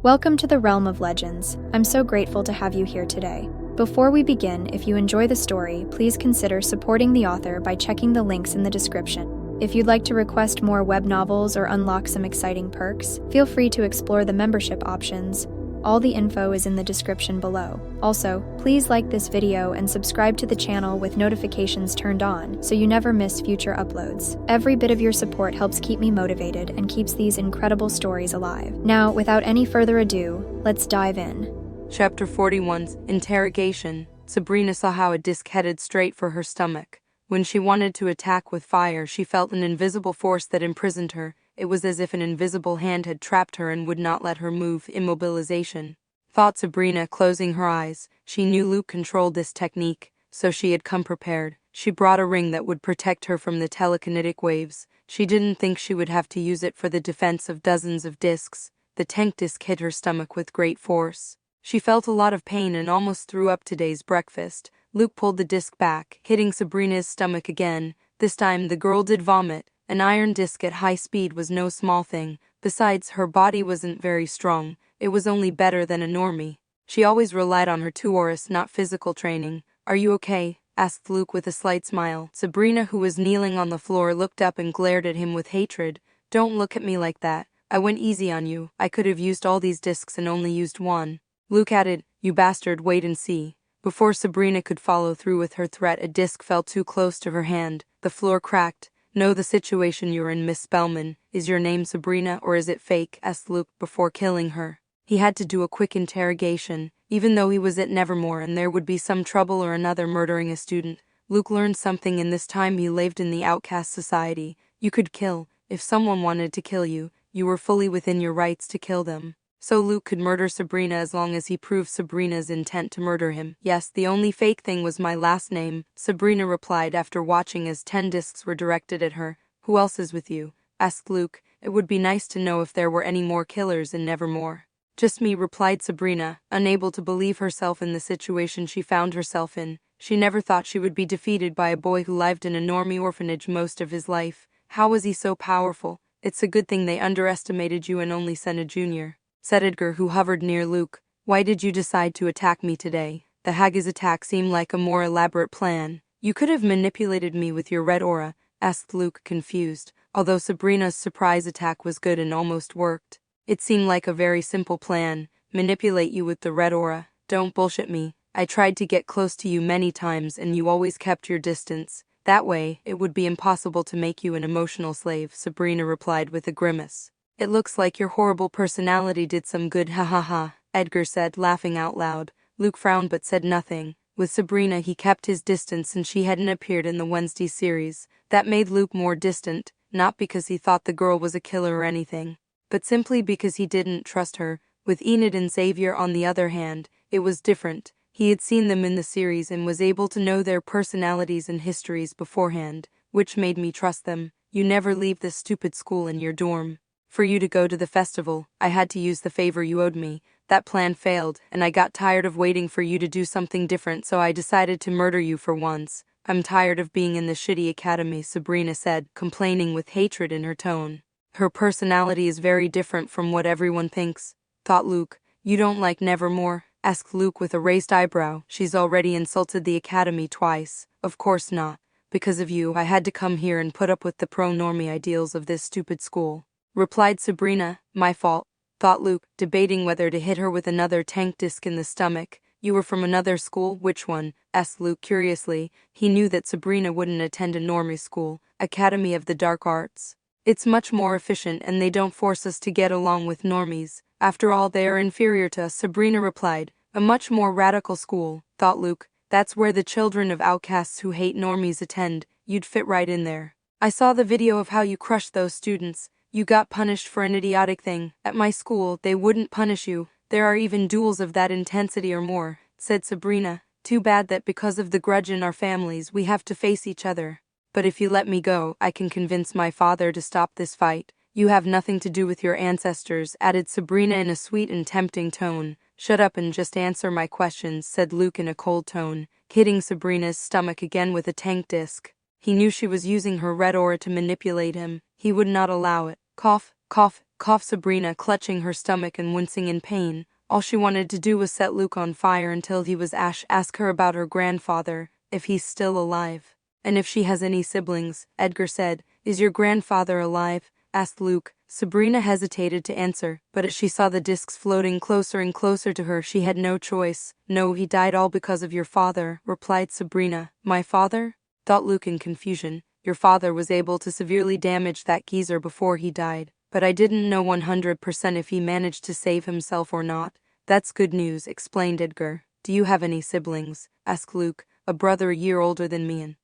Welcome to the realm of legends. I'm so grateful to have you here today. Before we begin, if you enjoy the story, please consider supporting the author by checking the links in the description. If you'd like to request more web novels or unlock some exciting perks, feel free to explore the membership options. All the info is in the description below. Also, please like this video and subscribe to the channel with notifications turned on so you never miss future uploads. Every bit of your support helps keep me motivated and keeps these incredible stories alive. Now, without any further ado, let's dive in. Chapter 41's Interrogation. Sabrina saw how a disc headed straight for her stomach. When she wanted to attack with fire, she felt an invisible force that imprisoned her. It was as if an invisible hand had trapped her and would not let her move. Immobilization, thought Sabrina, closing her eyes. She knew Luke controlled this technique, so she had come prepared. She brought a ring that would protect her from the telekinetic waves. She didn't think she would have to use it for the defense of dozens of discs. The tank disc hit her stomach with great force. She felt a lot of pain and almost threw up today's breakfast. Luke pulled the disc back, hitting Sabrina's stomach again. This time the girl did vomit. An iron disc at high speed was no small thing. Besides, her body wasn't very strong. It was only better than a normie. She always relied on her tuoris, not physical training. "Are you okay?" asked Luke with a slight smile. Sabrina, who was kneeling on the floor, looked up and glared at him with hatred. "Don't look at me like that. I went easy on you. I could have used all these discs and only used one." Luke added, "You bastard, wait and see." Before Sabrina could follow through with her threat, a disc fell too close to her hand. The floor cracked. "Know the situation you're in, Miss Spellman. Is your name Sabrina or is it fake?" asked Luke before killing her. He had to do a quick interrogation. Even though he was at Nevermore and there would be some trouble or another murdering a student, Luke learned something in this time he lived in the outcast society. You could kill. If someone wanted to kill you, you were fully within your rights to kill them. So Luke could murder Sabrina as long as he proved Sabrina's intent to murder him. "Yes, the only fake thing was my last name," Sabrina replied after watching as 10 discs were directed at her. "Who else is with you?" asked Luke. "It would be nice to know if there were any more killers in Nevermore." "Just me," replied Sabrina, unable to believe herself in the situation she found herself in. She never thought she would be defeated by a boy who lived in a normie orphanage most of his life. How was he so powerful? "It's a good thing they underestimated you and only sent a junior," said Edgar, who hovered near Luke. "Why did you decide to attack me today?" The Haggis attack seemed like a more elaborate plan. "You could have manipulated me with your red aura," asked Luke, confused. Although Sabrina's surprise attack was good and almost worked, it seemed like a very simple plan. "Manipulate you with the red aura? Don't bullshit me. I tried to get close to you many times and you always kept your distance. That way, it would be impossible to make you an emotional slave," Sabrina replied with a grimace. "It looks like your horrible personality did some good, ha ha ha," Edgar said, laughing out loud. Luke frowned but said nothing. With Sabrina he kept his distance and she hadn't appeared in the Wednesday series. That made Luke more distant, not because he thought the girl was a killer or anything, but simply because he didn't trust her. With Enid and Xavier, on the other hand, it was different. He had seen them in the series and was able to know their personalities and histories beforehand, which made me trust them. "You never leave this stupid school in your dorm. For you to go to the festival, I had to use the favor you owed me. That plan failed, and I got tired of waiting for you to do something different, so I decided to murder you for once. I'm tired of being in the shitty academy," Sabrina said, complaining with hatred in her tone. "Her personality is very different from what everyone thinks," thought Luke. "You don't like Nevermore?" asked Luke with a raised eyebrow. "She's already insulted the academy twice." "Of course not. Because of you, I had to come here and put up with the pro-normie ideals of this stupid school," replied Sabrina. "My fault," thought Luke, debating whether to hit her with another tank disc in the stomach. "You were from another school? Which one?" asked Luke curiously. He knew that Sabrina wouldn't attend a normie school, Academy of the Dark Arts. "It's much more efficient and they don't force us to get along with normies. After all, they are inferior to us," Sabrina replied. "A much more radical school," thought Luke. "That's where the children of outcasts who hate normies attend. You'd fit right in there. I saw the video of how you crushed those students. You got punished for an idiotic thing. At my school, they wouldn't punish you. There are even duels of that intensity or more," said Sabrina. "Too bad that because of the grudge in our families, we have to face each other. But if you let me go, I can convince my father to stop this fight." "You have nothing to do with your ancestors," added Sabrina in a sweet and tempting tone. "Shut up and just answer my questions," said Luke in a cold tone, hitting Sabrina's stomach again with a tank disc. He knew she was using her red aura to manipulate him. He would not allow it. "Cough, cough," coughed Sabrina, clutching her stomach and wincing in pain. All she wanted to do was set Luke on fire until he was ash. Ask her about her grandfather, if he's still alive. And if she has any siblings, Edgar said. Is your grandfather alive? Asked Luke. Sabrina hesitated to answer, but as she saw the discs floating closer and closer to her, she had no choice. No, he died all because of your father, replied Sabrina. My father? Thought Luke in confusion. Your father was able to severely damage that geezer before he died, but I didn't know 100% if he managed to save himself or not. That's good news, explained Edgar. Do you have any siblings? Asked Luke. A brother a year older than me,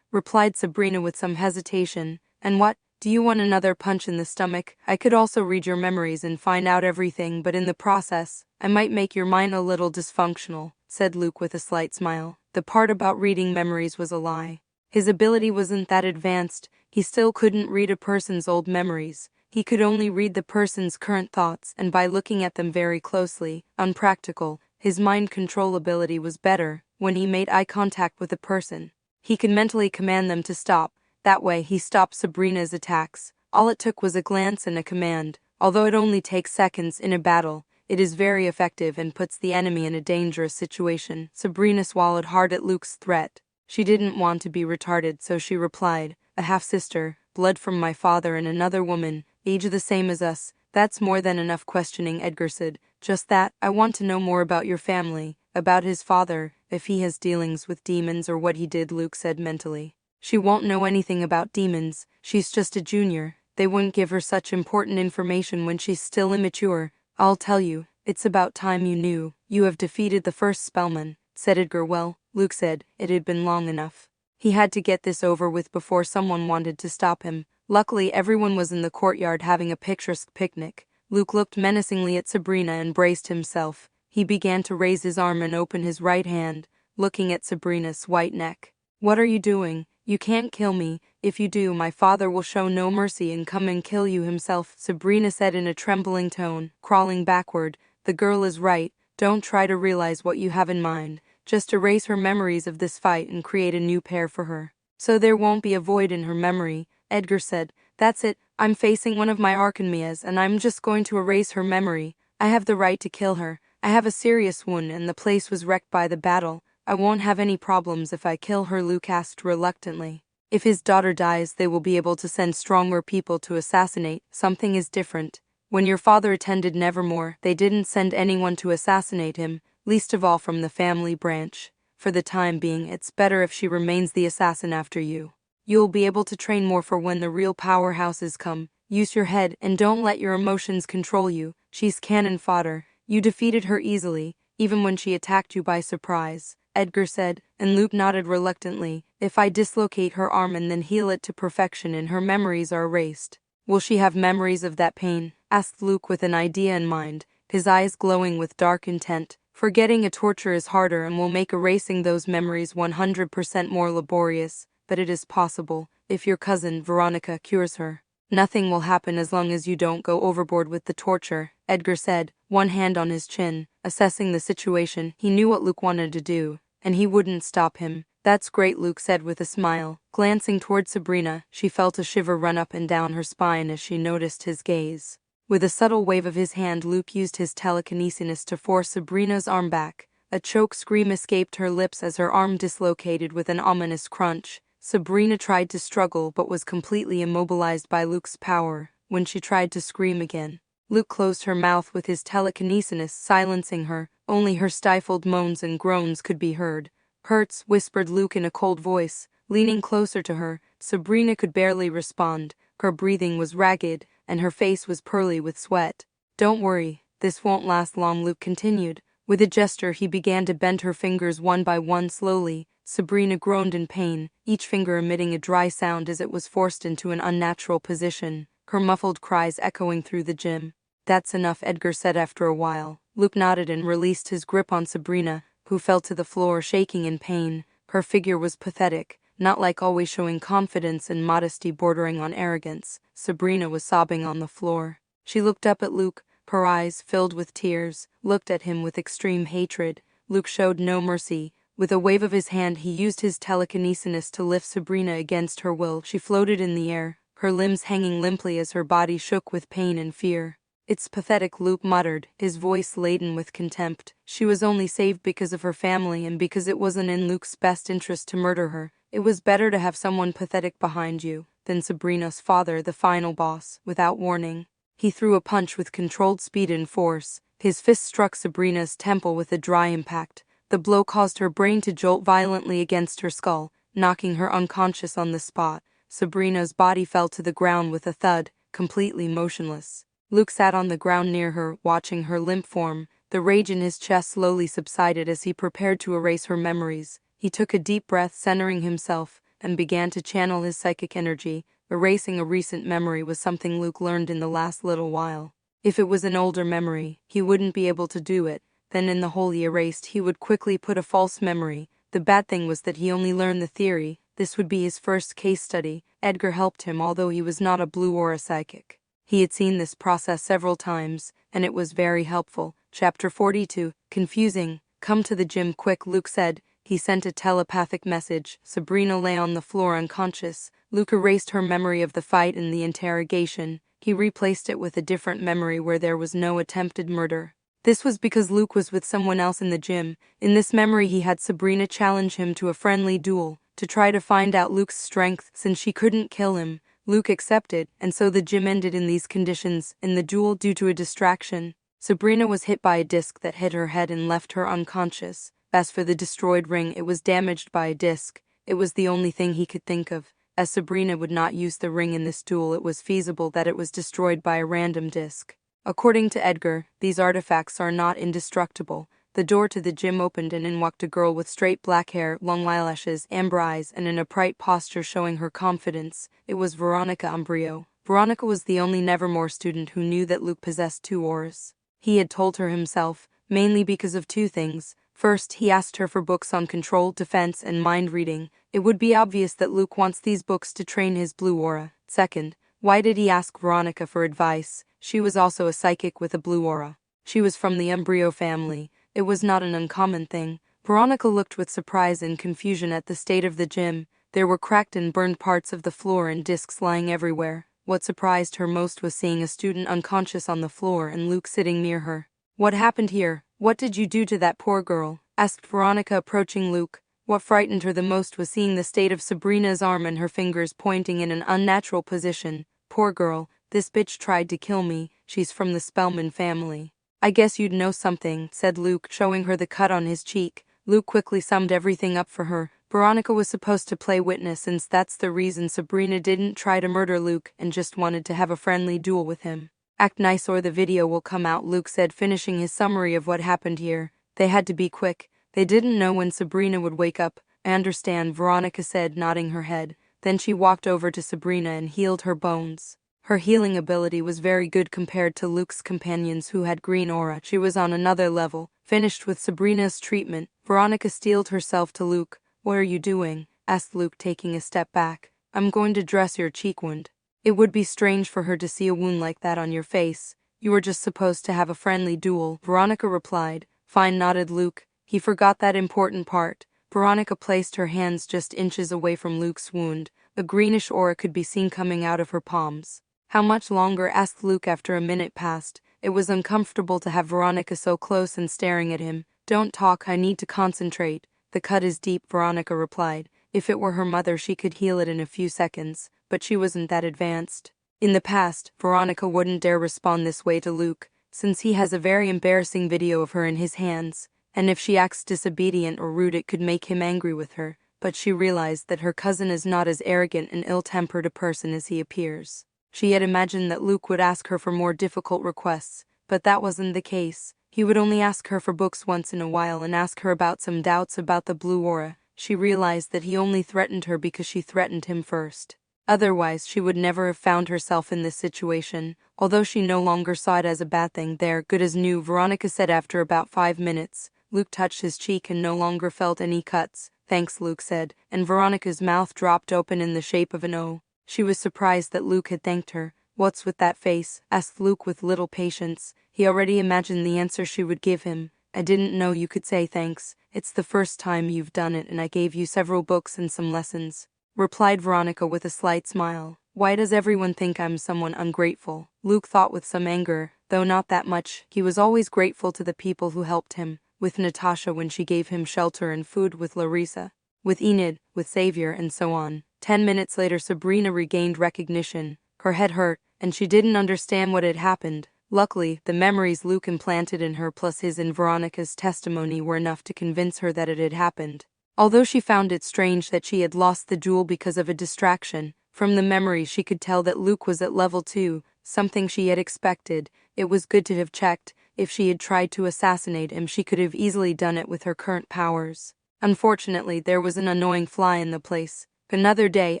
replied Sabrina with some hesitation. And what? Do you want another punch in the stomach? I could also read your memories and find out everything, but in the process, I might make your mind a little dysfunctional, said Luke with a slight smile. The part about reading memories was a lie. His ability wasn't that advanced. He still couldn't read a person's old memories. He could only read the person's current thoughts, and by looking at them very closely, unpractical. His mind control ability was better. When he made eye contact with a person, he could mentally command them to stop. That way he stopped Sabrina's attacks. All it took was a glance and a command. Although it only takes seconds in a battle, it is very effective and puts the enemy in a dangerous situation. Sabrina swallowed hard at Luke's threat. She didn't want to be retarded, so she replied, a half-sister, blood from my father and another woman, age the same as us. That's more than enough questioning, Edgar said. Just that, I want to know more about your family, about his father, if he has dealings with demons or what he did, Luke said mentally. She won't know anything about demons, she's just a junior. They wouldn't give her such important information when she's still immature. I'll tell you, it's about time you knew. You have defeated the first Spellman, said Edgar. Well, Luke said, it had been long enough. He had to get this over with before someone wanted to stop him. Luckily, everyone was in the courtyard having a picturesque picnic. Luke looked menacingly at Sabrina and braced himself. He began to raise his arm and open his right hand, looking at Sabrina's white neck. What are you doing? You can't kill me. If you do, my father will show no mercy and come and kill you himself, Sabrina said in a trembling tone, crawling backward. The girl is right. Don't try to realize what you have in mind. Just erase her memories of this fight and create a new pair for her. So there won't be a void in her memory, Edgar said. That's it. I'm facing one of my Arkanmias and I'm just going to erase her memory. I have the right to kill her. I have a serious wound and the place was wrecked by the battle. I won't have any problems if I kill her, Luke asked reluctantly. If his daughter dies, they will be able to send stronger people to assassinate. Something is different. When your father attended Nevermore, they didn't send anyone to assassinate him, least of all from the family branch. For the time being, it's better if she remains the assassin after you. You'll be able to train more for when the real powerhouses come. Use your head and don't let your emotions control you. She's cannon fodder. You defeated her easily, even when she attacked you by surprise, Edgar said, and Luke nodded reluctantly. If I dislocate her arm and then heal it to perfection and her memories are erased, will she have memories of that pain? Asked Luke with an idea in mind, his eyes glowing with dark intent. Forgetting a torture is harder and will make erasing those memories 100% more laborious, but it is possible, if your cousin, Veronica, cures her. Nothing will happen as long as you don't go overboard with the torture, Edgar said, one hand on his chin, assessing the situation. He knew what Luke wanted to do, and he wouldn't stop him. That's great, Luke said with a smile. Glancing toward Sabrina, she felt a shiver run up and down her spine as she noticed his gaze. With a subtle wave of his hand, Luke used his telekinesis to force Sabrina's arm back. A choke scream escaped her lips as her arm dislocated with an ominous crunch. Sabrina tried to struggle but was completely immobilized by Luke's power. When she tried to scream again, Luke closed her mouth with his telekinesis, silencing her. Only her stifled moans and groans could be heard. Hurts, whispered Luke in a cold voice, leaning closer to her. Sabrina could barely respond. Her breathing was ragged, and her face was pearly with sweat. Don't worry, this won't last long, Luke continued. With a gesture, he began to bend her fingers one by one slowly. Sabrina groaned in pain, each finger emitting a dry sound as it was forced into an unnatural position, her muffled cries echoing through the gym. That's enough, Edgar said after a while. Luke nodded and released his grip on Sabrina, who fell to the floor shaking in pain. Her figure was pathetic, not like always showing confidence and modesty bordering on arrogance. Sabrina was sobbing on the floor. She looked up at Luke, her eyes filled with tears, looked at him with extreme hatred. Luke showed no mercy. With a wave of his hand, he used his telekinesis to lift Sabrina against her will. She floated in the air, her limbs hanging limply as her body shook with pain and fear. "It's pathetic," Luke muttered, his voice laden with contempt. "She was only saved because of her family and because it wasn't in Luke's best interest to murder her. It was better to have someone pathetic behind you than Sabrina's father, the final boss." Without warning, he threw a punch with controlled speed and force. His fist struck Sabrina's temple with a dry impact. The blow caused her brain to jolt violently against her skull, knocking her unconscious on the spot. Sabrina's body fell to the ground with a thud, completely motionless. Luke sat on the ground near her, watching her limp form. The rage in his chest slowly subsided as he prepared to erase her memories. He took a deep breath, centering himself, and began to channel his psychic energy. Erasing a recent memory was something Luke learned in the last little while. If it was an older memory, he wouldn't be able to do it. Then in the wholly erased, he would quickly put a false memory. The bad thing was that he only learned the theory. This would be his first case study. Edgar helped him, although he was not a blue aura psychic. He had seen this process several times, and it was very helpful. Chapter 42. Confusing. "Come to the gym quick," Luke said. He sent a telepathic message. Sabrina lay on the floor unconscious. Luke erased her memory of the fight and the interrogation. He replaced it with a different memory where there was no attempted murder. This was because Luke was with someone else in the gym. In this memory he had Sabrina challenge him to a friendly duel, to try to find out Luke's strength since she couldn't kill him. Luke accepted, and so the gym ended in these conditions, in the duel due to a distraction. Sabrina was hit by a disc that hit her head and left her unconscious. As for the destroyed ring, it was damaged by a disc. It was the only thing he could think of. As Sabrina would not use the ring in this duel, it was feasible that it was destroyed by a random disc. According to Edgar, these artifacts are not indestructible. The door to the gym opened and in walked a girl with straight black hair, long eyelashes, amber eyes, and an upright posture showing her confidence. It was Veronica Umbrio. Veronica was the only Nevermore student who knew that Luke possessed two auras. He had told her himself, mainly because of two things. First, he asked her for books on control, defense, and mind reading. It would be obvious that Luke wants these books to train his blue aura. Second, why did he ask Veronica for advice? She was also a psychic with a blue aura. She was from the Umbrio family. It was not an uncommon thing. Veronica looked with surprise and confusion at the state of the gym. There were cracked and burned parts of the floor and discs lying everywhere. What surprised her most was seeing a student unconscious on the floor and Luke sitting near her. "What happened here? What did you do to that poor girl?" asked Veronica, approaching Luke. What frightened her the most was seeing the state of Sabrina's arm and her fingers pointing in an unnatural position. "Poor girl, this bitch tried to kill me. She's from the Spellman family." "I guess you'd know something," said Luke, showing her the cut on his cheek. Luke quickly summed everything up for her. Veronica was supposed to play witness since that's the reason Sabrina didn't try to murder Luke and just wanted to have a friendly duel with him. "Act nice or the video will come out," Luke said, finishing his summary of what happened here. They had to be quick. They didn't know when Sabrina would wake up. "I understand," Veronica said, nodding her head. Then she walked over to Sabrina and healed her bones. Her healing ability was very good compared to Luke's companions who had green aura. She was on another level. Finished with Sabrina's treatment, Veronica steeled herself to Luke. "What are you doing?" asked Luke, taking a step back. "I'm going to dress your cheek wound. It would be strange for her to see a wound like that on your face. You were just supposed to have a friendly duel," Veronica replied. "Fine," nodded Luke. He forgot that important part. Veronica placed her hands just inches away from Luke's wound. A greenish aura could be seen coming out of her palms. "How much longer?" asked Luke after a minute passed. It was uncomfortable to have Veronica so close and staring at him. "Don't talk, I need to concentrate." "The cut is deep," Veronica replied. If it were her mother she could heal it in a few seconds, but she wasn't that advanced. In the past, Veronica wouldn't dare respond this way to Luke, since he has a very embarrassing video of her in his hands, and if she acts disobedient or rude it could make him angry with her, but she realized that her cousin is not as arrogant and ill-tempered a person as he appears. She had imagined that Luke would ask her for more difficult requests, but that wasn't the case. He would only ask her for books once in a while and ask her about some doubts about the blue aura. She realized that he only threatened her because she threatened him first. Otherwise, she would never have found herself in this situation. Although she no longer saw it as a bad thing, "They're good as new," Veronica said after about 5 minutes. Luke touched his cheek and no longer felt any cuts. "Thanks," Luke said, and Veronica's mouth dropped open in the shape of an O. She was surprised that Luke had thanked her. "What's with that face?" asked Luke with little patience. He already imagined the answer she would give him. "I didn't know you could say thanks. It's the first time you've done it and I gave you several books and some lessons," replied Veronica with a slight smile. Why does everyone think I'm someone ungrateful? Luke thought with some anger, though not that much. He was always grateful to the people who helped him, with Natasha when she gave him shelter and food, with Larissa, with Enid, with Xavier, and so on. 10 minutes later, Sabrina regained recognition. Her head hurt, and she didn't understand what had happened. Luckily, the memories Luke implanted in her plus his and Veronica's testimony were enough to convince her that it had happened. Although she found it strange that she had lost the jewel because of a distraction, from the memory she could tell that Luke was at level 2, something she had expected. It was good to have checked. If she had tried to assassinate him, she could have easily done it with her current powers. Unfortunately, there was an annoying fly in the place. Another day,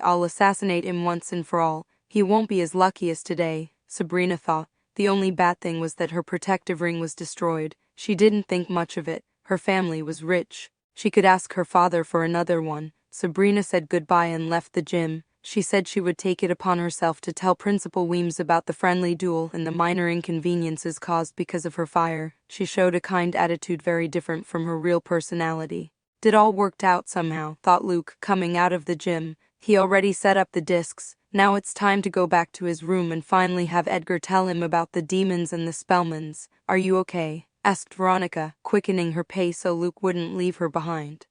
I'll assassinate him once and for all. He won't be as lucky as today, Sabrina thought. The only bad thing was that her protective ring was destroyed. She didn't think much of it. Her family was rich. She could ask her father for another one. Sabrina said goodbye and left the gym. She said she would take it upon herself to tell Principal Weems about the friendly duel and the minor inconveniences caused because of her fire. She showed a kind attitude very different from her real personality. It all worked out somehow, thought Luke, coming out of the gym. He already set up the discs. Now it's time to go back to his room and finally have Edgar tell him about the demons and the Spellmans. Are you okay? Asked Veronica, quickening her pace so Luke wouldn't leave her behind.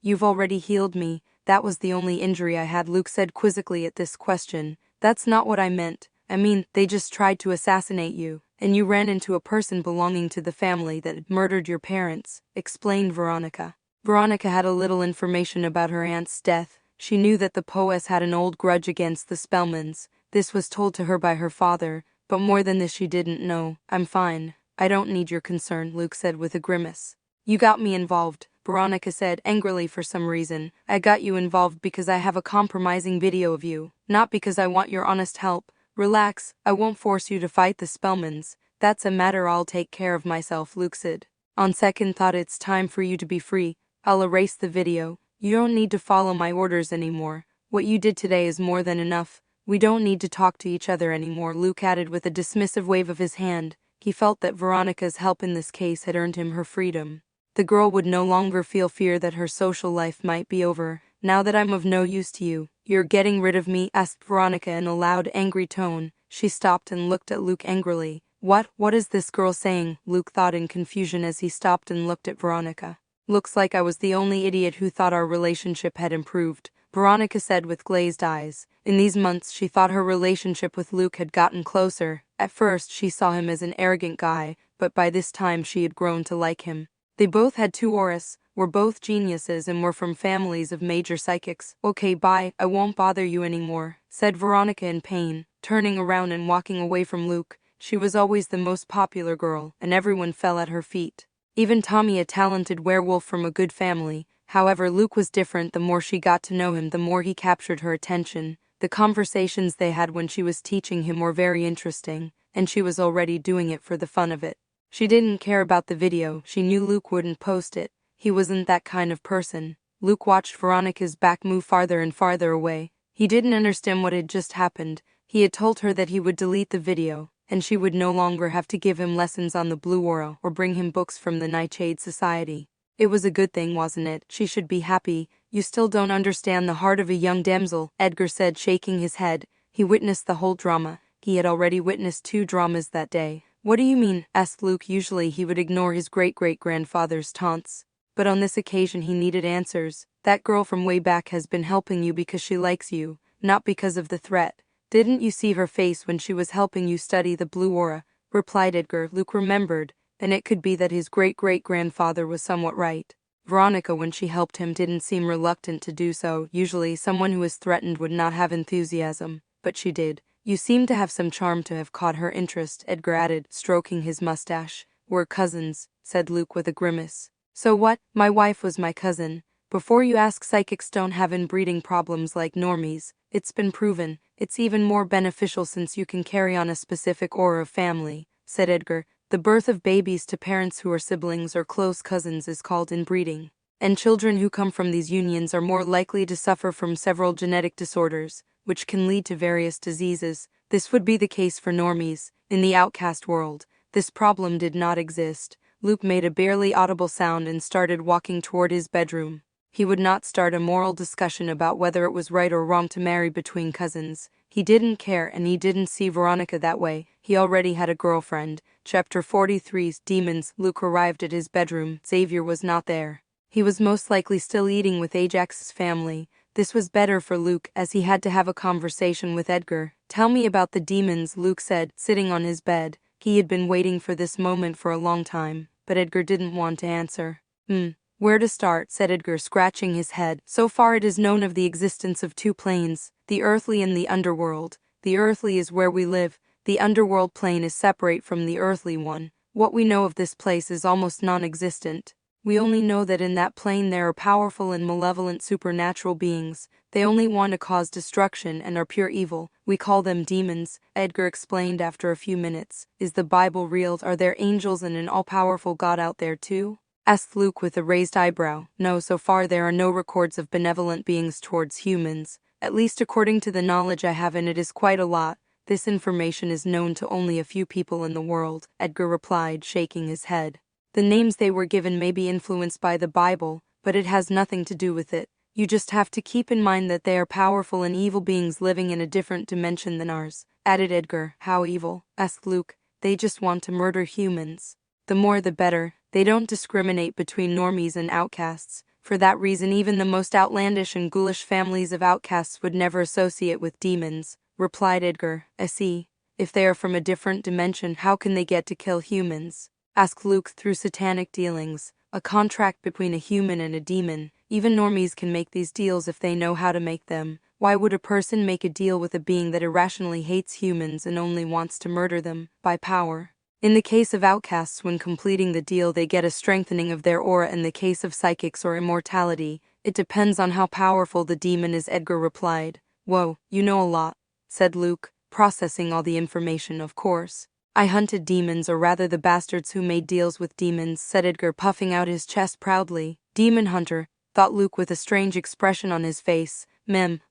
You've already healed me. That was the only injury I had, Luke said quizzically at this question. That's not what I meant. I mean, they just tried to assassinate you, and you ran into a person belonging to the family that had murdered your parents, explained Veronica. Veronica had a little information about her aunt's death. She knew that the Poes had an old grudge against the Spellmans. This was told to her by her father, but more than this she didn't know. I'm fine. I don't need your concern, Luke said with a grimace. You got me involved, Veronica said angrily for some reason. I got you involved because I have a compromising video of you, not because I want your honest help. Relax, I won't force you to fight the Spellmans. That's a matter I'll take care of myself, Luke said. On second thought, it's time for you to be free. I'll erase the video. You don't need to follow my orders anymore. What you did today is more than enough. We don't need to talk to each other anymore, Luke added with a dismissive wave of his hand. He felt that Veronica's help in this case had earned him her freedom. The girl would no longer feel fear that her social life might be over. Now that I'm of no use to you, you're getting rid of me? Asked Veronica in a loud, angry tone. She stopped and looked at Luke angrily. What is this girl saying? Luke thought in confusion as he stopped and looked at Veronica. Looks like I was the only idiot who thought our relationship had improved, Veronica said with glazed eyes. In these months she thought her relationship with Luke had gotten closer. At first she saw him as an arrogant guy, but by this time she had grown to like him. They both had 2 auras, were both geniuses, and were from families of major psychics. Okay, bye, I won't bother you anymore, said Veronica in pain, turning around and walking away from Luke. She was always the most popular girl, and everyone fell at her feet. Even Tommy, a talented werewolf from a good family. However, Luke was different. The more she got to know him, the more he captured her attention. The conversations they had when she was teaching him were very interesting, and she was already doing it for the fun of it. She didn't care about the video. She knew Luke wouldn't post it. He wasn't that kind of person. Luke watched Veronica's back move farther and farther away. He didn't understand what had just happened. He had told her that he would delete the video, and she would no longer have to give him lessons on the Blue Aura or bring him books from the Nightshade Society. It was a good thing, wasn't it? She should be happy. You still don't understand the heart of a young damsel, Edgar said, shaking his head. He witnessed the whole drama. He had already witnessed 2 dramas that day. What do you mean? Asked Luke. Usually he would ignore his great-great-grandfather's taunts, but on this occasion he needed answers. That girl from way back has been helping you because she likes you, not because of the threat. Didn't you see her face when she was helping you study the Blue Aura? Replied Edgar. Luke remembered, and it could be that his great-great-grandfather was somewhat right. Veronica, when she helped him, didn't seem reluctant to do so. Usually someone who is threatened would not have enthusiasm, but she did. You seem to have some charm to have caught her interest, Edgar added, stroking his mustache. We're cousins, said Luke with a grimace. So what? My wife was my cousin. Before you ask, psychics don't have inbreeding problems like normies. It's been proven. It's even more beneficial since you can carry on a specific aura of family, said Edgar. The birth of babies to parents who are siblings or close cousins is called inbreeding, and children who come from these unions are more likely to suffer from several genetic disorders, which can lead to various diseases. This would be the case for normies. In the outcast world, this problem did not exist. Luke made a barely audible sound and started walking toward his bedroom. He would not start a moral discussion about whether it was right or wrong to marry between cousins. He didn't care, and he didn't see Veronica that way. He already had a girlfriend. Chapter 43's Demons. Luke arrived at his bedroom. Xavier was not there. He was most likely still eating with Ajax's family. This was better for Luke, as he had to have a conversation with Edgar. "Tell me about the demons," Luke said, sitting on his bed. He had been waiting for this moment for a long time, but Edgar didn't want to answer. Where to start?" said Edgar, scratching his head. "So far it is known of the existence of two planes, the earthly and the underworld. The earthly is where we live. The underworld plane is separate from the earthly one. What we know of this place is almost non-existent. We only know that in that plane there are powerful and malevolent supernatural beings. They only want to cause destruction and are pure evil. We call them demons," Edgar explained after a few minutes. "Is the Bible real? Are there angels and an all-powerful God out there too?" asked Luke with a raised eyebrow. "No, so far there are no records of benevolent beings towards humans. At least according to the knowledge I have, and it is quite a lot. This information is known to only a few people in the world," Edgar replied, shaking his head. "The names they were given may be influenced by the Bible, but it has nothing to do with it. You just have to keep in mind that they are powerful and evil beings living in a different dimension than ours," added Edgar. "How evil?" asked Luke. "They just want to murder humans. The more the better. They don't discriminate between normies and outcasts. For that reason even the most outlandish and ghoulish families of outcasts would never associate with demons," replied Edgar. "I see. If they are from a different dimension, how can they get to kill humans?" asked Luke. "Through satanic dealings, a contract between a human and a demon. Even normies can make these deals if they know how to make them. Why would a person make a deal with a being that irrationally hates humans and only wants to murder them? By power. In the case of outcasts, when completing the deal they get a strengthening of their aura. In the case of psychics or immortality, it depends on how powerful the demon is," Edgar replied. "Whoa, you know a lot," said Luke, processing all the information. "Of course. I hunted demons, or rather the bastards who made deals with demons," said Edgar, puffing out his chest proudly. "Demon hunter," thought Luke with a strange expression on his face.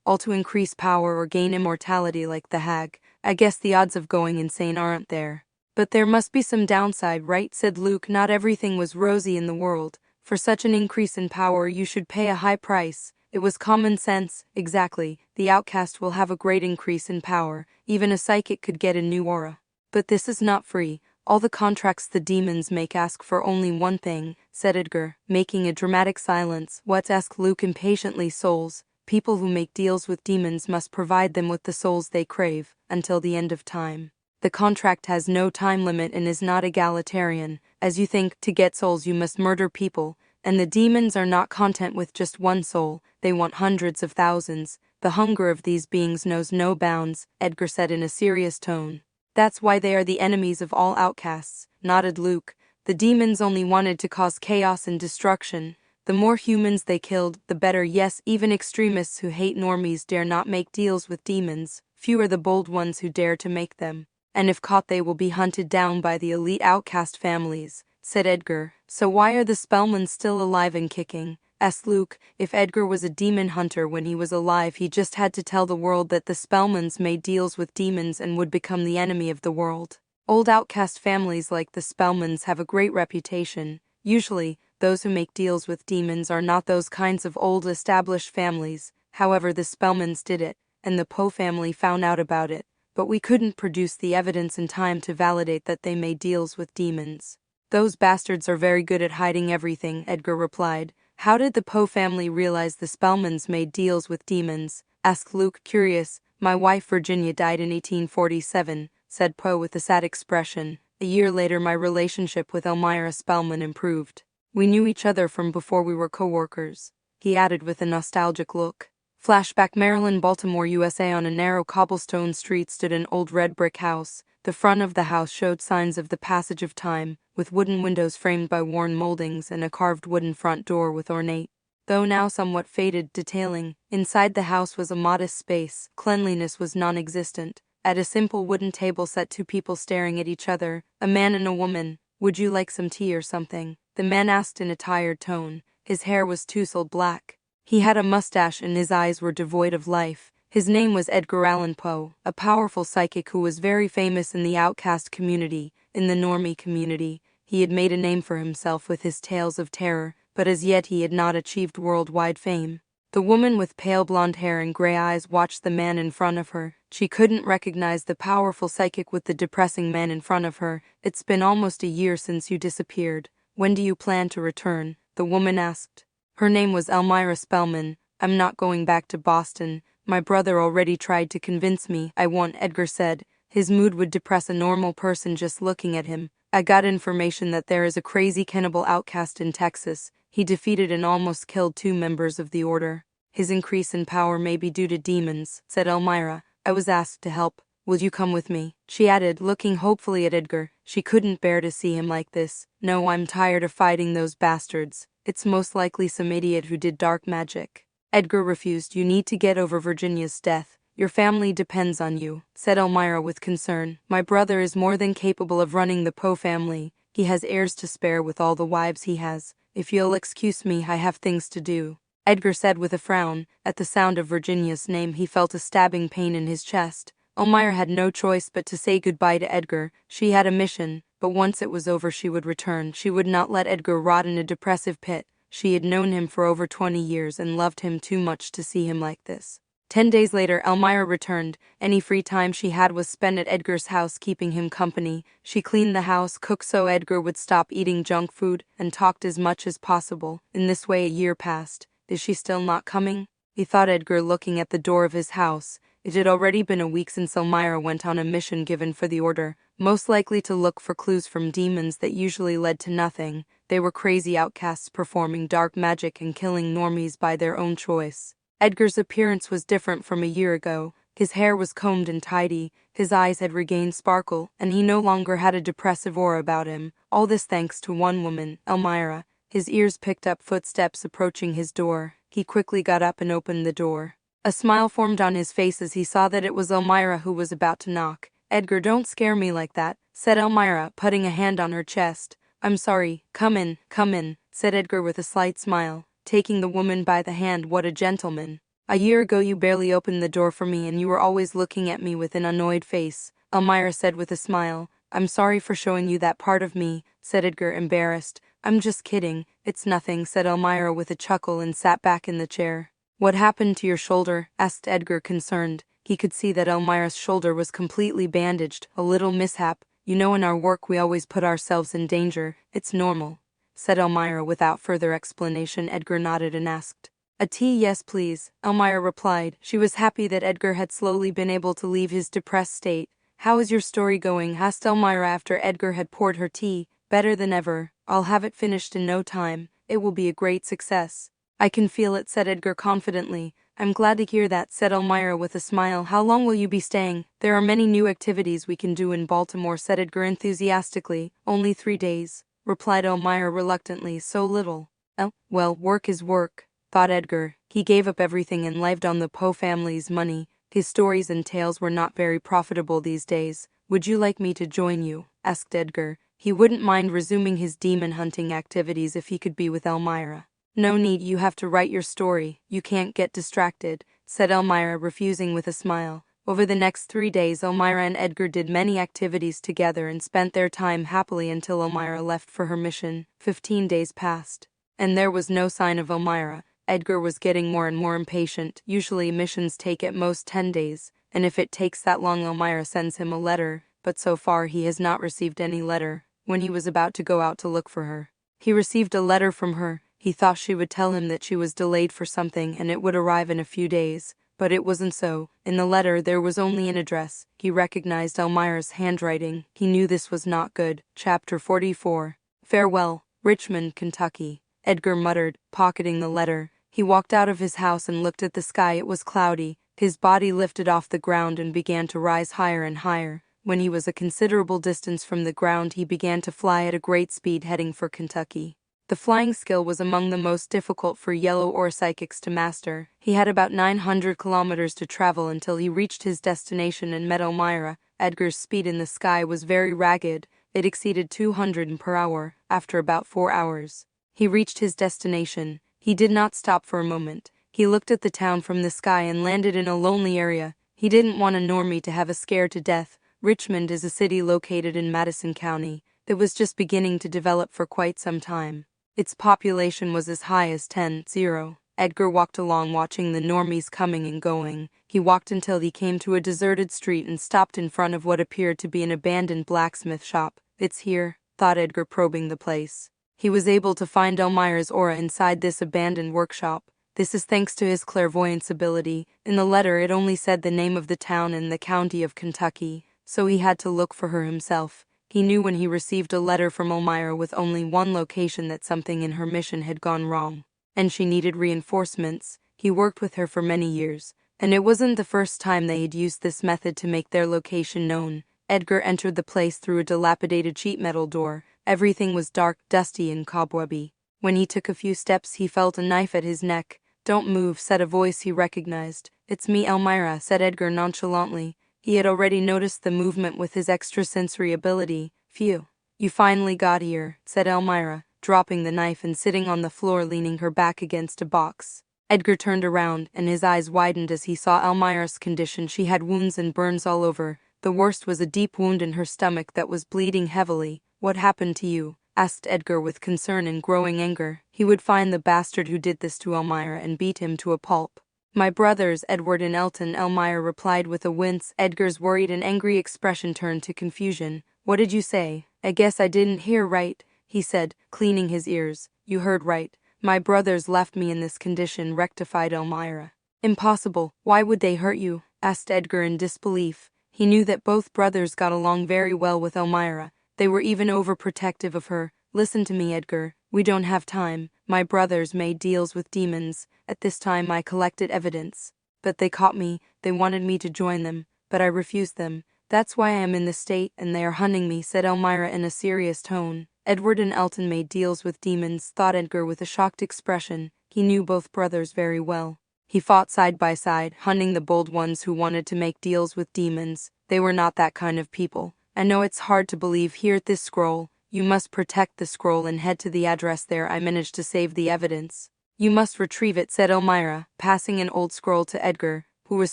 All to increase power or gain immortality like the hag. I guess the odds of going insane aren't there. "But there must be some downside, right?" said Luke. "Not everything was rosy in the world. For such an increase in power you should pay a high price." It was common sense. "Exactly. The outcast will have a great increase in power. Even a psychic could get a new aura. But this is not free. All the contracts the demons make ask for only one thing," said Edgar, making a dramatic silence. "What?" asked Luke impatiently. "Souls. People who make deals with demons must provide them with the souls they crave, until the end of time. The contract has no time limit and is not egalitarian, as you think. To get souls you must murder people, and the demons are not content with just one soul, they want hundreds of thousands. The hunger of these beings knows no bounds," Edgar said in a serious tone. "That's why they are the enemies of all outcasts," nodded Luke. "The demons only wanted to cause chaos and destruction. The more humans they killed, the better. Yes, even extremists who hate normies dare not make deals with demons. Few are the bold ones who dare to make them. And if caught they will be hunted down by the elite outcast families," said Edgar. "So why are the Spellmans still alive and kicking?" asked Luke. "If Edgar was a demon hunter when he was alive, he just had to tell the world that the Spellmans made deals with demons and would become the enemy of the world. Old outcast families like the Spellmans have a great reputation. Usually, those who make deals with demons are not those kinds of old established families. However, the Spellmans did it, and the Poe family found out about it. But we couldn't produce the evidence in time to validate that they made deals with demons." "Those bastards are very good at hiding everything," Edgar replied. "How did the Poe family realize the Spellmans made deals with demons?" asked Luke, curious. "My wife Virginia died in 1847, said Poe with a sad expression. "A year later my relationship with Elmira Spellman improved. We knew each other from before we were co-workers," he added with a nostalgic look. Flashback. Maryland, Baltimore, USA. On a narrow cobblestone street stood an old red brick house. The front of the house showed signs of the passage of time, with wooden windows framed by worn moldings and a carved wooden front door with ornate, though now somewhat faded, detailing. Inside the house was a modest space. Cleanliness was non-existent. At a simple wooden table sat two people staring at each other, a man and a woman. "Would you like some tea or something?" the man asked in a tired tone. His hair was tousled black. He had a mustache and his eyes were devoid of life. His name was Edgar Allan Poe, a powerful psychic who was very famous in the outcast community. In the normie community, he had made a name for himself with his tales of terror. but as yet he had not achieved worldwide fame. The woman with pale blonde hair and gray eyes watched the man in front of her. She couldn't recognize the powerful psychic with the depressing man in front of her. "It's been almost a year since you disappeared. When do you plan to return?" the woman asked. Her name was Elmira Spellman. "I'm not going back to Boston. My brother already tried to convince me I won't," Edgar said. His mood would depress a normal person just looking at him. "I got information that there is a crazy cannibal outcast in Texas. He defeated and almost killed 2 members of the order. His increase in power may be due to demons," said Elmira. "I was asked to help. Will you come with me?" she added, looking hopefully at Edgar. She couldn't bear to see him like this. "No, I'm tired of fighting those bastards. It's most likely some idiot who did dark magic." Edgar refused. "You need to get over Virginia's death. Your family depends on you," said Elmira with concern. "My brother is more than capable of running the Poe family. He has heirs to spare with all the wives he has. If you'll excuse me, I have things to do," Edgar said with a frown. At the sound of Virginia's name he felt a stabbing pain in his chest. Elmira had no choice but to say goodbye to Edgar. She had a mission, but once it was over she would return. She would not let Edgar rot in a depressive pit. She had known him for over 20 years and loved him too much to see him like this. 10 days later, Elmira returned. Any free time she had was spent at Edgar's house keeping him company. She cleaned the house, cooked so Edgar would stop eating junk food, and talked as much as possible. In this way a year passed. Is she still not coming? He thought Edgar, looking at the door of his house. It had already been a week since Elmira went on a mission given for the order, most likely to look for clues from demons that usually led to nothing. They were crazy outcasts performing dark magic and killing normies by their own choice. Edgar's appearance was different from a year ago. His hair was combed and tidy, his eyes had regained sparkle, and he no longer had a depressive aura about him. All this thanks to one woman, Elmira. His ears picked up footsteps approaching his door. He quickly got up and opened the door. A smile formed on his face as he saw that it was Elmira who was about to knock. "Edgar, don't scare me like that," said Elmira, putting a hand on her chest. "I'm sorry. Come in, said Edgar with a slight smile, taking the woman by the hand. "What a gentleman. A year ago you barely opened the door for me and you were always looking at me with an annoyed face," Elmira said with a smile. "I'm sorry for showing you that part of me," said Edgar, embarrassed. "I'm just kidding. It's nothing," said Elmira with a chuckle and sat back in the chair. "What happened to your shoulder?" asked Edgar, concerned. He could see that Elmira's shoulder was completely bandaged. "A little mishap. You know, in our work we always put ourselves in danger. It's normal," said Elmira without further explanation. Edgar nodded and asked, "A tea?" "Yes, please," Elmira replied. She was happy that Edgar had slowly been able to leave his depressed state. "How is your story going?" asked Elmira after Edgar had poured her tea. "Better than ever. I'll have it finished in no time. It will be a great success." "I can feel it," said Edgar confidently. "I'm glad to hear that," said Elmira with a smile. "How long will you be staying?" "There are many new activities we can do in Baltimore," said Edgar enthusiastically. "Only 3 days," replied Elmira reluctantly. "So little." "Oh, well, work is work," thought Edgar. He gave up everything and lived on the Poe family's money. His stories and tales were not very profitable these days. "Would you like me to join you?" asked Edgar. He wouldn't mind resuming his demon hunting activities if he could be with Elmira. "No need, you have to write your story. You can't get distracted," said Elmira, refusing with a smile. Over the next 3 days Elmira and Edgar did many activities together and spent their time happily until Elmira left for her mission. 15 days passed, and there was no sign of Elmira. Edgar was getting more and more impatient. Usually missions take at most 10 days, and if it takes that long Elmira sends him a letter, but so far he has not received any letter. When he was about to go out to look for her, he received a letter from her. He thought she would tell him that she was delayed for something and it would arrive in a few days, but it wasn't so. In the letter there was only an address. He recognized Elmira's handwriting. He knew this was not good. Chapter 44. "Farewell, Richmond, Kentucky," Edgar muttered, pocketing the letter. He walked out of his house and looked at the sky. It was cloudy. His body lifted off the ground and began to rise higher and higher. When he was a considerable distance from the ground, he began to fly at a great speed, heading for Kentucky. The flying skill was among the most difficult for yellow or psychics to master. He had about 900 kilometers to travel until he reached his destination and met Elmira. Edgar's speed in the sky was very ragged. It exceeded 200 per hour. After about 4 hours, he reached his destination. He did not stop for a moment. He looked at the town from the sky and landed in a lonely area. He didn't want a normie to have a scare to death. Richmond is a city located in Madison County that was just beginning to develop for quite some time. Its population was as high as 10-0. Edgar walked along watching the normies coming and going. He walked until he came to a deserted street and stopped in front of what appeared to be an abandoned blacksmith shop. It's here, thought Edgar, probing the place. He was able to find Elmira's aura inside this abandoned workshop. This is thanks to his clairvoyance ability. In the letter it only said the name of the town and the county of Kentucky, so he had to look for her himself. He knew when he received a letter from Elmira with only one location that something in her mission had gone wrong, and she needed reinforcements. He worked with her for many years, and it wasn't the first time they had used this method to make their location known. Edgar entered the place through a dilapidated sheet metal door. Everything was dark, dusty, and cobwebby. When he took a few steps, he felt a knife at his neck. "Don't move," said a voice he recognized. "It's me, Elmira," said Edgar nonchalantly. He had already noticed the movement with his extrasensory ability. "Phew. You finally got here," said Elmira, dropping the knife and sitting on the floor leaning her back against a box. Edgar turned around, and his eyes widened as he saw Elmira's condition. She had wounds and burns all over. The worst was a deep wound in her stomach that was bleeding heavily. "What happened to you?" asked Edgar with concern and growing anger. He would find the bastard who did this to Elmira and beat him to a pulp. "My brothers, Edward and Elton," Elmira replied with a wince. Edgar's worried and angry expression turned to confusion. "What did you say?" "I guess I didn't hear right," he said, cleaning his ears. "You heard right. My brothers left me in this condition," rectified Elmira. "Impossible. Why would they hurt you?" asked Edgar in disbelief. He knew that both brothers got along very well with Elmira. They were even overprotective of her. "Listen to me, Edgar. We don't have time. My brothers made deals with demons. At this time I collected evidence. But they caught me. They wanted me to join them, but I refused them. That's why I am in this state, and they are hunting me," said Elmira in a serious tone. "Edward and Elton made deals with demons," thought Edgar with a shocked expression. He knew both brothers very well. He fought side by side, hunting the bold ones who wanted to make deals with demons. They were not that kind of people. "I know it's hard to believe. Here at this scroll. You must protect the scroll and head to the address there. I managed to save the evidence." "You must retrieve it," said Elmira, passing an old scroll to Edgar, who was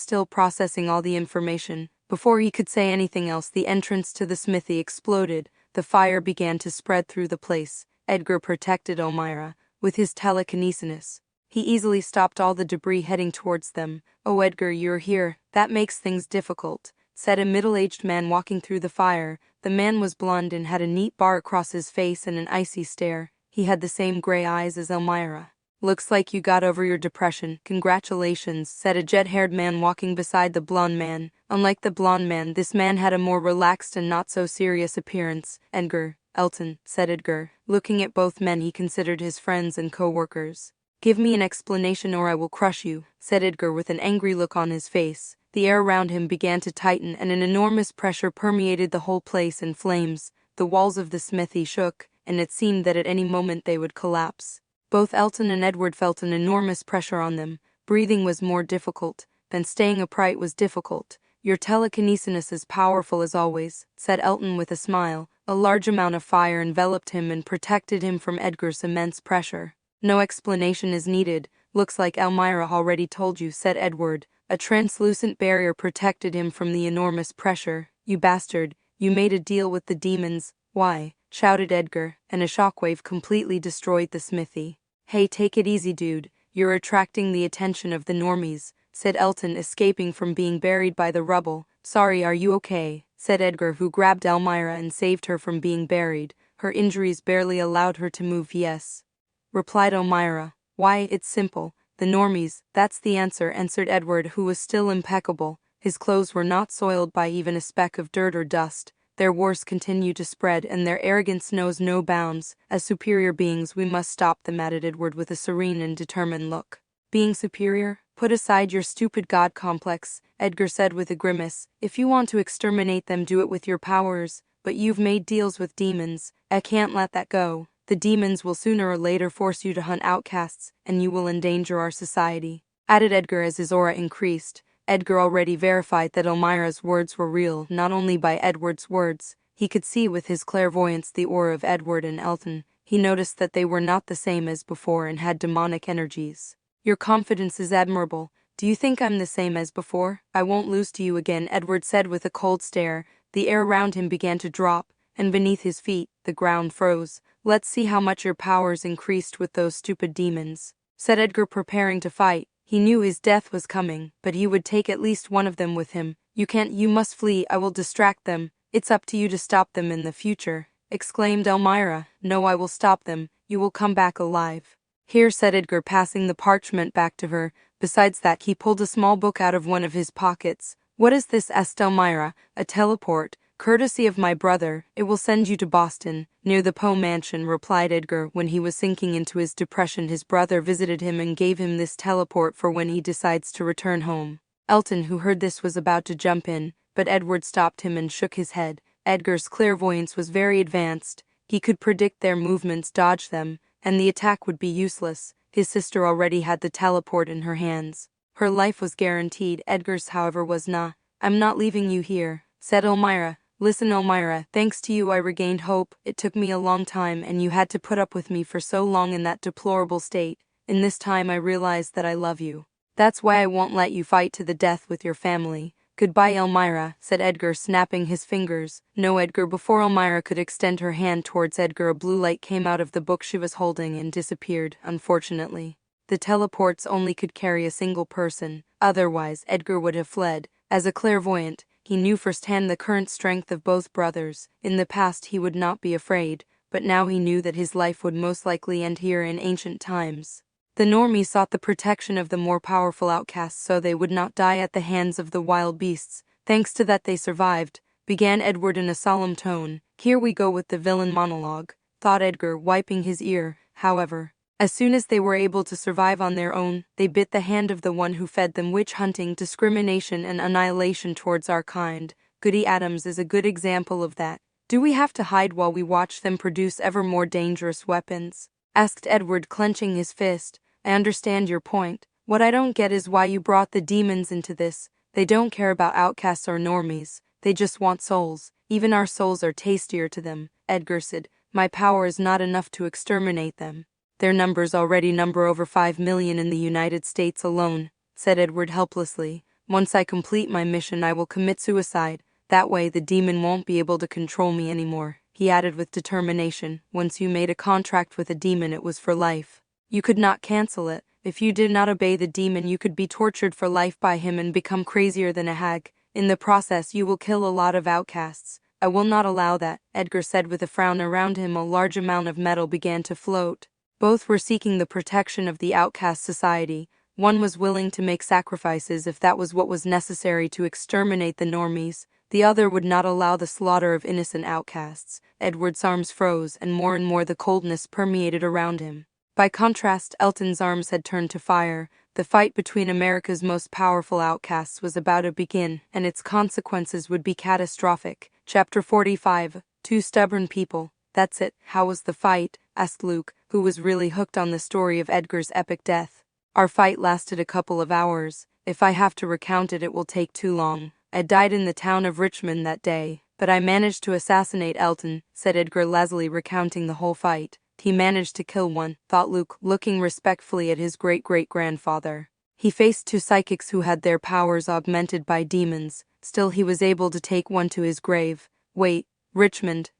still processing all the information. Before he could say anything else, the entrance to the smithy exploded. The fire began to spread through the place. Edgar protected Elmira with his telekinesis. He easily stopped all the debris heading towards them. "Oh, Edgar, you're here. That makes things difficult," said a middle-aged man walking through the fire. The man was blond and had a neat bar across his face and an icy stare. He had the same gray eyes as Elmira. "Looks like you got over your depression. Congratulations," said a jet-haired man walking beside the blond man. Unlike the blond man, this man had a more relaxed and not-so-serious appearance. "Edgar, Elton," said Edgar. Looking at both men he considered his friends and co-workers. "Give me an explanation or I will crush you," said Edgar with an angry look on his face. The air around him began to tighten and an enormous pressure permeated the whole place in flames. The walls of the smithy shook, and it seemed that at any moment they would collapse. Both Elton and Edward felt an enormous pressure on them. Breathing was more difficult, then staying upright was difficult. "Your telekinesis is powerful as always," said Elton with a smile. A large amount of fire enveloped him and protected him from Edgar's immense pressure. "No explanation is needed. Looks like Elmira already told you," said Edward. A translucent barrier protected him from the enormous pressure. "You bastard, you made a deal with the demons." "Why?" shouted Edgar, and a shockwave completely destroyed the smithy. "Hey, take it easy, dude. You're attracting the attention of the normies," said Elton, escaping from being buried by the rubble. "Sorry, are you okay?" said Edgar, who grabbed Elmira and saved her from being buried. Her injuries barely allowed her to move. "Yes," replied Elmira. "Why, it's simple. The normies, that's the answer," answered Edward, who was still impeccable. His clothes were not soiled by even a speck of dirt or dust. "Their wars continue to spread, and their arrogance knows no bounds. As superior beings, we must stop them," added Edward with a serene and determined look. "Being superior? Put aside your stupid god complex," Edgar said with a grimace. "If you want to exterminate them, do it with your powers. But you've made deals with demons. I can't let that go. The demons will sooner or later force you to hunt outcasts, and you will endanger our society," added Edgar as his aura increased. Edgar already verified that Elmira's words were real, not only by Edward's words. He could see with his clairvoyance the aura of Edward and Elton. He noticed that they were not the same as before and had demonic energies. "Your confidence is admirable. Do you think I'm the same as before?" "I won't lose to you again," Edward said with a cold stare. The air around him began to drop, and beneath his feet, the ground froze. "Let's see how much your powers increased with those stupid demons," said Edgar, preparing to fight. He knew his death was coming, but he would take at least one of them with him. You must flee. I will distract them. It's up to you to stop them in the future," exclaimed Elmira. "No, I will stop them. You will come back alive." "Here," said Edgar, passing the parchment back to her. Besides that, he pulled a small book out of one of his pockets. "What is this?" asked Elmira. "A teleport, courtesy of my brother. It will send you to Boston, near the Poe mansion," replied Edgar. When he was sinking into his depression, his brother visited him and gave him this teleport for when he decides to return home. Elton, who heard this, was about to jump in, but Edward stopped him and shook his head. Edgar's clairvoyance was very advanced. He could predict their movements, dodge them, and the attack would be useless. His sister already had the teleport in her hands. Her life was guaranteed. Edgar's, however, was not. "I'm not leaving you here," said Elmira. "Listen, Elmira, thanks to you I regained hope. It took me a long time, and you had to put up with me for so long in that deplorable state. In this time I realized that I love you. That's why I won't let you fight to the death with your family." "Goodbye, Elmira," said Edgar, snapping his fingers. "No, Edgar." Before Elmira could extend her hand towards Edgar, a blue light came out of the book she was holding and disappeared. Unfortunately, the teleports only could carry a single person. Otherwise, Edgar would have fled. As a clairvoyant, he knew firsthand the current strength of both brothers. In the past he would not be afraid, but now he knew that his life would most likely end here in ancient times. The normies sought the protection of the more powerful outcasts so they would not die at the hands of the wild beasts. Thanks to that they survived, began Edward in a solemn tone. "Here we go with the villain monologue," thought Edgar, wiping his ear. However, as soon as they were able to survive on their own, they bit the hand of the one who fed them. Witch hunting, discrimination, and annihilation towards our kind. Goody Adams is a good example of that. "Do we have to hide while we watch them produce ever more dangerous weapons?" asked Edward, clenching his fist. "I understand your point. What I don't get is why you brought the demons into this. They don't care about outcasts or normies. They just want souls. Even our souls are tastier to them," Edgar said. "My power is not enough to exterminate them. Their numbers already number over 5 million in the United States alone," said Edward helplessly. "Once I complete my mission, I will commit suicide. That way the demon won't be able to control me anymore," he added with determination. "Once you made a contract with a demon, it was for life. You could not cancel it. If you did not obey the demon, you could be tortured for life by him and become crazier than a hag. In the process, you will kill a lot of outcasts. I will not allow that," Edgar said with a frown. Around him, a large amount of metal began to float. Both were seeking the protection of the outcast society. One was willing to make sacrifices if that was what was necessary to exterminate the normies. The other would not allow the slaughter of innocent outcasts. Edward's arms froze, and more the coldness permeated around him. By contrast, Elton's arms had turned to fire. The fight between America's most powerful outcasts was about to begin, and its consequences would be catastrophic. Chapter 45. Two Stubborn People. "That's it. How was the fight?" asked Luke, who was really hooked on the story of Edgar's epic death. "Our fight lasted a couple of hours. If I have to recount it, it will take too long. I died in the town of Richmond that day, but I managed to assassinate Elton," said Edgar, lazily recounting the whole fight. "He managed to kill one," thought Luke, looking respectfully at his great-great-grandfather. "He faced two psychics who had their powers augmented by demons. Still, he was able to take one to his grave. Wait, Richmond.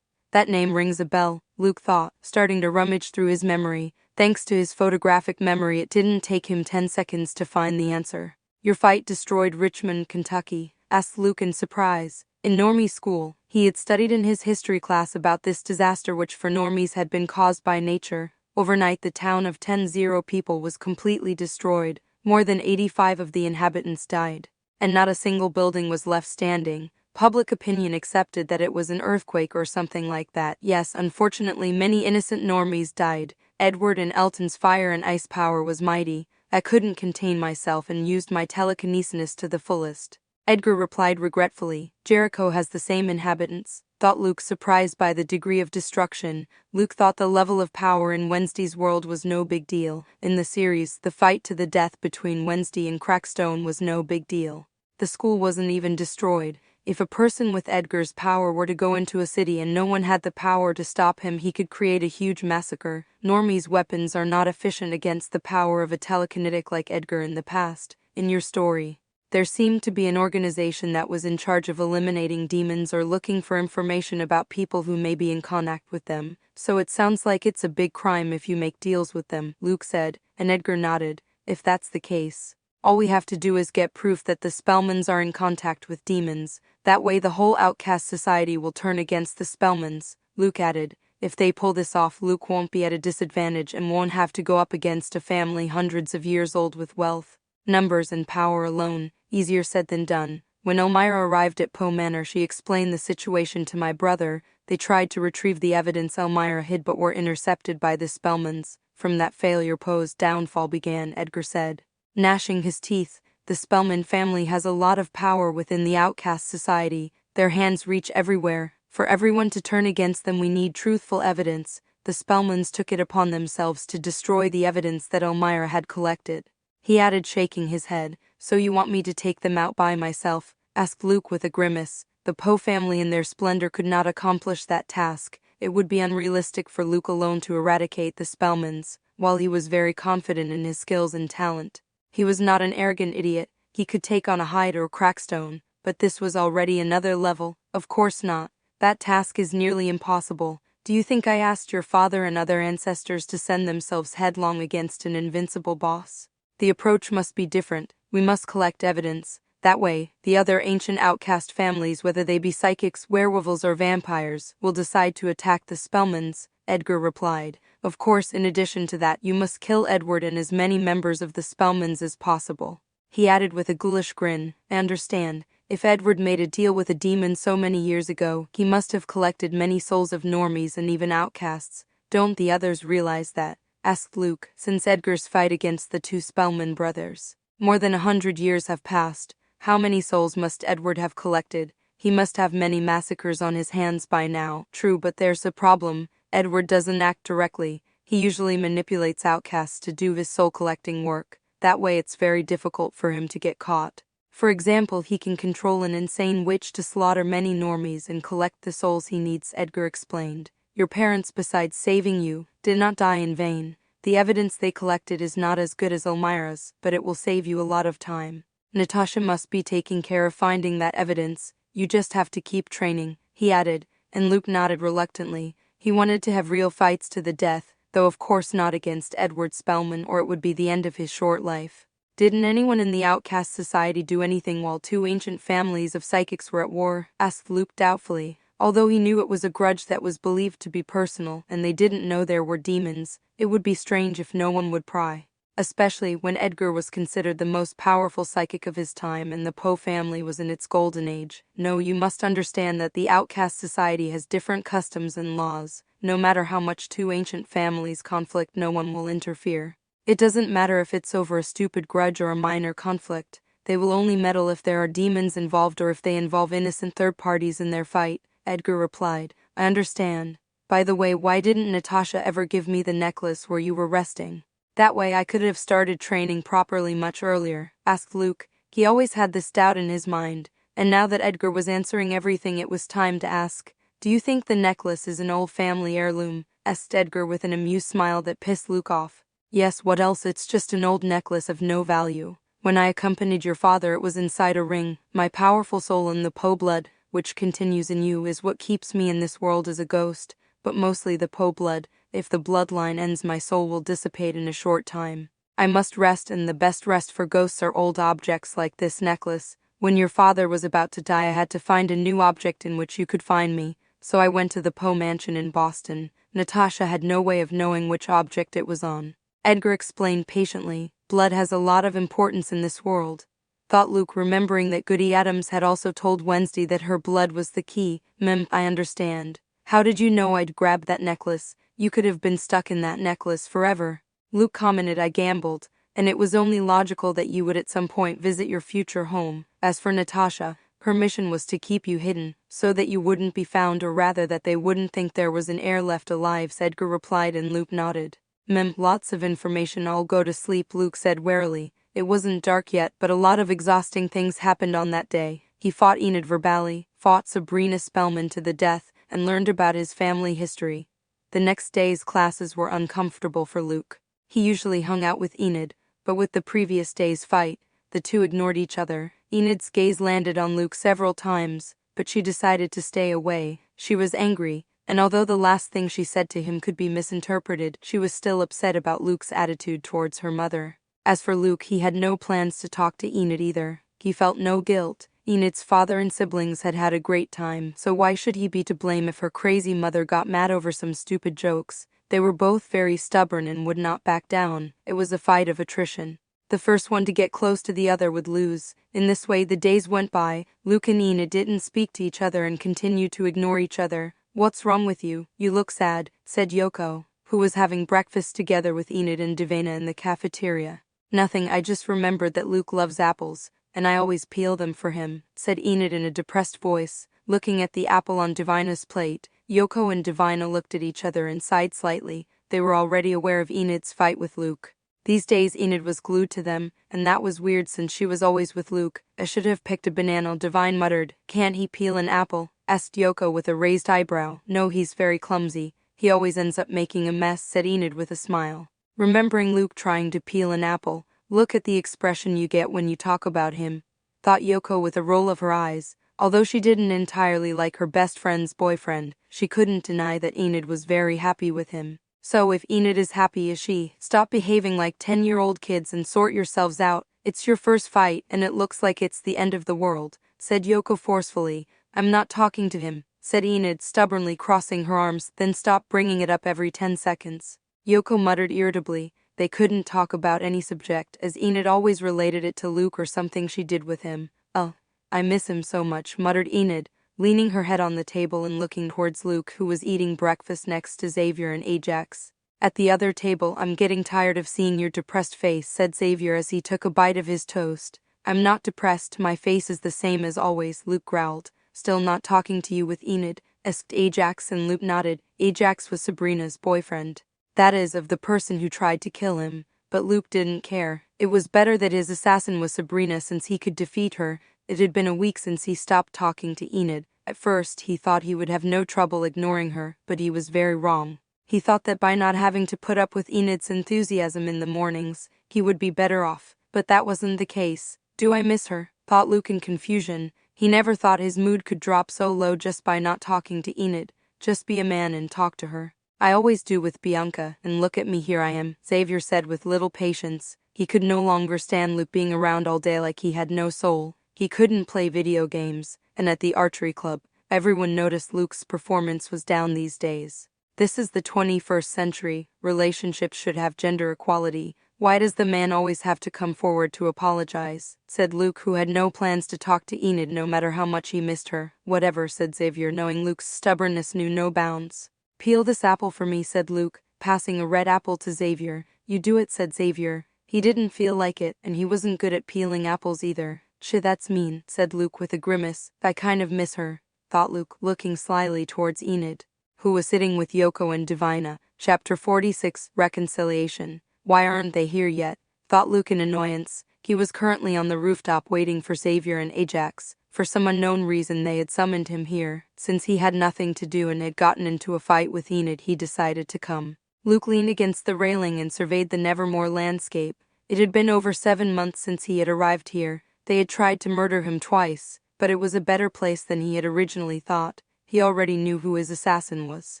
That name rings a bell," Luke thought, starting to rummage through his memory. Thanks to his photographic memory, it didn't take him 10 seconds to find the answer. "Your fight destroyed Richmond, Kentucky?" asked Luke in surprise. In Normie school, he had studied in his history class about this disaster, which for normies had been caused by nature. Overnight, the town of 10 people was completely destroyed. More than 85 of the inhabitants died, and not a single building was left standing. Public opinion accepted that it was an earthquake or something like that. Yes, unfortunately, many innocent normies died. Edward and Elton's fire and ice power was mighty. I couldn't contain myself and used my telekinesis to the fullest," Edgar replied regretfully. "Jericho has the same inhabitants," thought Luke, surprised by the degree of destruction. Luke thought the level of power in Wednesday's world was no big deal. In the series, the fight to the death between Wednesday and Crackstone was no big deal. The school wasn't even destroyed. If a person with Edgar's power were to go into a city and no one had the power to stop him, he could create a huge massacre. Normies' weapons are not efficient against the power of a telekinetic like Edgar in the past. In your story, There seemed to be an organization that was in charge of eliminating demons or looking for information about people who may be in contact with them. So it sounds like it's a big crime if you make deals with them, Luke said, and Edgar nodded. If that's the case, all we have to do is get proof that the Spellmans are in contact with demons. That way the whole outcast society will turn against the Spellmans, Luke added. If they pull this off, Luke won't be at a disadvantage and won't have to go up against a family hundreds of years old with wealth, numbers, and power alone. Easier said than done. When Elmira arrived at Poe Manor, she explained the situation to my brother. They tried to retrieve the evidence Elmira hid but were intercepted by the Spellmans. From that failure Poe's downfall began, Edgar said, gnashing his teeth. The Spellman family has a lot of power within the outcast society. Their hands reach everywhere. For everyone to turn against them we need truthful evidence. The Spellmans took it upon themselves to destroy the evidence that Elmira had collected. He added, shaking his head. So you want me to take them out by myself? Asked Luke with a grimace. The Poe family in their splendor could not accomplish that task. It would be unrealistic for Luke alone to eradicate the Spellmans. While he was very confident in his skills and talent, he was not an arrogant idiot. He could take on a Hyde or Crackstone, but this was already another level. Of course not. That task is nearly impossible. Do you think I asked your father and other ancestors to send themselves headlong against an invincible boss? The approach must be different. We must collect evidence. That way, the other ancient outcast families, whether they be psychics, werewolves, or vampires, will decide to attack the Spellmans, Edgar replied. Of course, in addition to that, you must kill Edward and as many members of the Spellmans as possible. He added with a ghoulish grin, I understand. If Edward made a deal with a demon so many years ago, he must have collected many souls of normies and even outcasts. Don't the others realize that? Asked Luke, since Edgar's fight against the two Spellman brothers. More than 100 years have passed. How many souls must Edward have collected? He must have many massacres on his hands by now. True, but there's a problem. Edward doesn't act directly. He usually manipulates outcasts to do his soul-collecting work. That way it's very difficult for him to get caught. For example, he can control an insane witch to slaughter many normies and collect the souls he needs, Edgar explained. Your parents, besides saving you, did not die in vain. The evidence they collected is not as good as Elmira's, but it will save you a lot of time. Natasha must be taking care of finding that evidence. You just have to keep training, he added, and Luke nodded reluctantly. He wanted to have real fights to the death, though of course not against Edward Spellman, or it would be the end of his short life. Didn't anyone in the outcast society do anything while two ancient families of psychics were at war? Asked Luke doubtfully. Although he knew it was a grudge that was believed to be personal and they didn't know there were demons, it would be strange if no one would pry. Especially when Edgar was considered the most powerful psychic of his time and the Poe family was in its golden age. No, you must understand that the outcast society has different customs and laws. No matter how much two ancient families conflict, no one will interfere. It doesn't matter if it's over a stupid grudge or a minor conflict. They will only meddle if there are demons involved or if they involve innocent third parties in their fight, Edgar replied. I understand. By the way, why didn't Natasha ever give me the necklace where you were resting? That way I could have started training properly much earlier, asked Luke. He always had this doubt in his mind, and now that Edgar was answering everything it was time to ask. Do you think the necklace is an old family heirloom? Asked Edgar with an amused smile that pissed Luke off. Yes, what else? It's just an old necklace of no value. When I accompanied your father it was inside a ring. My powerful soul in the Poe blood, which continues in you, is what keeps me in this world as a ghost, but mostly the Poe blood. If the bloodline ends my soul will dissipate in a short time. I must rest, and the best rest for ghosts are old objects like this necklace. When your father was about to die I had to find a new object in which you could find me, so I went to the Poe mansion in Boston. Natasha had no way of knowing which object it was on. Edgar explained patiently. Blood has a lot of importance in this world, thought Luke, remembering that Goody Adams had also told Wednesday that her blood was the key. I understand. How did you know I'd grabbed that necklace? You could have been stuck in that necklace forever. Luke commented. I gambled, and it was only logical that you would at some point visit your future home. As for Natasha, her mission was to keep you hidden, so that you wouldn't be found, or rather that they wouldn't think there was an heir left alive, Edgar replied, and Luke nodded. Lots of information. I'll go to sleep, Luke said wearily. It wasn't dark yet, but a lot of exhausting things happened on that day. He fought Enid verbally, fought Sabrina Spellman to the death, and learned about his family history. The next day's classes were uncomfortable for Luke. He usually hung out with Enid, but with the previous day's fight, the two ignored each other. Enid's gaze landed on Luke several times, but she decided to stay away. She was angry, and although the last thing she said to him could be misinterpreted, she was still upset about Luke's attitude towards her mother. As for Luke, he had no plans to talk to Enid either. He felt no guilt. Enid's father and siblings had had a great time, so why should he be to blame if her crazy mother got mad over some stupid jokes? They were both very stubborn and would not back down. It was a fight of attrition. The first one to get close to the other would lose. In this way the days went by. Luke and Enid didn't speak to each other and continued to ignore each other. "What's wrong with you? You look sad," said Yoko, who was having breakfast together with Enid and Divina in the cafeteria. "Nothing, I just remembered that Luke loves apples, and I always peel them for him," said Enid in a depressed voice. Looking at the apple on Divina's plate, Yoko and Divina looked at each other and sighed slightly. They were already aware of Enid's fight with Luke. These days Enid was glued to them, and that was weird since she was always with Luke. "I should have picked a banana," Divine muttered. "Can't he peel an apple?" asked Yoko with a raised eyebrow. "No, he's very clumsy. He always ends up making a mess," said Enid with a smile. Remembering Luke trying to peel an apple, "Look at the expression you get when you talk about him," thought Yoko with a roll of her eyes. Although she didn't entirely like her best friend's boyfriend, she couldn't deny that Enid was very happy with him. "So if Enid is happy as she, stop behaving like 10-year-old kids and sort yourselves out. It's your first fight, and it looks like it's the end of the world," said Yoko forcefully. "I'm not talking to him," said Enid, stubbornly crossing her arms. "Then stop bringing it up every 10 seconds. Yoko muttered irritably. They couldn't talk about any subject, as Enid always related it to Luke or something she did with him. "Oh, I miss him so much," muttered Enid, leaning her head on the table and looking towards Luke, who was eating breakfast next to Xavier and Ajax. At the other table, "I'm getting tired of seeing your depressed face," said Xavier as he took a bite of his toast. "I'm not depressed, my face is the same as always," Luke growled. "Still not talking to you with Enid?" asked Ajax, and Luke nodded. Ajax was Sabrina's boyfriend. That is, of the person who tried to kill him. But Luke didn't care. It was better that his assassin was Sabrina since he could defeat her. It had been a week since he stopped talking to Enid. At first, he thought he would have no trouble ignoring her, but he was very wrong. He thought that by not having to put up with Enid's enthusiasm in the mornings, he would be better off. But that wasn't the case. "Do I miss her?" thought Luke in confusion. He never thought his mood could drop so low just by not talking to Enid. Just be a man and talk to her. "I always do with Bianca, and look at me, here I am," Xavier said with little patience. He could no longer stand Luke being around all day like he had no soul. He couldn't play video games, and at the archery club, everyone noticed Luke's performance was down these days. "This is the 21st century, relationships should have gender equality. Why does the man always have to come forward to apologize?" said Luke, who had no plans to talk to Enid no matter how much he missed her. "Whatever," said Xavier, knowing Luke's stubbornness knew no bounds. "Peel this apple for me," said Luke, passing a red apple to Xavier. "You do it," said Xavier. He didn't feel like it, and he wasn't good at peeling apples either. "Shit, that's mean," said Luke with a grimace. "I kind of miss her," thought Luke, looking slyly towards Enid, who was sitting with Yoko and Divina. Chapter 46, Reconciliation. "Why aren't they here yet?" thought Luke in annoyance. He was currently on the rooftop waiting for Xavier and Ajax. For some unknown reason they had summoned him here. Since he had nothing to do and had gotten into a fight with Enid, he decided to come. Luke leaned against the railing and surveyed the Nevermore landscape. It had been over 7 months since he had arrived here. They had tried to murder him twice, but it was a better place than he had originally thought. He already knew who his assassin was.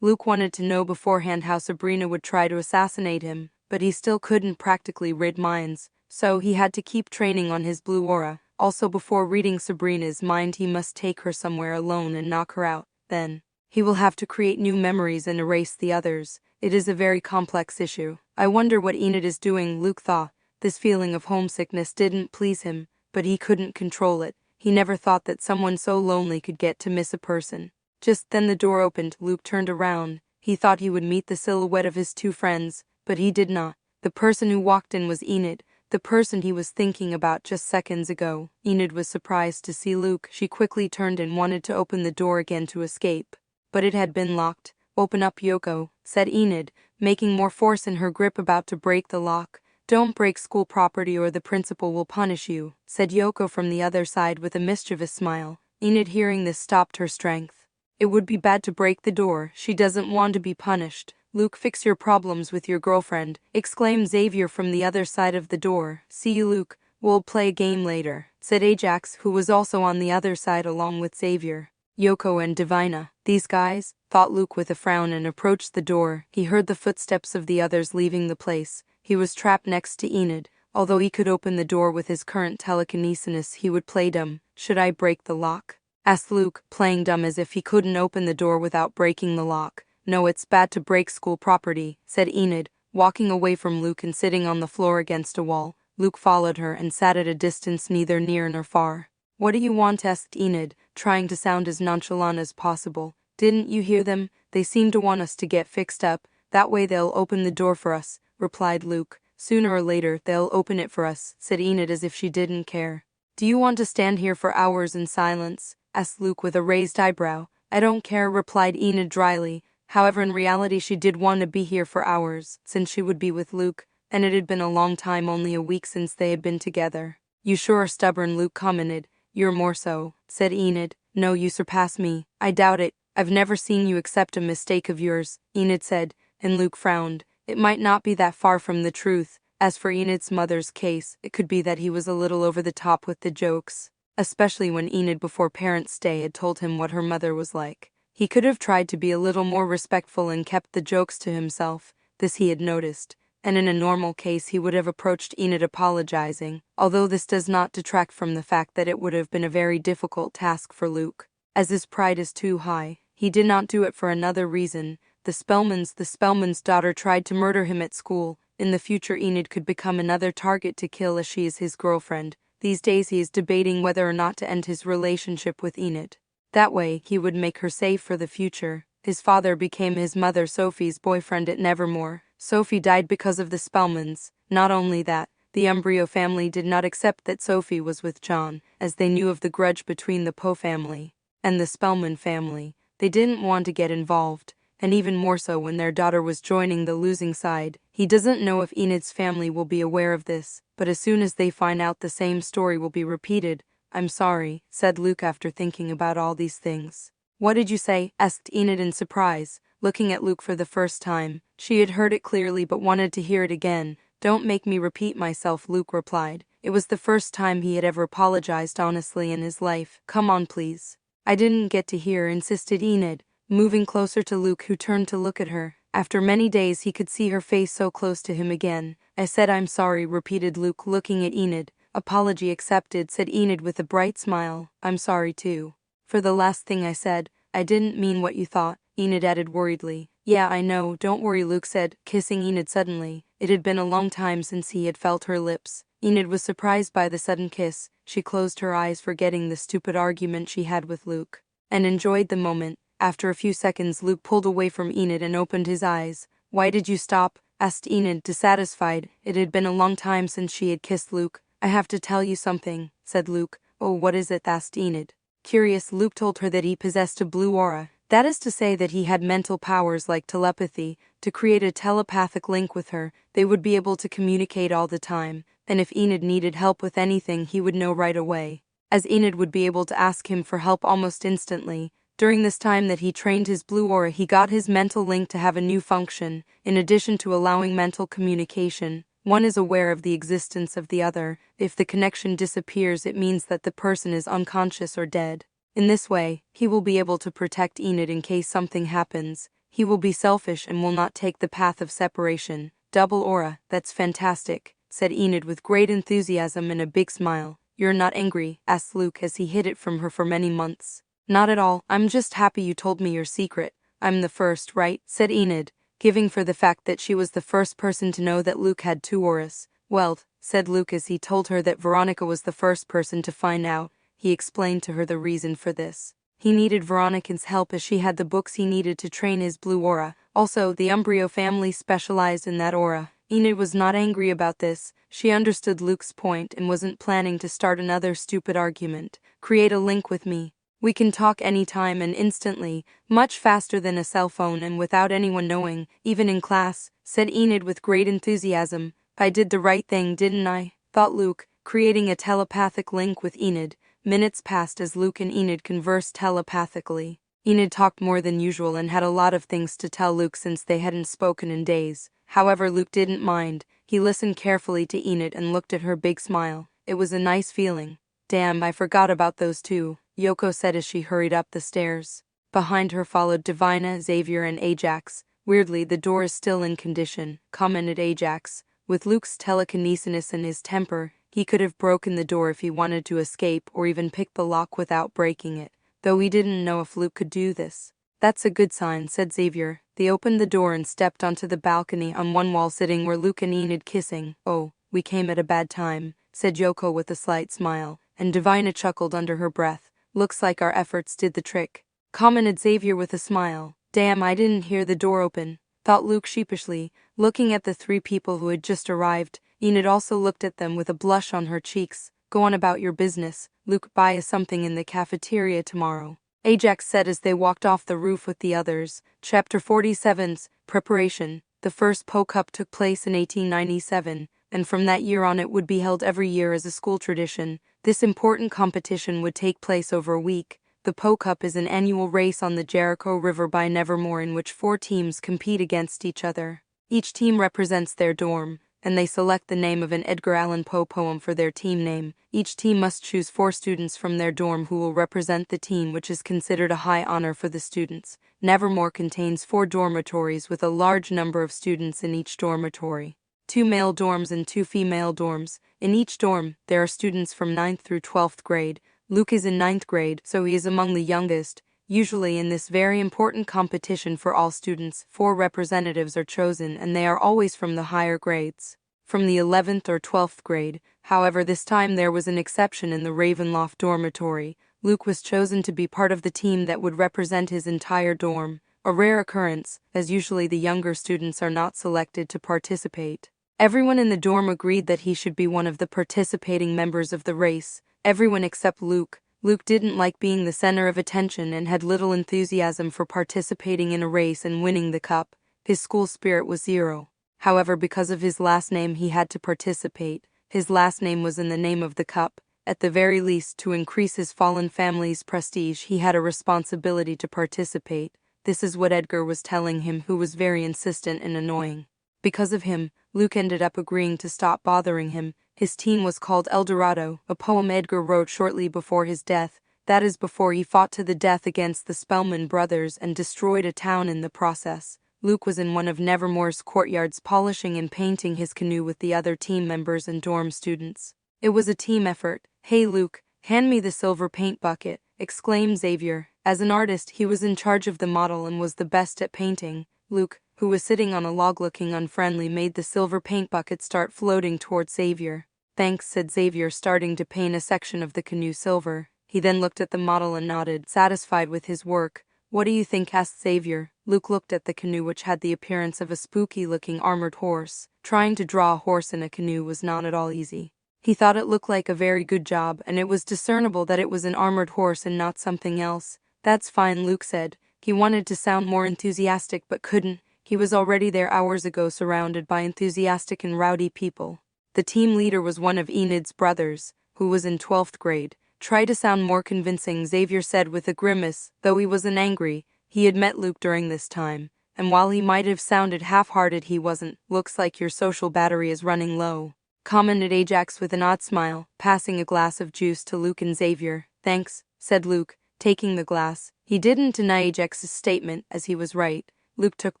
Luke wanted to know beforehand how Sabrina would try to assassinate him, but he still couldn't practically read minds, so he had to keep training on his blue aura. Also, before reading Sabrina's mind, he must take her somewhere alone and knock her out. Then, he will have to create new memories and erase the others. It is a very complex issue. "I wonder what Enid is doing," Luke thought. This feeling of homesickness didn't please him, but he couldn't control it. He never thought that someone so lonely could get to miss a person. Just then the door opened. Luke turned around. He thought he would meet the silhouette of his two friends, but he did not. The person who walked in was Enid, the person he was thinking about just seconds ago. Enid was surprised to see Luke. She quickly turned and wanted to open the door again to escape, but it had been locked. "Open up, Yoko," said Enid, making more force in her grip, about to break the lock. "Don't break school property or the principal will punish you," said Yoko from the other side with a mischievous smile. Enid, hearing this, stopped her strength. "It would be bad to break the door. She doesn't want to be punished." "Luke, fix your problems with your girlfriend," exclaimed Xavier from the other side of the door. "See you, Luke. "We'll play a game later," said Ajax, who was also on the other side along with Xavier, Yoko and Divina. "These guys," thought Luke with a frown and approached the door. He heard the footsteps of the others leaving the place. He was trapped next to Enid. Although he could open the door with his current telekinesis, he would play dumb. "Should I break the lock?" asked Luke, playing dumb as if he couldn't open the door without breaking the lock. "No, it's bad to break school property," said Enid, walking away from Luke and sitting on the floor against a wall. Luke followed her and sat at a distance neither near nor far. "What do you want?" asked Enid, trying to sound as nonchalant as possible. "Didn't you hear them? They seem to want us to get fixed up. That way they'll open the door for us," replied Luke. "Sooner or later they'll open it for us," said Enid as if she didn't care. "Do you want to stand here for hours in silence?" asked Luke with a raised eyebrow. "I don't care," replied Enid dryly. However, in reality she did want to be here for hours, since she would be with Luke, and it had been a long time, only a week since they had been together. "You sure are stubborn," Luke commented. "You're more so," said Enid. "No, you surpass me." "I doubt it. I've never seen you accept a mistake of yours," Enid said, and Luke frowned. It might not be that far from the truth. As for Enid's mother's case, it could be that he was a little over the top with the jokes, especially when Enid before Parents' Day had told him what her mother was like. He could have tried to be a little more respectful and kept the jokes to himself, this he had noticed, and in a normal case he would have approached Enid apologizing, although this does not detract from the fact that it would have been a very difficult task for Luke. As his pride is too high, he did not do it for another reason. The Spellman's daughter tried to murder him at school. In the future Enid could become another target to kill as she is his girlfriend. These days he is debating whether or not to end his relationship with Enid. That way, he would make her safe for the future. His father became his mother Sophie's boyfriend at Nevermore. Sophie died because of the Spellmans. Not only that, the Umbrio family did not accept that Sophie was with John, as they knew of the grudge between the Poe family and the Spellman family. They didn't want to get involved, and even more so when their daughter was joining the losing side. He doesn't know if Enid's family will be aware of this, but as soon as they find out, the same story will be repeated. "I'm sorry," said Luke after thinking about all these things. "What did you say?" asked Enid in surprise, looking at Luke for the first time. She had heard it clearly but wanted to hear it again. "Don't make me repeat myself," Luke replied. It was the first time he had ever apologized honestly in his life. "Come on, please." "I didn't get to hear," insisted Enid, moving closer to Luke, who turned to look at her. After many days he could see her face so close to him again. "I said I'm sorry," repeated Luke, looking at Enid. "Apology accepted," said Enid with a bright smile. "I'm sorry too. For the last thing I said, I didn't mean what you thought," Enid added worriedly. "Yeah, I know, don't worry," Luke said, kissing Enid suddenly. It had been a long time since he had felt her lips. Enid was surprised by the sudden kiss. She closed her eyes, forgetting the stupid argument she had with Luke, and enjoyed the moment. After a few seconds, Luke pulled away from Enid and opened his eyes. "Why did you stop?" asked Enid, dissatisfied. It had been a long time since she had kissed Luke. "I have to tell you something," said Luke. "Oh, what is it?" asked Enid. Curious, Luke told her that he possessed a blue aura. That is to say that he had mental powers like telepathy. To create a telepathic link with her, they would be able to communicate all the time, and if Enid needed help with anything, he would know right away, as Enid would be able to ask him for help almost instantly. During this time that he trained his blue aura, he got his mental link to have a new function. In addition to allowing mental communication, one is aware of the existence of the other. If the connection disappears, it means that the person is unconscious or dead. In this way, he will be able to protect Enid in case something happens. He will be selfish and will not take the path of separation. "Double aura, that's fantastic," said Enid with great enthusiasm and a big smile. "You're not angry?" asked Luke as he hid it from her for many months. "Not at all, I'm just happy you told me your secret." "I'm the first, right?" said Enid, giving for the fact that she was the first person to know that Luke had two auras. "Well," said Luke as he told her that Veronica was the first person to find out. He explained to her the reason for this. He needed Veronica's help as she had the books he needed to train his blue aura. Also, the Umbrio family specialized in that aura. Enid was not angry about this. She understood Luke's point and wasn't planning to start another stupid argument. "Create a link with me. We can talk anytime and instantly, much faster than a cell phone and without anyone knowing, even in class," said Enid with great enthusiasm. "I did the right thing, didn't I?" thought Luke, creating a telepathic link with Enid. Minutes passed as Luke and Enid conversed telepathically. Enid talked more than usual and had a lot of things to tell Luke since they hadn't spoken in days. However, Luke didn't mind. He listened carefully to Enid and looked at her big smile. It was a nice feeling. Damn, I forgot about those two, Yoko said as she hurried up the stairs. Behind her followed Divina, Xavier, and Ajax. Weirdly, the door is still in condition, commented Ajax. With Luke's telekinesis and his temper, he could have broken the door if he wanted to escape or even pick the lock without breaking it, though he didn't know if Luke could do this. That's a good sign, said Xavier. They opened the door and stepped onto the balcony. On one wall sitting were Luke and Enid kissing. Oh, we came at a bad time, said Yoko with a slight smile, and Divina chuckled under her breath. Looks like our efforts did the trick, commented Xavier with a smile. Damn, I didn't hear the door open, thought Luke sheepishly, looking at the three people who had just arrived. Enid also looked at them with a blush on her cheeks. Go on about your business, Luke. Buy us something in the cafeteria tomorrow, Ajax said as they walked off the roof with the others. Chapter 47's Preparation. The first Poe Cup took place in 1897, and from that year on it would be held every year as a school tradition. This important competition would take place over a week. The Poe Cup is an annual race on the Jericho River by Nevermore in which 4 teams compete against each other. Each team represents their dorm, and they select the name of an Edgar Allan Poe poem for their team name. Each team must choose 4 students from their dorm who will represent the team, which is considered a high honor for the students. Nevermore contains 4 dormitories with a large number of students in each dormitory. 2 male dorms and 2 female dorms. In each dorm, there are students from 9th through 12th grade. Luke is in 9th grade, so he is among the youngest. Usually in this very important competition for all students, 4 representatives are chosen, and they are always from the higher grades. From the 11th or 12th grade, however, this time there was an exception in the Ravenloft dormitory. Luke was chosen to be part of the team that would represent his entire dorm, a rare occurrence, as usually the younger students are not selected to participate. Everyone in the dorm agreed that he should be one of the participating members of the race. Everyone except Luke. Luke didn't like being the center of attention and had little enthusiasm for participating in a race and winning the cup. His school spirit was 0. However, because of his last name he had to participate. His last name was in the name of the cup. At the very least, to increase his fallen family's prestige, he had a responsibility to participate. This is what Edgar was telling him, who was very insistent and annoying. Because of him, Luke ended up agreeing to stop bothering him. His team was called El Dorado, a poem Edgar wrote shortly before his death. That is before he fought to the death against the Spellman brothers and destroyed a town in the process. Luke was in one of Nevermore's courtyards polishing and painting his canoe with the other team members and dorm students. It was a team effort. Hey Luke, hand me the silver paint bucket, exclaimed Xavier. As an artist, he was in charge of the model and was the best at painting. Luke, who was sitting on a log looking unfriendly, made the silver paint bucket start floating towards Xavier. Thanks, said Xavier, starting to paint a section of the canoe silver. He then looked at the model and nodded, satisfied with his work. What do you think? Asked Xavier. Luke looked at the canoe, which had the appearance of a spooky-looking armored horse. Trying to draw a horse in a canoe was not at all easy. He thought it looked like a very good job, and it was discernible that it was an armored horse and not something else. That's fine, Luke said. He wanted to sound more enthusiastic but couldn't. He was already there hours ago, surrounded by enthusiastic and rowdy people. The team leader was one of Enid's brothers, who was in 12th grade. Try to sound more convincing, Xavier said with a grimace. Though he wasn't angry, he had met Luke during this time, and while he might have sounded half-hearted, he wasn't. Looks like your social battery is running low, commented Ajax with an odd smile, passing a glass of juice to Luke and Xavier. Thanks, said Luke, taking the glass. He didn't deny Ajax's statement, as he was right. Luke took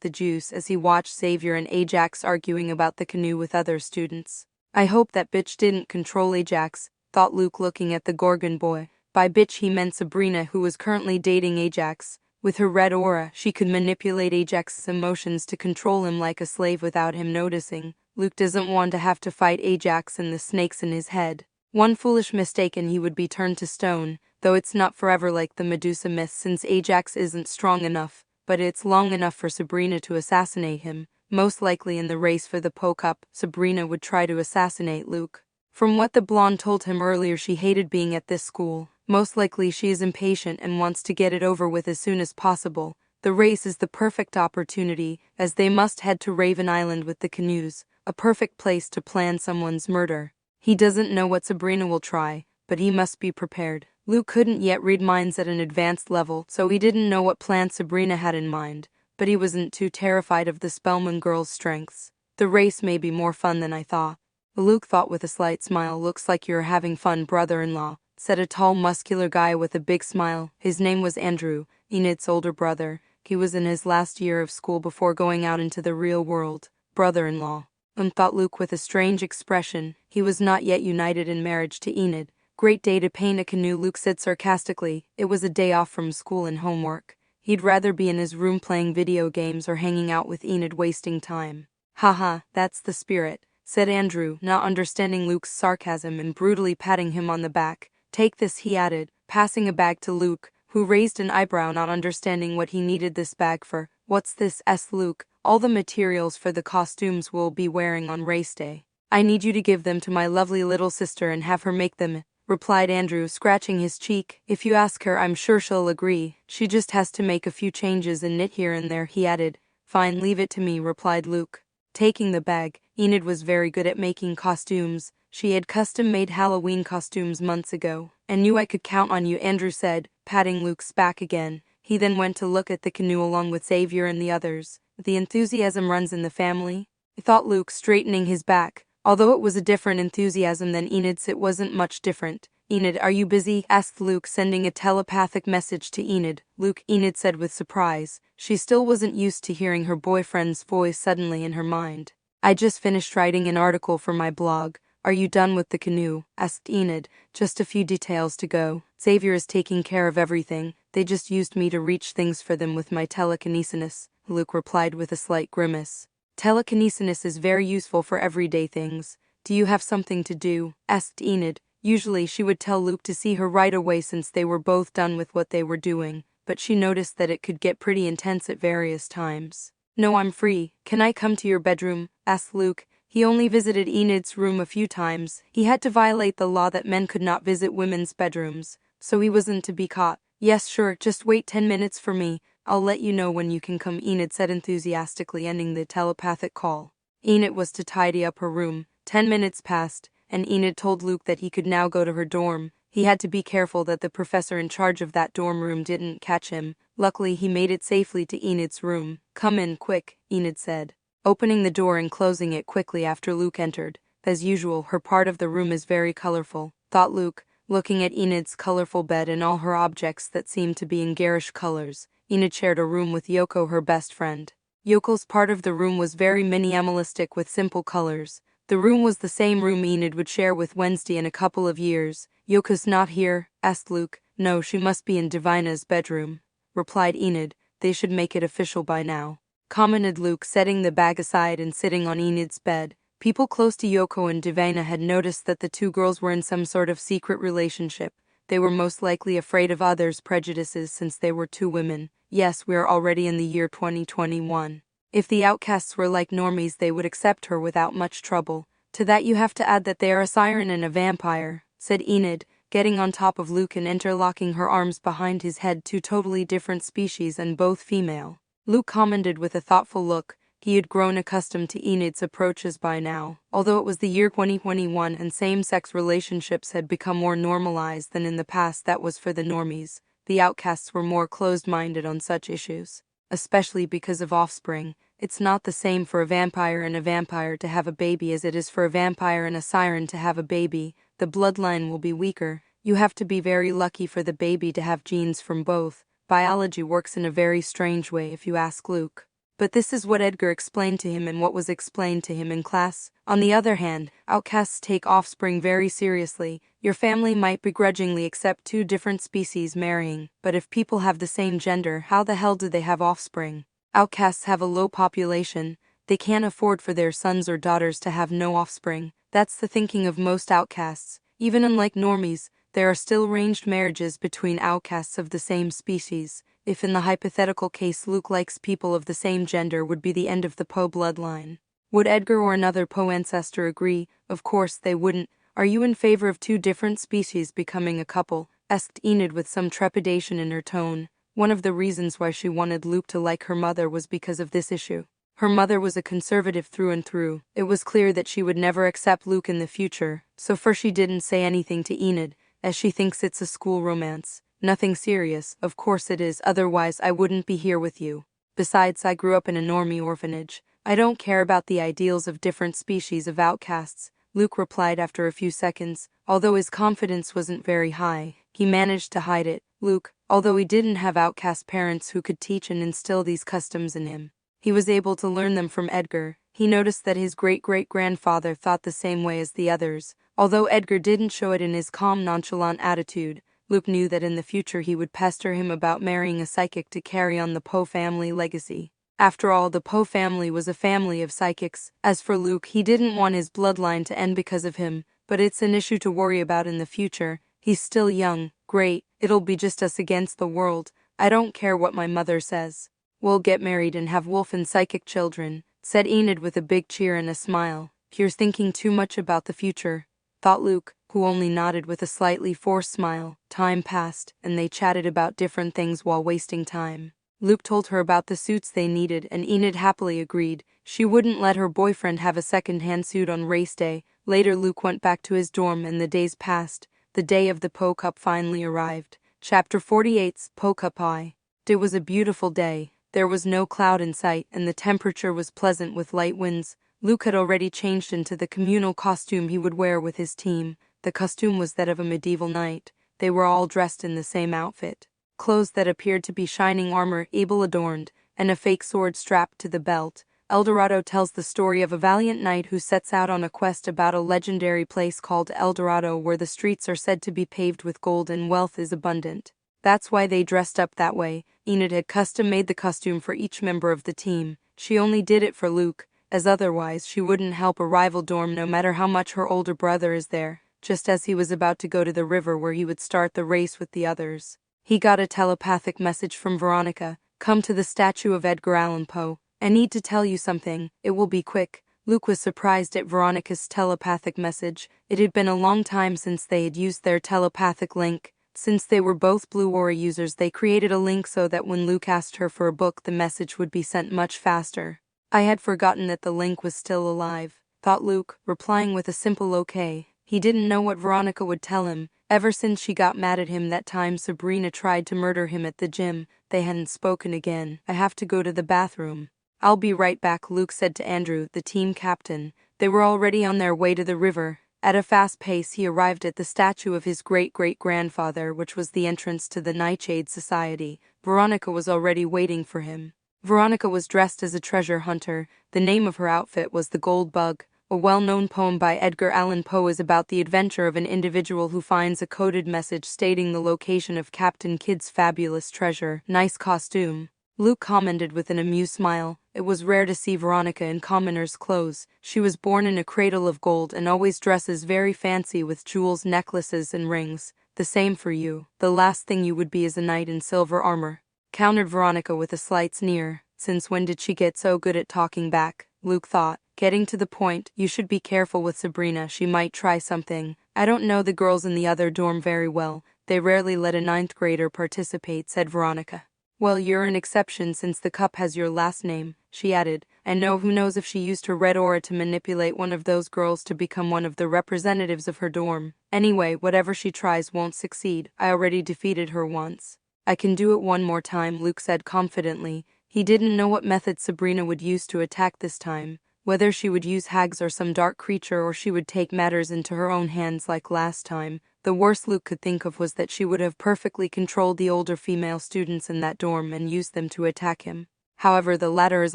the juice as he watched Xavier and Ajax arguing about the canoe with other students. I hope that bitch didn't control Ajax, thought Luke, looking at the Gorgon boy. By bitch he meant Sabrina, who was currently dating Ajax. With her red aura, she could manipulate Ajax's emotions to control him like a slave without him noticing. Luke doesn't want to have to fight Ajax and the snakes in his head. One foolish mistake and he would be turned to stone, though it's not forever like the Medusa myth, since Ajax isn't strong enough, but it's long enough for Sabrina to assassinate him. Most likely in the race for the Poe Cup, Sabrina would try to assassinate Luke. From what the blonde told him earlier, she hated being at this school. Most likely she is impatient and wants to get it over with as soon as possible. The race is the perfect opportunity, as they must head to Raven Island with the canoes, a perfect place to plan someone's murder. He doesn't know what Sabrina will try, but he must be prepared. Luke couldn't yet read minds at an advanced level, so he didn't know what plan Sabrina had in mind, but he wasn't too terrified of the Spellman girl's strengths. The race may be more fun than I thought. Luke thought with a slight smile. Looks like you're having fun, brother-in-law, said a tall, muscular guy with a big smile. His name was Andrew, Enid's older brother. He was in his last year of school before going out into the real world. Brother-in-law, thought Luke with a strange expression. He was not yet united in marriage to Enid. Great day to paint a canoe, Luke said sarcastically. It was a day off from school and homework. He'd rather be in his room playing video games or hanging out with Enid, wasting time. Haha, that's the spirit, said Andrew, not understanding Luke's sarcasm and brutally patting him on the back. Take this, he added, passing a bag to Luke, who raised an eyebrow, not understanding what he needed this bag for. What's this? Asked Luke. All the materials for the costumes we'll be wearing on race day. I need you to give them to my lovely little sister and have her make them, replied Andrew, scratching his cheek. If you ask her, I'm sure she'll agree. She just has to make a few changes and knit here and there, he added. Fine, leave it to me, replied Luke. Taking the bag, Enid was very good at making costumes. She had custom-made Halloween costumes months ago, and knew I could count on you, Andrew said, patting Luke's back again. He then went to look at the canoe along with Xavier and the others. The enthusiasm runs in the family, thought Luke, straightening his back. Although it was a different enthusiasm than Enid's, it wasn't much different. Enid, are you busy? Asked Luke, sending a telepathic message to Enid. Luke, Enid said with surprise. She still wasn't used to hearing her boyfriend's voice suddenly in her mind. I just finished writing an article for my blog. Are you done with the canoe? Asked Enid. Just a few details to go. Xavier is taking care of everything. They just used me to reach things for them with my telekinesis, Luke replied with a slight grimace. Telekinesis is very useful for everyday things. Do you have something to do? Asked Enid. Usually she would tell Luke to see her right away since they were both done with what they were doing, but she noticed that it could get pretty intense at various times. No, I'm free. Can I come to your bedroom? Asked Luke. He only visited Enid's room a few times. He had to violate the law that men could not visit women's bedrooms, so he wasn't to be caught. Yes, sure, just wait 10 minutes for me. I'll let you know when you can come, Enid said enthusiastically, ending the telepathic call. Enid was to tidy up her room. 10 minutes passed, and Enid told Luke that he could now go to her dorm. He had to be careful that the professor in charge of that dorm room didn't catch him. Luckily, he made it safely to Enid's room. Come in, quick, Enid said, opening the door and closing it quickly after Luke entered. As usual, her part of the room is very colorful, thought Luke, looking at Enid's colorful bed and all her objects that seemed to be in garish colors. Enid shared a room with Yoko, her best friend. Yoko's part of the room was very minimalistic with simple colors. The room was the same room Enid would share with Wednesday in a couple of years. Yoko's not here? Asked Luke. No, she must be in Divina's bedroom, replied Enid. They should make it official by now, commented Luke, setting the bag aside and sitting on Enid's bed. People close to Yoko and Divina had noticed that the two girls were in some sort of secret relationship. They were most likely afraid of others' prejudices since they were two women. Yes, we are already in the year 2021. If the outcasts were like normies, they would accept her without much trouble. To that you have to add that they are a siren and a vampire, said Enid, getting on top of Luke and interlocking her arms behind his head. Two totally different species and both female. Luke commented with a thoughtful look. He had grown accustomed to Enid's approaches by now. Although it was the year 2021 and same-sex relationships had become more normalized than in the past, that was for the normies. The outcasts were more closed-minded on such issues, especially because of offspring. It's not the same for a vampire and a vampire to have a baby as it is for a vampire and a siren to have a baby. The bloodline will be weaker. You have to be very lucky for the baby to have genes from both. Biology works in a very strange way if you ask Luke. But this is what Edgar explained to him and what was explained to him in class. On the other hand, outcasts take offspring very seriously. Your family might begrudgingly accept two different species marrying, but if people have the same gender, how the hell do they have offspring? Outcasts have a low population. They can't afford for their sons or daughters to have no offspring. That's the thinking of most outcasts. Even unlike normies, there are still arranged marriages between outcasts of the same species. If in the hypothetical case Luke likes people of the same gender, would be the end of the Poe bloodline. Would Edgar or another Poe ancestor agree? Of course they wouldn't. Are you in favor of two different species becoming a couple? Asked Enid with some trepidation in her tone. One of the reasons why she wanted Luke to like her mother was because of this issue. Her mother was a conservative through and through. It was clear that she would never accept Luke in the future, so first she didn't say anything to Enid, as she thinks it's a school romance. Nothing serious. Of course it is, otherwise I wouldn't be here with you. Besides, I grew up in a normie orphanage. I don't care about the ideals of different species of outcasts. Luke replied after a few seconds. Although his confidence wasn't very high, he managed to hide it. Luke, although he didn't have outcast parents who could teach and instill these customs in him, he was able to learn them from Edgar. He noticed that his great-great-grandfather thought the same way as the others. Although Edgar didn't show it in his calm, nonchalant attitude, Luke knew that in the future he would pester him about marrying a psychic to carry on the Poe family legacy. After all, the Poe family was a family of psychics. As for Luke, he didn't want his bloodline to end because of him, but it's an issue to worry about in the future. He's still young. Great, it'll be just us against the world. I don't care what my mother says. We'll get married and have wolf and psychic children, said Enid with a big cheer and a smile. You're thinking too much about the future, thought Luke, who only nodded with a slightly forced smile. Time passed, and they chatted about different things while wasting time. Luke told her about the suits they needed, and Enid happily agreed. She wouldn't let her boyfriend have a second-hand suit on race day. Later, Luke went back to his dorm and the days passed. The day of the Poe Cup finally arrived. Chapter 48's Poe Cup Eye. It was a beautiful day. There was no cloud in sight, and the temperature was pleasant with light winds. Luke had already changed into the communal costume he would wear with his team. The costume was that of a medieval knight. They were all dressed in the same outfit. Clothes that appeared to be shining armor, ably adorned, and a fake sword strapped to the belt. Eldorado tells the story of a valiant knight who sets out on a quest about a legendary place called Eldorado where the streets are said to be paved with gold and wealth is abundant. That's why they dressed up that way. Enid had custom-made the costume for each member of the team. She only did it for Luke, as otherwise she wouldn't help a rival dorm no matter how much her older brother is there. Just as he was about to go to the river where he would start the race with the others, he got a telepathic message from Veronica. Come to the statue of Edgar Allan Poe. I need to tell you something. It will be quick. Luke was surprised at Veronica's telepathic message. It had been a long time since they had used their telepathic link. Since they were both Blue Aura users, they created a link so that when Luke asked her for a book, the message would be sent much faster. I had forgotten that the link was still alive, thought Luke, replying with a simple okay. He didn't know what Veronica would tell him. Ever since she got mad at him that time Sabrina tried to murder him at the gym, they hadn't spoken again. I have to go to the bathroom. I'll be right back, Luke said to Andrew, the team captain. They were already on their way to the river. At a fast pace, he arrived at the statue of his great-great-grandfather, which was the entrance to the Nightshade Society. Veronica was already waiting for him. Veronica was dressed as a treasure hunter. The name of her outfit was The Gold Bug. A well-known poem by Edgar Allan Poe is about the adventure of an individual who finds a coded message stating the location of Captain Kidd's fabulous treasure. Nice costume, Luke commented with an amused smile. It was rare to see Veronica in commoner's clothes. She was born in a cradle of gold and always dresses very fancy with jewels, necklaces, and rings. The same for you. The last thing you would be is a knight in silver armor, countered Veronica with a slight sneer. Since when did she get so good at talking back? Luke thought. Getting to the point. You should be careful with Sabrina. She might try something. I don't know the girls in the other dorm very well. They rarely let a 9th grader participate, said Veronica. Well, you're an exception since the cup has your last name, she added. And who knows if she used her red aura to manipulate one of those girls to become one of the representatives of her dorm. Anyway, whatever she tries won't succeed. I already defeated her once. I can do it one more time, Luke said confidently. He didn't know what method Sabrina would use to attack this time. Whether she would use hags or some dark creature or she would take matters into her own hands like last time. The worst Luke could think of was that she would have perfectly controlled the older female students in that dorm and used them to attack him. However, the latter is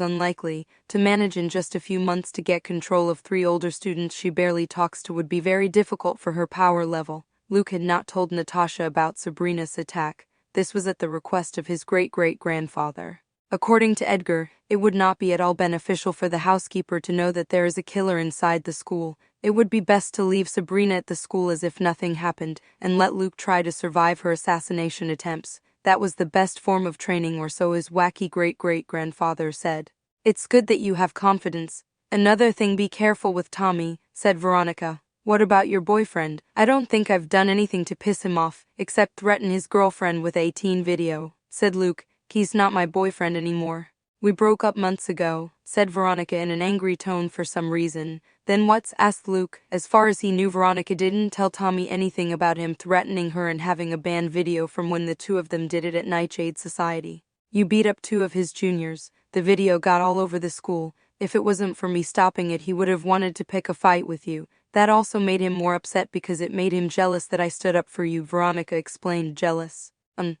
unlikely. To manage in just a few months to get control of 3 older students she barely talks to would be very difficult for her power level. Luke had not told Natasha about Sabrina's attack. This was at the request of his great-great-grandfather. According to Edgar, it would not be at all beneficial for the housekeeper to know that there is a killer inside the school. It would be best to leave Sabrina at the school as if nothing happened, and let Luke try to survive her assassination attempts. That was the best form of training, or so his wacky great-great-grandfather said. It's good that you have confidence. Another thing, be careful with Tommy, said Veronica. What about your boyfriend? I don't think I've done anything to piss him off, except threaten his girlfriend with a teen video, said Luke. He's not my boyfriend anymore. We broke up months ago, said Veronica in an angry tone for some reason. Then what's? Asked Luke. As far as he knew, Veronica didn't tell Tommy anything about him threatening her and having a banned video from when the 2 of them did it at Nightshade Society. You beat up 2 of his juniors. The video got all over the school. If it wasn't for me stopping it, he would have wanted to pick a fight with you. That also made him more upset because it made him jealous that I stood up for you, Veronica explained, jealous.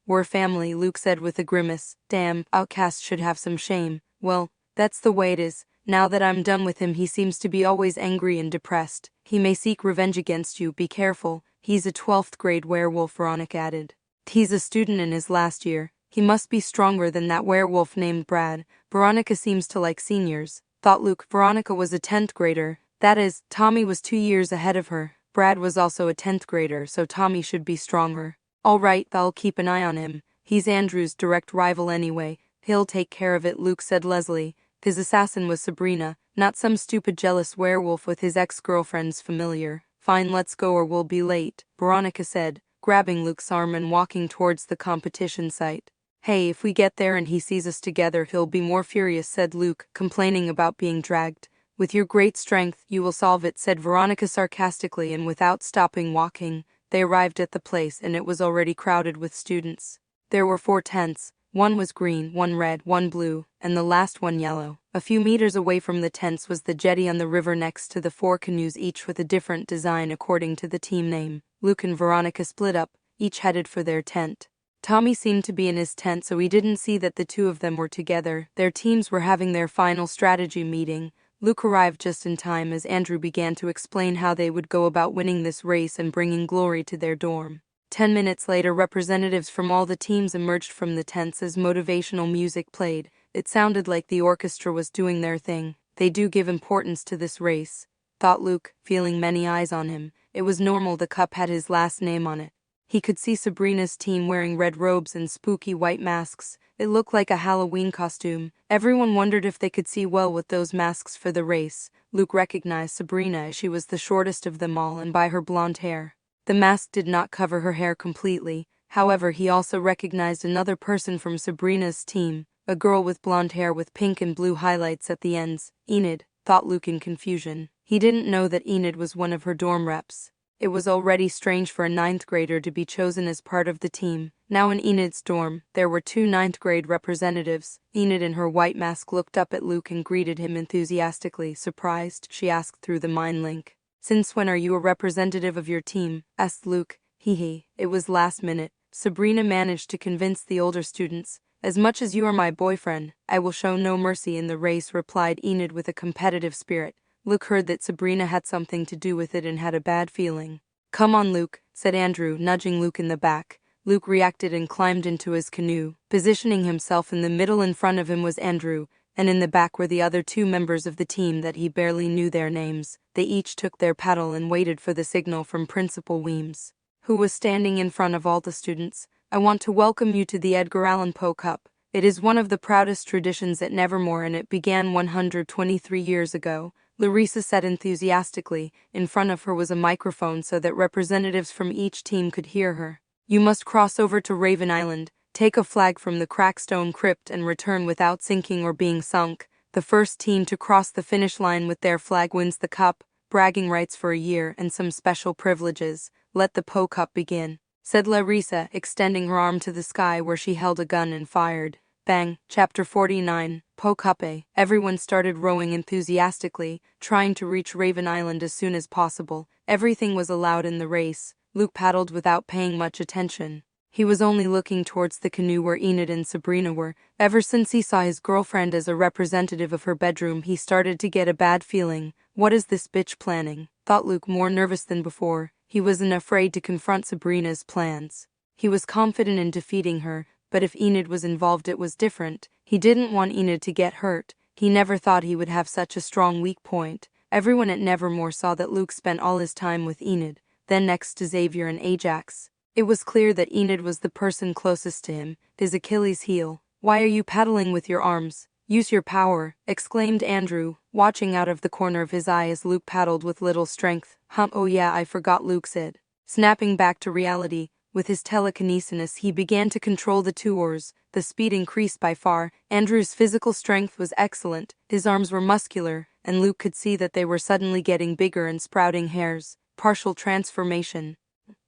We're family, Luke said with a grimace. Damn, outcasts should have some shame. Well, that's the way it is. Now that I'm done with him, he seems to be always angry and depressed. He may seek revenge against you, be careful. He's a 12th grade werewolf, Veronica added. He's a student in his last year. He must be stronger than that werewolf named Brad. Veronica seems to like seniors, thought Luke. Veronica was a 10th grader. That is, Tommy was 2 years ahead of her. Brad was also a 10th grader, so Tommy should be stronger. All right, I'll keep an eye on him. He's Andrew's direct rival anyway. He'll take care of it, Luke said. Leslie, his assassin was Sabrina, not some stupid jealous werewolf with his ex-girlfriend's familiar. Fine, let's go or we'll be late, Veronica said, grabbing Luke's arm and walking towards the competition site. Hey, if we get there and he sees us together, he'll be more furious, said Luke, complaining about being dragged. With your great strength, you will solve it, said Veronica sarcastically, and without stopping walking, they arrived at the place and it was already crowded with students. There were 4 tents. One was green, one red, one blue, and the last one yellow. A few meters away from the tents was the jetty on the river next to the 4 canoes, each with a different design according to the team name. Luke and Veronica split up, each headed for their tent. Tommy seemed to be in his tent, so he didn't see that the two of them were together. Their teams were having their final strategy meeting. Luke arrived just in time as Andrew began to explain how they would go about winning this race and bringing glory to their dorm. 10 minutes later, representatives from all the teams emerged from the tents as motivational music played. It sounded like the orchestra was doing their thing. They do give importance to this race, thought Luke, feeling many eyes on him. It was normal the cup had his last name on it. He could see Sabrina's team wearing red robes and spooky white masks. It looked like a Halloween costume. Everyone wondered if they could see well with those masks for the race. Luke recognized Sabrina as she was the shortest of them all and by her blonde hair. The mask did not cover her hair completely. However, he also recognized another person from Sabrina's team, a girl with blonde hair with pink and blue highlights at the ends. Enid, thought Luke in confusion. He didn't know that Enid was one of her dorm reps. It was already strange for a 9th grader to be chosen as part of the team. Now in Enid's dorm, there were 2 9th grade representatives. Enid in her white mask looked up at Luke and greeted him enthusiastically. Surprised, she asked through the mind link. Since when are you a representative of your team? Asked Luke. Hee. It was last minute. Sabrina managed to convince the older students. As much as you are my boyfriend, I will show no mercy in the race, replied Enid with a competitive spirit. Luke heard that Sabrina had something to do with it and had a bad feeling. Come on, Luke, said Andrew, nudging Luke in the back. Luke reacted and climbed into his canoe. Positioning himself in the middle, in front of him was Andrew, and in the back were the other 2 members of the team that he barely knew their names. They each took their paddle and waited for the signal from Principal Weems, who was standing in front of all the students. I want to welcome you to the Edgar Allan Poe Cup. It is one of the proudest traditions at Nevermore, and it began 123 years ago. Larissa said enthusiastically. In front of her was a microphone so that representatives from each team could hear her. You must cross over to Raven Island, take a flag from the Crackstone Crypt and return without sinking or being sunk. The first team to cross the finish line with their flag wins the cup, bragging rights for a year and some special privileges. Let the Poe Cup begin, said Larissa, extending her arm to the sky where she held a gun and fired. Bang. Chapter 49, Poe Cup. Everyone started rowing enthusiastically, trying to reach Raven Island as soon as possible. Everything was allowed in the race. Luke paddled without paying much attention. He was only looking towards the canoe where Enid and Sabrina were. Ever since he saw his girlfriend as a representative of her bedroom, he started to get a bad feeling. What is this bitch planning? Thought Luke, more nervous than before. He wasn't afraid to confront Sabrina's plans. He was confident in defeating her, but if Enid was involved it was different. He didn't want Enid to get hurt. He never thought he would have such a strong weak point. Everyone at Nevermore saw that Luke spent all his time with Enid, then next to Xavier and Ajax. It was clear that Enid was the person closest to him, his Achilles heel. Why are you paddling with your arms? Use your power, exclaimed Andrew, watching out of the corner of his eye as Luke paddled with little strength. Oh yeah, I forgot, Luke said. Snapping back to reality, with his telekinesis he began to control the 2 oars. The speed increased by far. Andrew's physical strength was excellent, his arms were muscular, and Luke could see that they were suddenly getting bigger and sprouting hairs. Partial transformation,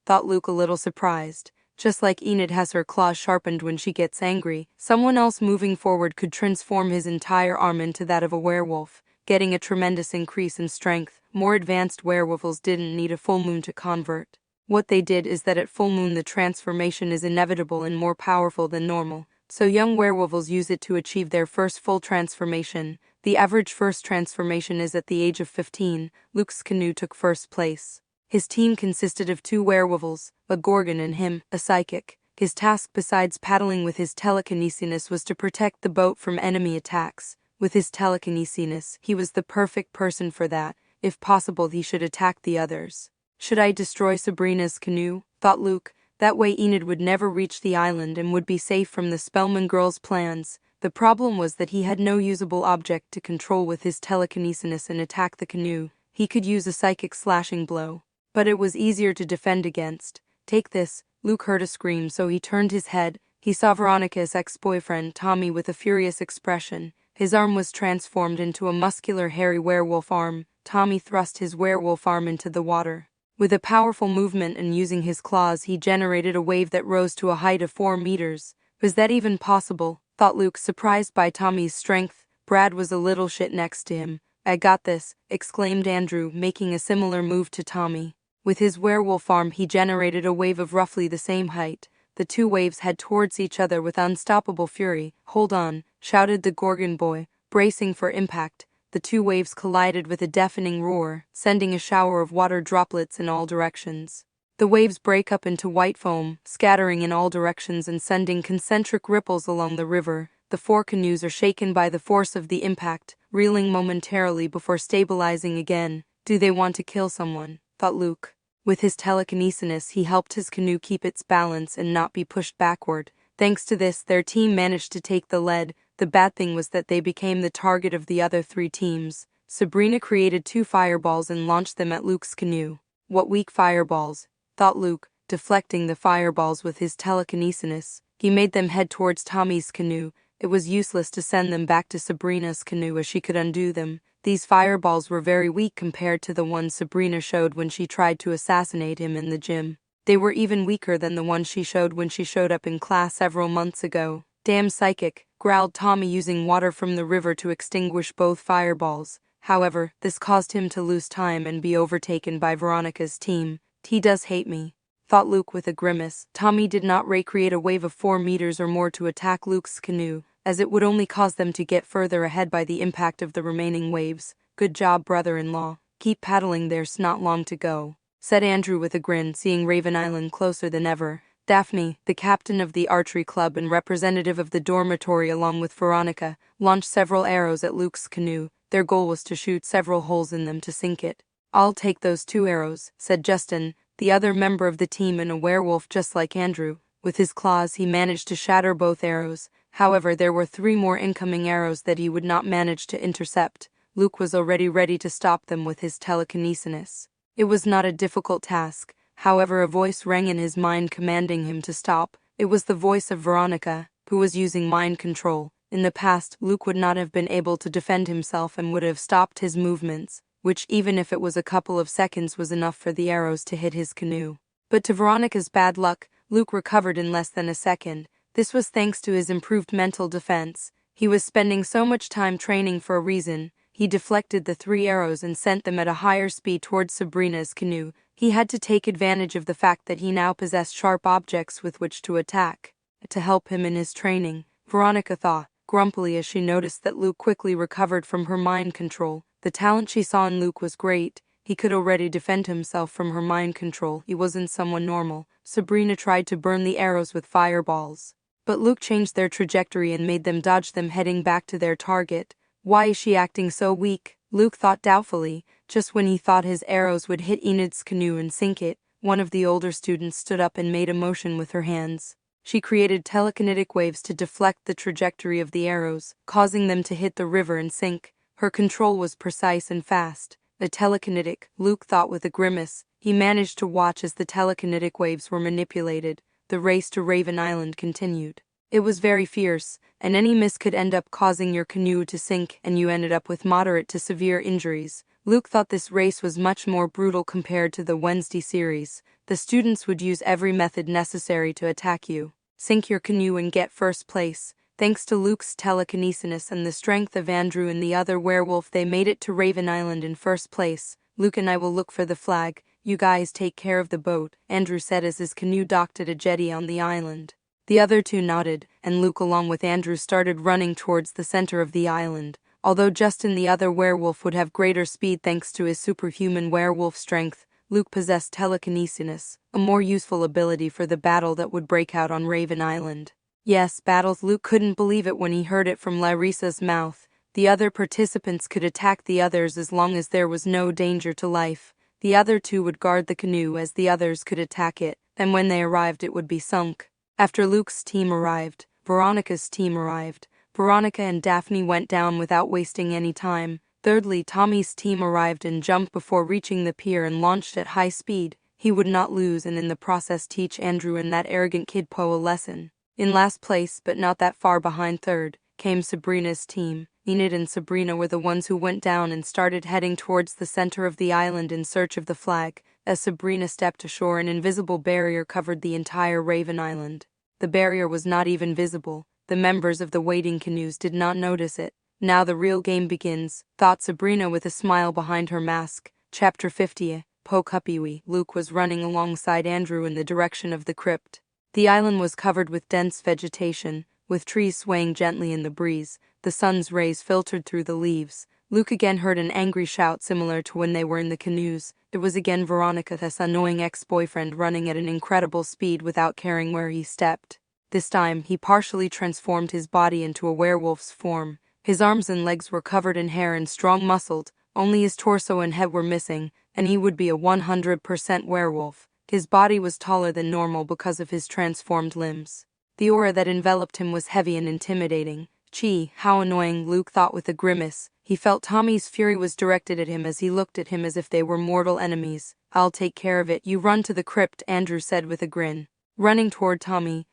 thought Luke, a little surprised. Just like Enid has her claws sharpened when she gets angry, someone else moving forward could transform his entire arm into that of a werewolf. getting a tremendous increase in strength. More advanced werewolves didn't need a full moon to convert. What they did is that at full moon the transformation is inevitable and more powerful than normal, so young werewolves use it to achieve their first full transformation. The average first transformation is at the age of 15. Luke's canoe took first place. His team consisted of 2 werewolves, a gorgon and him, a psychic. His task besides paddling with his telekinesis was to protect the boat from enemy attacks. With his telekinesis, he was the perfect person for that. If possible, he should attack the others. Should I destroy Sabrina's canoe? Thought Luke. That way Enid would never reach the island and would be safe from the Spellman girls' plans. The problem was that he had no usable object to control with his telekinesis and attack the canoe. He could use a psychic slashing blow, but it was easier to defend against. Take this. Luke heard a scream, so he turned his head. He saw Veronica's ex-boyfriend, Tommy, with a furious expression. His arm was transformed into a muscular, hairy werewolf arm. Tommy thrust his werewolf arm into the water. With a powerful movement and using his claws, he generated a wave that rose to a height of 4 meters. Was that even possible? Thought Luke, surprised by Tommy's strength. Brad was a little shit next to him. I got this, exclaimed Andrew, making a similar move to Tommy. With his werewolf arm, he generated a wave of roughly the same height. The 2 waves head towards each other with unstoppable fury. Hold on, shouted the Gorgon boy, bracing for impact. The 2 waves collided with a deafening roar, sending a shower of water droplets in all directions. The waves break up into white foam, scattering in all directions and sending concentric ripples along the river. The 4 canoes are shaken by the force of the impact, reeling momentarily before stabilizing again. Do they want to kill someone? Thought Luke. With his telekinesis, he helped his canoe keep its balance and not be pushed backward. Thanks to this, their team managed to take the lead. The bad thing was that they became the target of the other 3 teams. Sabrina created 2 fireballs and launched them at Luke's canoe. What weak fireballs, thought Luke, deflecting the fireballs with his telekinesis. He made them head towards Tommy's canoe. It was useless to send them back to Sabrina's canoe as she could undo them. These fireballs were very weak compared to the ones Sabrina showed when she tried to assassinate him in the gym. They were even weaker than the ones she showed when she showed up in class several months ago. Damn psychic, growled Tommy, using water from the river to extinguish both fireballs. However, this caused him to lose time and be overtaken by Veronica's team. He does hate me, thought Luke with a grimace. Tommy did not recreate a wave of 4 meters or more to attack Luke's canoe, as it would only cause them to get further ahead by the impact of the remaining waves. Good job, brother-in-law. Keep paddling, there's not long to go, said Andrew with a grin, seeing Raven Island closer than ever. Daphne, the captain of the archery club and representative of the dormitory along with Veronica, launched several arrows at Luke's canoe. Their goal was to shoot several holes in them to sink it. I'll take those 2 arrows, said Justin, the other member of the team and a werewolf just like Andrew. With his claws he managed to shatter both arrows. However, there were 3 more incoming arrows that he would not manage to intercept. Luke was already ready to stop them with his telekinesis. It was not a difficult task. However, a voice rang in his mind commanding him to stop. It was the voice of Veronica, who was using mind control. In the past, Luke would not have been able to defend himself and would have stopped his movements, which, even if it was a couple of seconds, was enough for the arrows to hit his canoe. But to Veronica's bad luck, Luke recovered in less than a second. This was thanks to his improved mental defense. He was spending so much time training for a reason. He deflected the 3 arrows and sent them at a higher speed towards Sabrina's canoe. He had to take advantage of the fact that he now possessed sharp objects with which to attack. To help him in his training, Veronica thought, grumpily as she noticed that Luke quickly recovered from her mind control. The talent she saw in Luke was great. He could already defend himself from her mind control. He wasn't someone normal. Sabrina tried to burn the arrows with fireballs, but Luke changed their trajectory and made them dodge them, heading back to their target. Why is she acting so weak? Luke thought doubtfully. Just when he thought his arrows would hit Enid's canoe and sink it, one of the older students stood up and made a motion with her hands. She created telekinetic waves to deflect the trajectory of the arrows, causing them to hit the river and sink. Her control was precise and fast. The telekinetic, Luke thought with a grimace. He managed to watch as the telekinetic waves were manipulated. The race to Raven Island continued. It was very fierce, and any miss could end up causing your canoe to sink, and you ended up with moderate to severe injuries. Luke thought this race was much more brutal compared to the Wednesday series. The students would use every method necessary to attack you, sink your canoe and get first place. Thanks to Luke's telekinesis and the strength of Andrew and the other werewolf, they made it to Raven Island in first place. Luke and I will look for the flag. You guys take care of the boat, Andrew said as his canoe docked at a jetty on the island. The other two nodded, and Luke along with Andrew started running towards the center of the island. Although Justin the other werewolf would have greater speed thanks to his superhuman werewolf strength, Luke possessed telekinesis, a more useful ability for the battle that would break out on Raven Island. Yes, battles. Luke couldn't believe it when he heard it from Larissa's mouth. The other participants could attack the others as long as there was no danger to life. The other two would guard the canoe as the others could attack it, and when they arrived it would be sunk. After Luke's team arrived, Veronica's team arrived. Veronica and Daphne went down without wasting any time. Thirdly, Tommy's team arrived and jumped before reaching the pier and launched at high speed. He would not lose and in the process teach Andrew and that arrogant kid Poe a lesson. In last place, but not that far behind third, came Sabrina's team. Enid and Sabrina were the ones who went down and started heading towards the center of the island in search of the flag. As Sabrina stepped ashore, an invisible barrier covered the entire Raven Island. The barrier was not even visible. The members of the waiting canoes did not notice it. Now the real game begins, thought Sabrina with a smile behind her mask. Chapter 50. Poe Cup. Luke was running alongside Andrew in the direction of the crypt. The island was covered with dense vegetation, with trees swaying gently in the breeze. The sun's rays filtered through the leaves. Luke again heard an angry shout similar to when they were in the canoes. It was again Veronica's annoying ex-boyfriend running at an incredible speed without caring where he stepped. This time, he partially transformed his body into a werewolf's form. His arms and legs were covered in hair and strong-muscled, only his torso and head were missing, and he would be a 100% werewolf. His body was taller than normal because of his transformed limbs. The aura that enveloped him was heavy and intimidating. Gee, how annoying, Luke thought with a grimace. He felt Tommy's fury was directed at him as he looked at him as if they were mortal enemies. I'll take care of it. You run to the crypt, Andrew said with a grin. Running toward Tommy,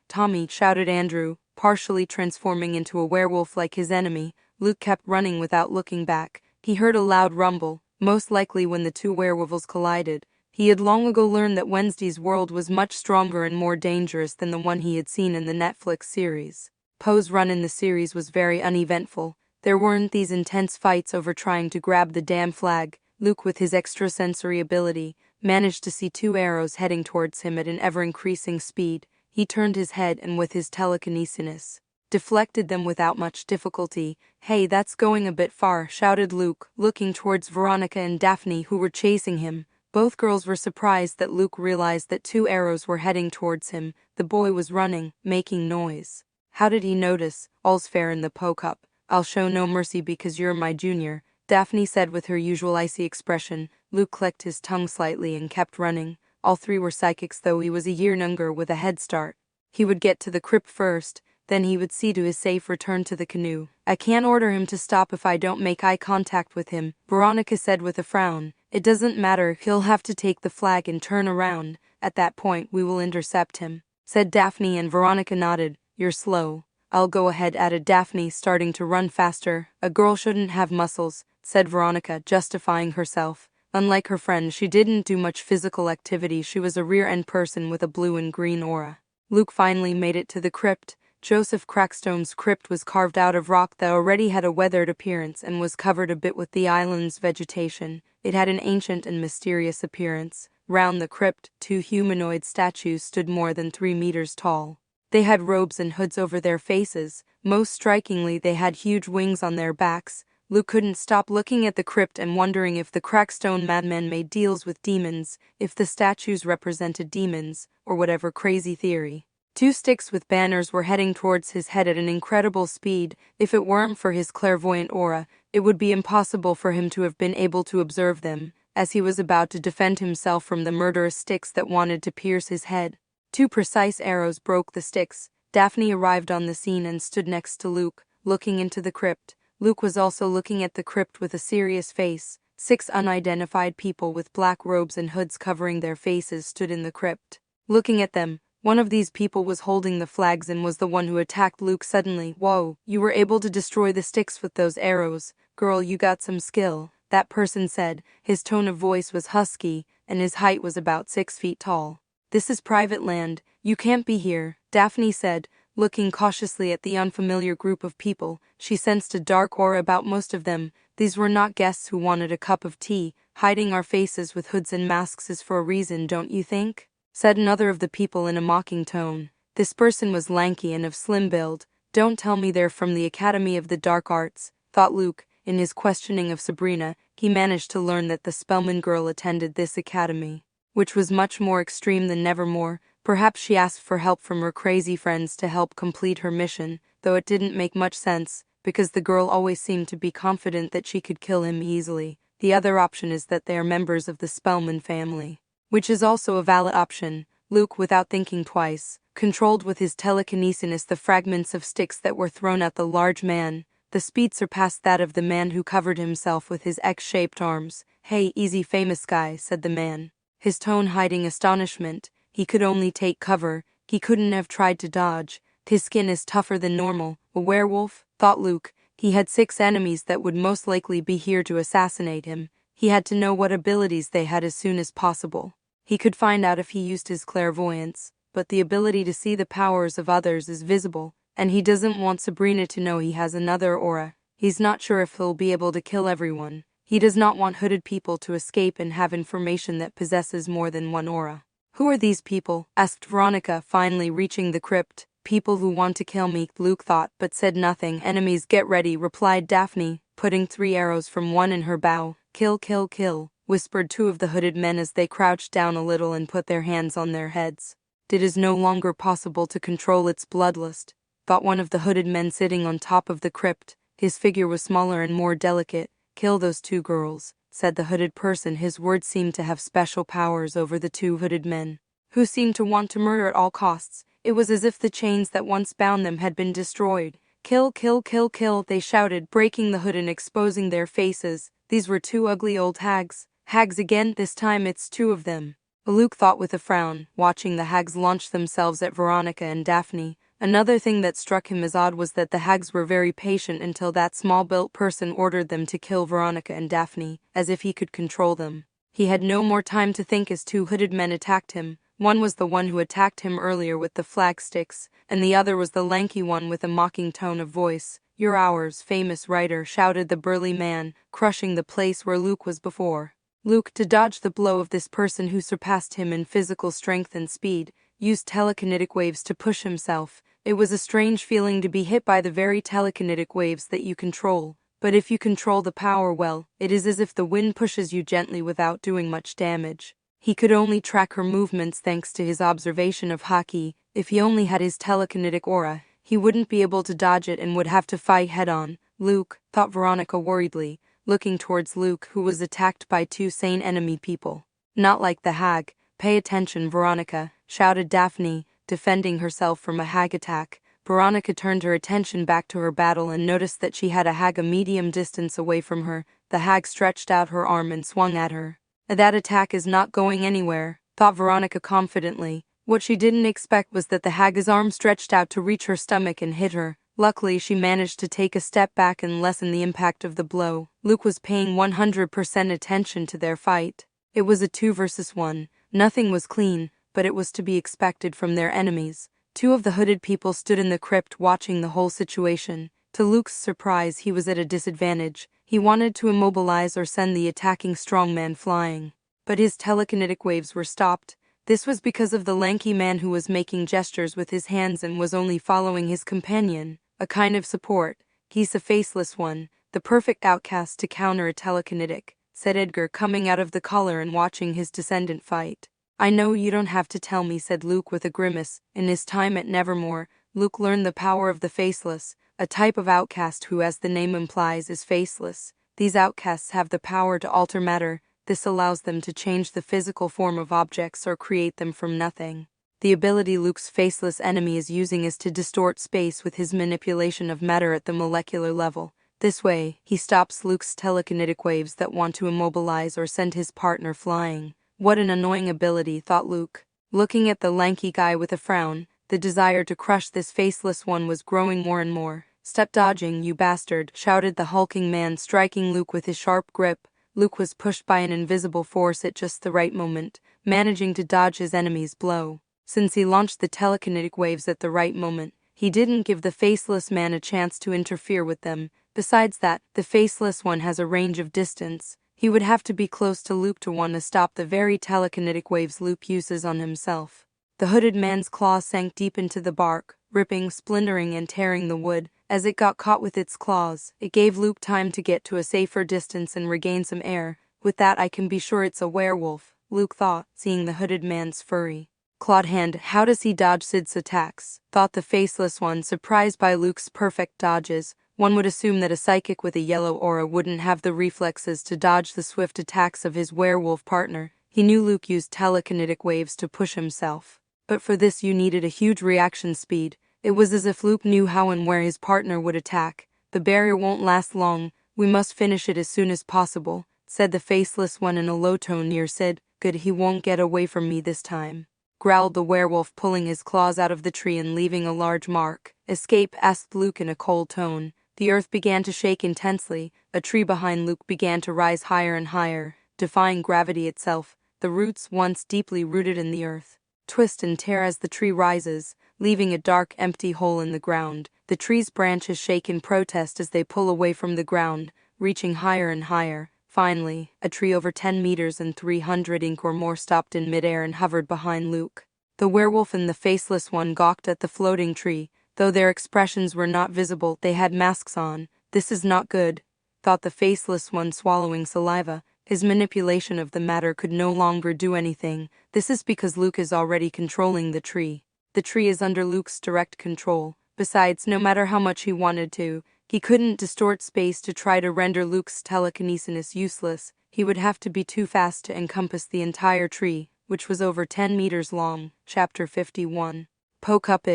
shouted Andrew, partially transforming into a werewolf like his enemy. Luke kept running without looking back. He heard a loud rumble, most likely when the two werewolves collided. He had long ago learned that Wednesday's world was much stronger and more dangerous than the one he had seen in the Netflix series. Poe's run in the series was very uneventful. There weren't these intense fights over trying to grab the damn flag. Luke, with his extrasensory ability, managed to see two arrows heading towards him at an ever-increasing speed. He turned his head and with his telekinesis, deflected them without much difficulty. Hey, that's going a bit far, shouted Luke, looking towards Veronica and Daphne who were chasing him. Both girls were surprised that Luke realized that two arrows were heading towards him. The boy was running, making noise. How did he notice? All's fair in the Poe Cup. I'll show no mercy because you're my junior, Daphne said with her usual icy expression. Luke clicked his tongue slightly and kept running. All three were psychics, though he was a year younger with a head start. He would get to the crypt first, then he would see to his safe return to the canoe. I can't order him to stop if I don't make eye contact with him, Veronica said with a frown. It doesn't matter, he'll have to take the flag and turn around. At that point we will intercept him, said Daphne, and Veronica nodded. You're slow. I'll go ahead, added Daphne, starting to run faster. A girl shouldn't have muscles, said Veronica, justifying herself. Unlike her friend, she didn't do much physical activity. She was a rear-end person with a blue and green aura. Luke finally made it to the crypt. Joseph Crackstone's crypt was carved out of rock that already had a weathered appearance and was covered a bit with the island's vegetation. It had an ancient and mysterious appearance. Round the crypt, two humanoid statues stood more than 3 meters tall. They had robes and hoods over their faces. Most strikingly, they had huge wings on their backs. Luke couldn't stop looking at the crypt and wondering if the Crackstone madmen made deals with demons, if the statues represented demons, or whatever crazy theory. Two sticks with banners were heading towards his head at an incredible speed. If it weren't for his clairvoyant aura, it would be impossible for him to have been able to observe them, as he was about to defend himself from the murderous sticks that wanted to pierce his head. 2 precise arrows broke the sticks. Daphne arrived on the scene and stood next to Luke, looking into the crypt. Luke was also looking at the crypt with a serious face. 6 unidentified people with black robes and hoods covering their faces stood in the crypt. Looking at them, one of these people was holding the flags and was the one who attacked Luke suddenly. Whoa, you were able to destroy the sticks with those arrows. Girl, you got some skill, that person said. His tone of voice was husky, and his height was about 6 feet tall. This is private land. You can't be here, Daphne said. Looking cautiously at the unfamiliar group of people, she sensed a dark aura about most of them. These were not guests who wanted a cup of tea. Hiding our faces with hoods and masks is for a reason, don't you think? Said another of the people in a mocking tone. This person was lanky and of slim build. Don't tell me they're from the Academy of the Dark Arts, thought Luke. In his questioning of Sabrina, he managed to learn that the Spellman girl attended this academy, which was much more extreme than Nevermore. Perhaps she asked for help from her crazy friends to help complete her mission, though it didn't make much sense, because the girl always seemed to be confident that she could kill him easily. The other option is that they are members of the Spellman family, which is also a valid option. Luke, without thinking twice, controlled with his telekinesis the fragments of sticks that were thrown at the large man. The speed surpassed that of the man who covered himself with his X-shaped arms. "Hey, easy famous guy," said the man, his tone hiding astonishment. He could only take cover, he couldn't have tried to dodge. His skin is tougher than normal. A werewolf, thought Luke. He had 6 enemies that would most likely be here to assassinate him. He had to know what abilities they had as soon as possible. He could find out if he used his clairvoyance, but the ability to see the powers of others is visible, and he doesn't want Sabrina to know he has another aura. He's not sure if he'll be able to kill everyone. He does not want hooded people to escape and have information that possesses more than one aura. "Who are these people?" asked Veronica, finally reaching the crypt. "People who want to kill me," Luke thought, but said nothing. "Enemies, get ready," replied Daphne, putting 3 arrows from one in her bow. "Kill, kill, kill," whispered 2 of the hooded men as they crouched down a little and put their hands on their heads. "It is no longer possible to control its bloodlust," thought one of the hooded men sitting on top of the crypt. His figure was smaller and more delicate. "Kill those 2 girls," said the hooded person. His words seemed to have special powers over the 2 hooded men, who seemed to want to murder at all costs. It was as if the chains that once bound them had been destroyed. "Kill, kill, kill, kill," they shouted, breaking the hood and exposing their faces. These were 2 ugly old hags. Hags again, this time it's 2 of them, Luke thought with a frown, watching the hags launch themselves at Veronica and Daphne. Another thing that struck him as odd was that the hags were very patient until that small-built person ordered them to kill Veronica and Daphne, as if he could control them. He had no more time to think as 2 hooded men attacked him. One was the one who attacked him earlier with the flag sticks, and the other was the lanky one with a mocking tone of voice. "You're ours, famous writer," shouted the burly man, crushing the place where Luke was before. Luke, to dodge the blow of this person who surpassed him in physical strength and speed, used telekinetic waves to push himself. It was a strange feeling to be hit by the very telekinetic waves that you control, but if you control the power well, it is as if the wind pushes you gently without doing much damage. He could only track her movements thanks to his observation of Haki. If he only had his telekinetic aura, he wouldn't be able to dodge it and would have to fight head-on. "Luke," thought Veronica worriedly, looking towards Luke, who was attacked by 2 sane enemy people. "Not like the hag." "Pay attention, Veronica," shouted Daphne, defending herself from a hag attack. Veronica turned her attention back to her battle and noticed that she had a hag a medium distance away from her. The hag stretched out her arm and swung at her. "That attack is not going anywhere," thought Veronica confidently. What she didn't expect was that the hag's arm stretched out to reach her stomach and hit her. Luckily, she managed to take a step back and lessen the impact of the blow. Luke was paying 100% attention to their fight. It was a 2 versus 1. Nothing was clean, but it was to be expected from their enemies. 2 of the hooded people stood in the crypt watching the whole situation. To Luke's surprise, he was at a disadvantage. He wanted to immobilize or send the attacking strongman flying, but his telekinetic waves were stopped. This was because of the lanky man who was making gestures with his hands and was only following his companion, a kind of support. "He's a faceless one, the perfect outcast to counter a telekinetic," said Edgar, coming out of the collar and watching his descendant fight. "I know, you don't have to tell me," said Luke with a grimace. In his time at Nevermore, Luke learned the power of the faceless, a type of outcast who, as the name implies, is faceless. These outcasts have the power to alter matter. This allows them to change the physical form of objects or create them from nothing. The ability Luke's faceless enemy is using is to distort space with his manipulation of matter at the molecular level. This way, he stops Luke's telekinetic waves that want to immobilize or send his partner flying. What an annoying ability, thought Luke. Looking at the lanky guy with a frown, the desire to crush this faceless one was growing more and more. "Stop dodging, you bastard," shouted the hulking man, striking Luke with his sharp grip. Luke was pushed by an invisible force at just the right moment, managing to dodge his enemy's blow. Since he launched the telekinetic waves at the right moment, He didn't give the faceless man a chance to interfere with them. Besides that, the faceless one has a range of distance. He would have to be close to Luke to want to stop the very telekinetic waves Luke uses on himself. The hooded man's claws sank deep into the bark, ripping, splintering, and tearing the wood. As it got caught with its claws, it gave Luke time to get to a safer distance and regain some air. With that, I can be sure it's a werewolf, Luke thought, seeing the hooded man's furry clawed hand. How does he dodge Sid's attacks? Thought the faceless one, surprised by Luke's perfect dodges. One would assume that a psychic with a yellow aura wouldn't have the reflexes to dodge the swift attacks of his werewolf partner. He knew Luke used telekinetic waves to push himself. But for this you needed a huge reaction speed. It was as if Luke knew how and where his partner would attack. The barrier won't last long. We must finish it as soon as possible, said the faceless one in a low tone near Sid. Good, he won't get away from me this time, growled the werewolf, pulling his claws out of the tree and leaving a large mark. Escape? Asked Luke in a cold tone. The earth began to shake intensely. A tree behind Luke began to rise higher and higher, defying gravity itself. The roots, once deeply rooted in the earth, twist and tear as the tree rises, leaving a dark, empty hole in the ground. The tree's branches shake in protest as they pull away from the ground, reaching higher and higher. Finally, a tree over 10 meters and 300 inch or more stopped in midair and hovered behind Luke. The werewolf and the faceless one gawked at the floating tree. Though their expressions were not visible, they had masks on. This is not good, thought the faceless one, swallowing saliva. His manipulation of the matter could no longer do anything. This is because Luke is already controlling the tree. The tree is under Luke's direct control. Besides, no matter how much he wanted to, he couldn't distort space to try to render Luke's telekinesis useless. He would have to be too fast to encompass the entire tree, which was over 10 meters long. Chapter 51. Poe Cup.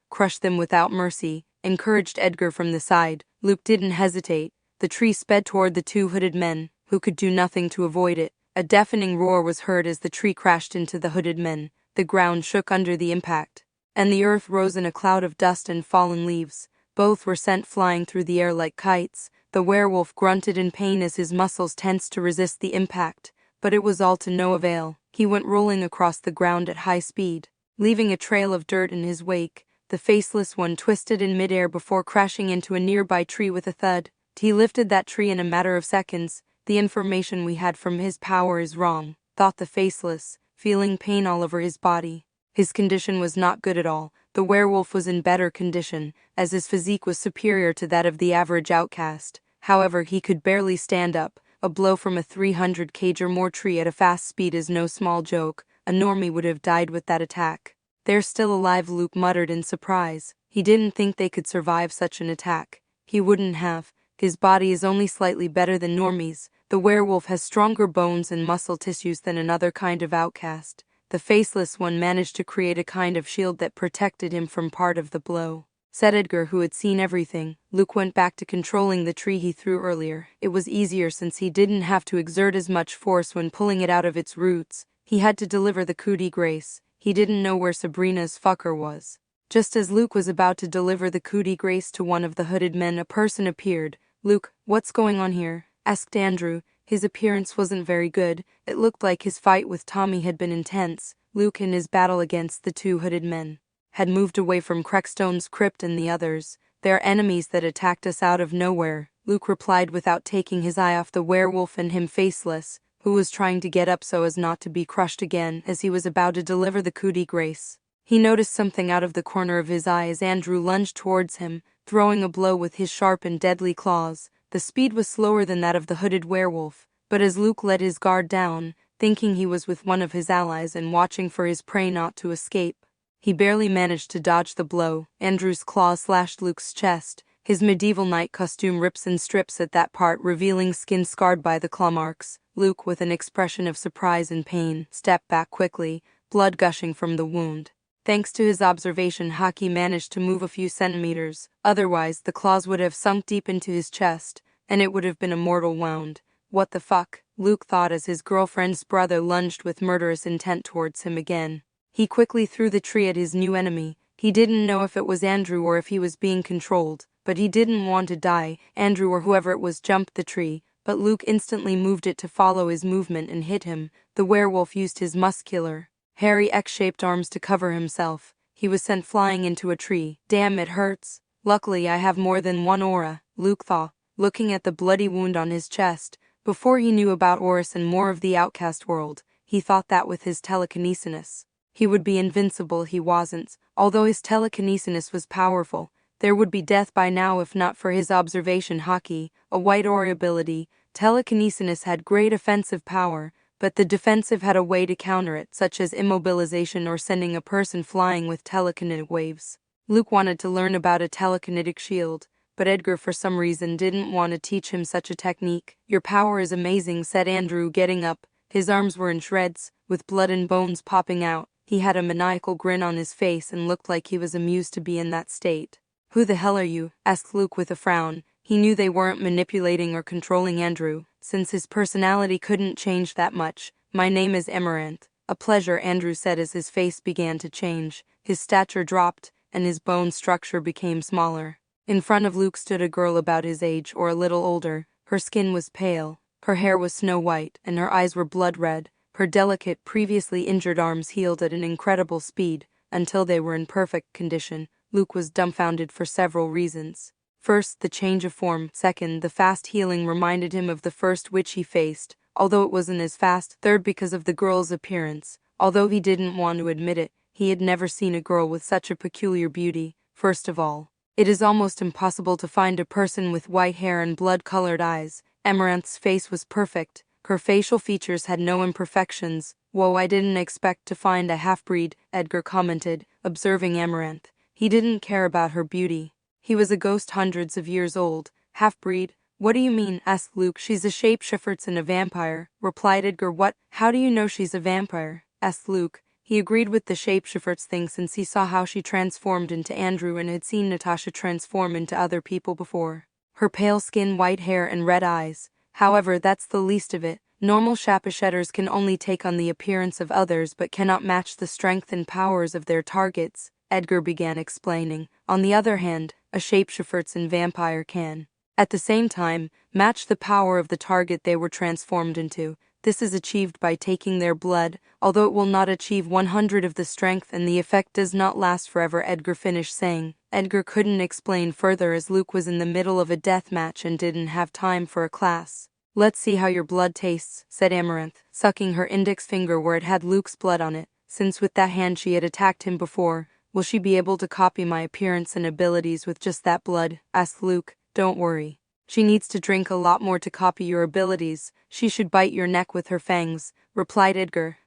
Crush them without mercy, encouraged Edgar from the side. Luke didn't hesitate. The tree sped toward the two hooded men, who could do nothing to avoid it. A deafening roar was heard as the tree crashed into the hooded men. The ground shook under the impact, and the earth rose in a cloud of dust and fallen leaves. Both were sent flying through the air like kites. The werewolf grunted in pain as his muscles tensed to resist the impact, but it was all to no avail. He went rolling across the ground at high speed, leaving a trail of dirt in his wake. The faceless one twisted in midair before crashing into a nearby tree with a thud. He lifted that tree in a matter of seconds. The information we had from his power is wrong, thought the faceless, feeling pain all over his body. His condition was not good at all. The werewolf was in better condition, as his physique was superior to that of the average outcast. However, he could barely stand up. A blow from a 300 kg or more tree at a fast speed is no small joke. A normie would have died with that attack. They're still alive, Luke muttered in surprise. He didn't think they could survive such an attack. He wouldn't have. His body is only slightly better than normies. The werewolf has stronger bones and muscle tissues than another kind of outcast. The faceless one managed to create a kind of shield that protected him from part of the blow, said Edgar, who had seen everything. Luke went back to controlling the tree he threw earlier. It was easier since he didn't have to exert as much force when pulling it out of its roots. He had to deliver the coup de grace. He didn't know where Sabrina's fucker was. Just as Luke was about to deliver the coup de grace to one of the hooded men, a person appeared. Luke, what's going on here? Asked Andrew. His appearance wasn't very good. It looked like his fight with Tommy had been intense. Luke, in his battle against the two hooded men, had moved away from Crackstone's crypt and the others. They're enemies that attacked us out of nowhere, Luke replied without taking his eye off the werewolf and him faceless, who was trying to get up so as not to be crushed again as he was about to deliver the coup de grace. He noticed something out of the corner of his eye as Andrew lunged towards him, throwing a blow with his sharp and deadly claws. The speed was slower than that of the hooded werewolf, but as Luke let his guard down, thinking he was with one of his allies and watching for his prey not to escape, he barely managed to dodge the blow. Andrew's claws slashed Luke's chest. His medieval knight costume rips and strips at that part, revealing skin scarred by the claw marks. Luke, with an expression of surprise and pain, stepped back quickly, blood gushing from the wound. Thanks to his observation, Hockey managed to move a few centimeters. Otherwise, the claws would have sunk deep into his chest, and it would have been a mortal wound. What the fuck? Luke thought as his girlfriend's brother lunged with murderous intent towards him again. He quickly threw the tree at his new enemy. He didn't know if it was Andrew or if he was being controlled, but he didn't want to die. Andrew or whoever it was jumped the tree, but Luke instantly moved it to follow his movement and hit him. The werewolf used his muscular, hairy X-shaped arms to cover himself. he was sent flying into a tree. Damn, it hurts. Luckily I have more than one aura, Luke thought, looking at the bloody wound on his chest. Before he knew about auras and more of the outcast world, he thought that with his telekinesis, he would be invincible. He wasn't. Although his telekinesis was powerful, there would be death by now if not for his observation hockey, a white aura ability. Telekinesis had great offensive power, but the defensive had a way to counter it, such as immobilization or sending a person flying with telekinetic waves. Luke wanted to learn about a telekinetic shield, but Edgar for some reason didn't want to teach him such a technique. Your power is amazing, said Andrew, getting up. His arms were in shreds, with blood and bones popping out. He had a maniacal grin on his face and looked like he was amused to be in that state. Who the hell are you? Asked Luke with a frown. He knew they weren't manipulating or controlling Andrew, since his personality couldn't change that much. My name is Amaranth. A pleasure, Andrew said as his face began to change. His stature dropped, and his bone structure became smaller. In front of Luke stood a girl about his age or a little older. Her skin was pale, her hair was snow white, and her eyes were blood red. Her delicate, previously injured arms healed at an incredible speed, until they were in perfect condition. Luke was dumbfounded for several reasons. First, the change of form. Second, the fast healing reminded him of the first witch he faced, although it wasn't as fast. Third, because of the girl's appearance. Although he didn't want to admit it, he had never seen a girl with such a peculiar beauty. First of all, it is almost impossible to find a person with white hair and blood-colored eyes. Amaranth's face was perfect. Her facial features had no imperfections. Whoa, I didn't expect to find a half-breed, Edgar commented, observing Amaranth. He didn't care about her beauty. He was a ghost hundreds of years old. Half-breed? What do you mean? Asked Luke. She's a shapeshifter and a vampire, replied Edgar. What? How do you know she's a vampire? Asked Luke. He agreed with the shapeshifter's thing since he saw how she transformed into Andrew and had seen Natasha transform into other people before. Her pale skin, white hair, and red eyes. However, that's the least of it. Normal shapeshifters can only take on the appearance of others but cannot match the strength and powers of their targets, Edgar began explaining. On the other hand, a shapeshifter and vampire can, at the same time, match the power of the target they were transformed into. This is achieved by taking their blood, although it will not achieve 100 of the strength and the effect does not last forever, Edgar finished saying. Edgar couldn't explain further as Luke was in the middle of a death match and didn't have time for a class. Let's see how your blood tastes, said Amaranth, sucking her index finger where it had Luke's blood on it. Since with that hand she had attacked him before, will she be able to copy my appearance and abilities with just that blood? Asked Luke. Don't worry. She needs to drink a lot more to copy your abilities. She should bite your neck with her fangs, replied Edgar.